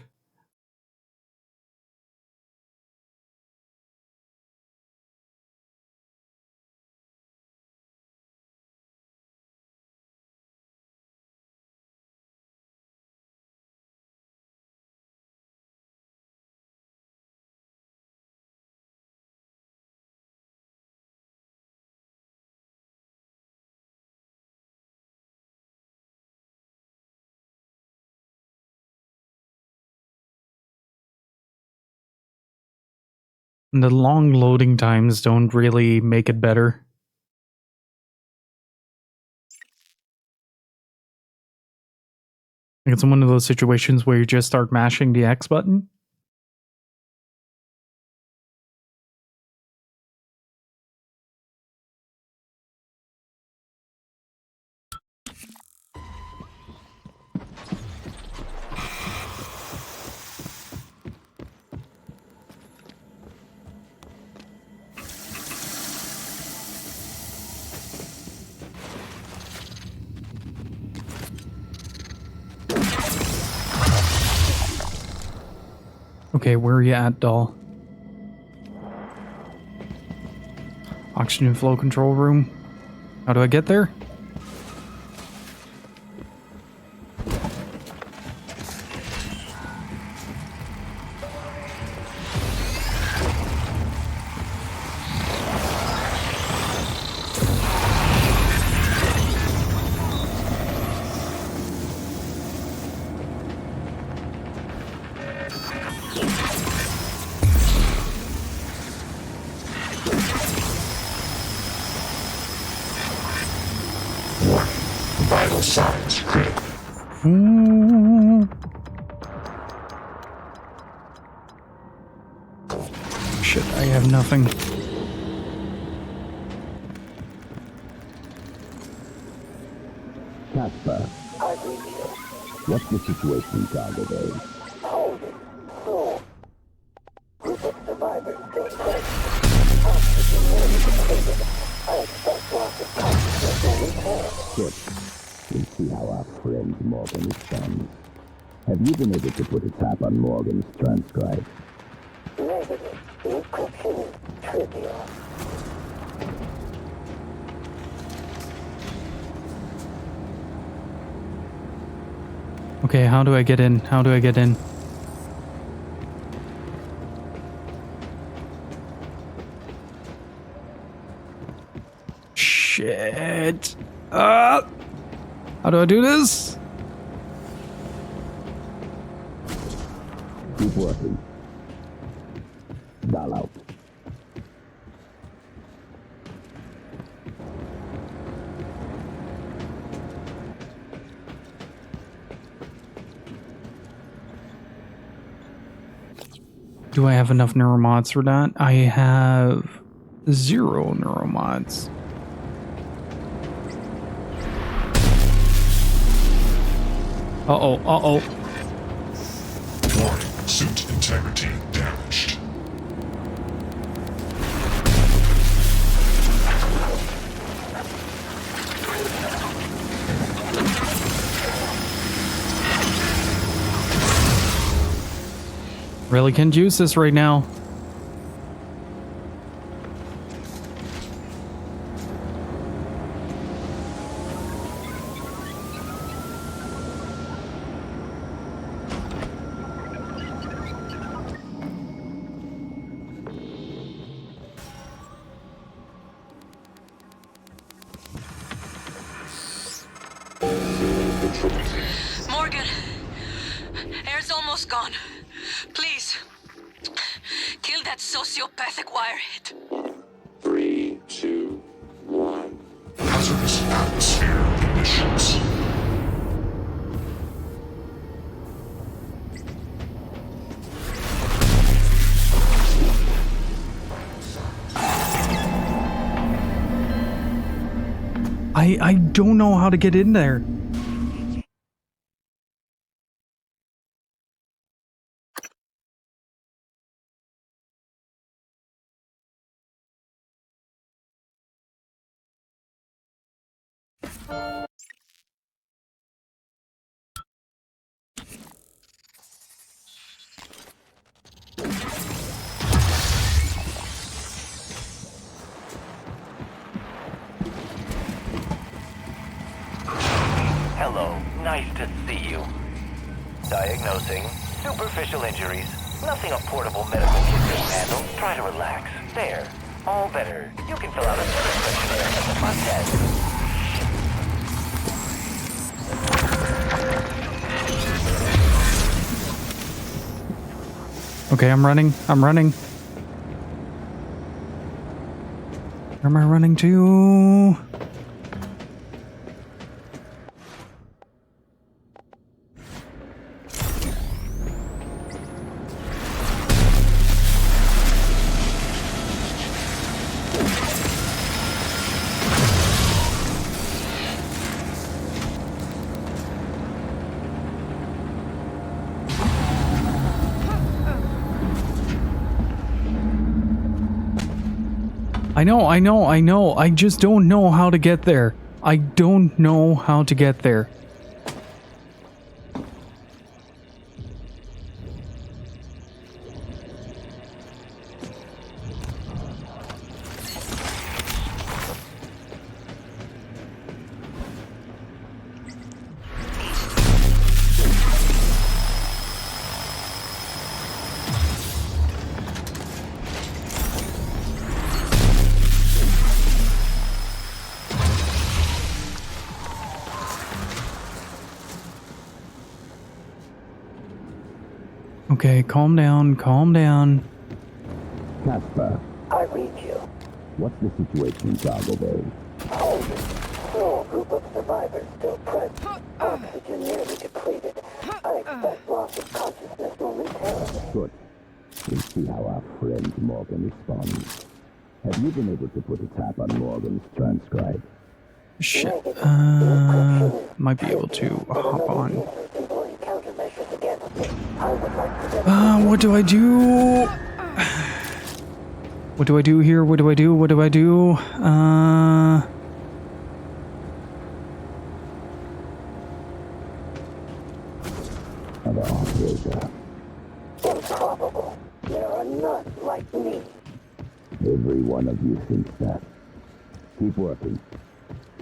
And the long loading times don't really make it better. Like, it's one of those situations where you just start mashing the X button. Okay, where are you at, doll? Oxygen flow control room. How do I get there?
Vital signs critical.
Shit, I have nothing.
Casper, what's the situation in Cargo Bay? Good. We'll see how our friend Morgan responds. Have you been able to put a tap on Morgan's transcribe?
Negative. The encryption is trivial.
Okay, how do I get in? How do I get in? Shit. How do I do this?
Keep working. Dial out.
Do I have enough neuromods for that? I have 0 neuromods. Uh-oh, uh-oh.
Warning, suit integrity damaged.
Really can't use this right now.
almost gone. Please, kill that sociopathic wirehead.
3, 2, 1. Hazardous atmosphere conditions.
I don't know how to get in there.
Hello, nice to see you. Diagnosing superficial injuries. Nothing a portable medical kit can handle. Try to relax. There. All better. You can fill out a service questionnaire at the front desk.
Okay, I'm running. Where am I running to? I know. I just don't know how to get there. I don't know how to get there. Okay, calm down.
Casper,
I read you.
what's the situation in Cargo Bay?
Small group of survivors still present. Oxygen nearly depleted. I expect loss of consciousness momentarily.
Good. We'll see how our friend Morgan responds. Have you been able to put a tap on Morgan's transcribe?
Shit. Might be able to hop on. What do I do? What do I do here? What do I do?
Another operator.
Improbable. There are none like me.
Every one of you thinks that. Keep working.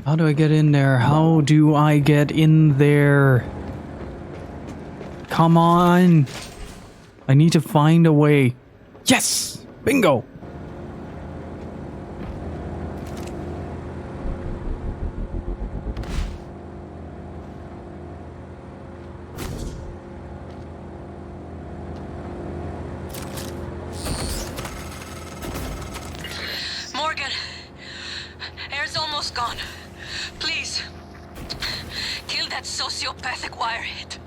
How do I get in there? How do I get in there? Come on. I need to find a way. Yes! Bingo!
Morgan, air's almost gone. Please, kill that sociopathic wirehead.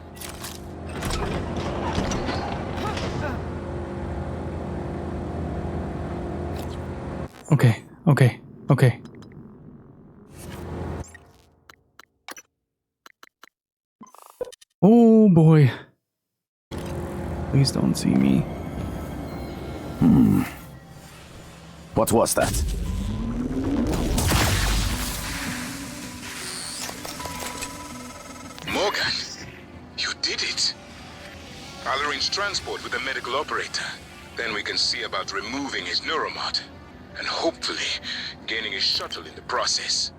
Okay. Oh boy. Please don't see me.
What was that?
Morgan, you did it. I'll arrange transport with the medical operator. Then we can see about removing his neuromod. And hopefully, gaining his shuttle in the process.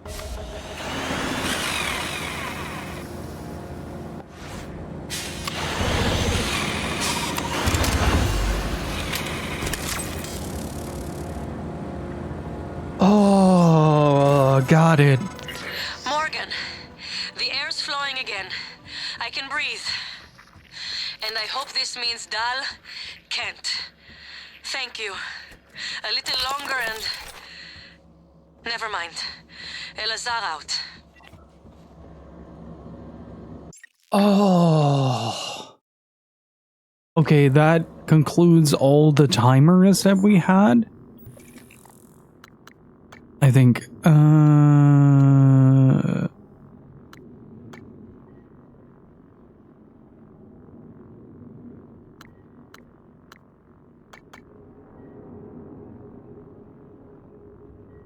Oh, got it.
Morgan, the air's flowing again. I can breathe. And I hope this means Dal can't. Thank you. A little longer and... Never mind. Elazar out.
Oh. Okay, that concludes all the timers that we had. I think,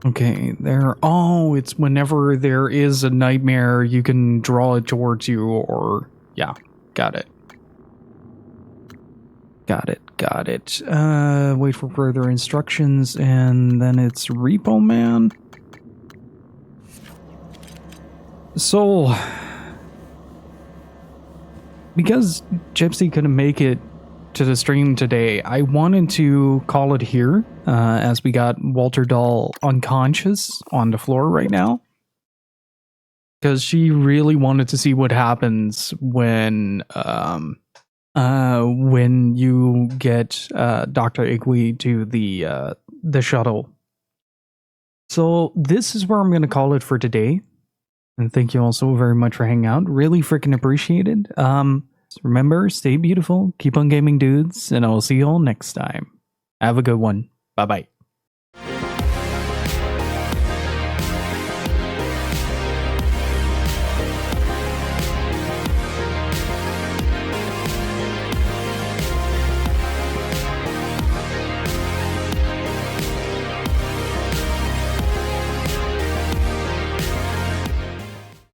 okay, it's whenever there is a nightmare, you can draw it towards you, or, yeah, got it. Got it. Wait for further instructions, and then it's Repo Man. So, because Gypsy couldn't make it to the stream today, I wanted to call it here, as we got Walter Dahl unconscious on the floor right now. Because she really wanted to see what happens when you get Dr. Igwe to the shuttle. So this is where I'm going to call it for today. And thank you all so very much for hanging out. Really freaking appreciated. Remember, stay beautiful, keep on gaming, dudes, and I will see you all next time. Have a good one. Bye-bye.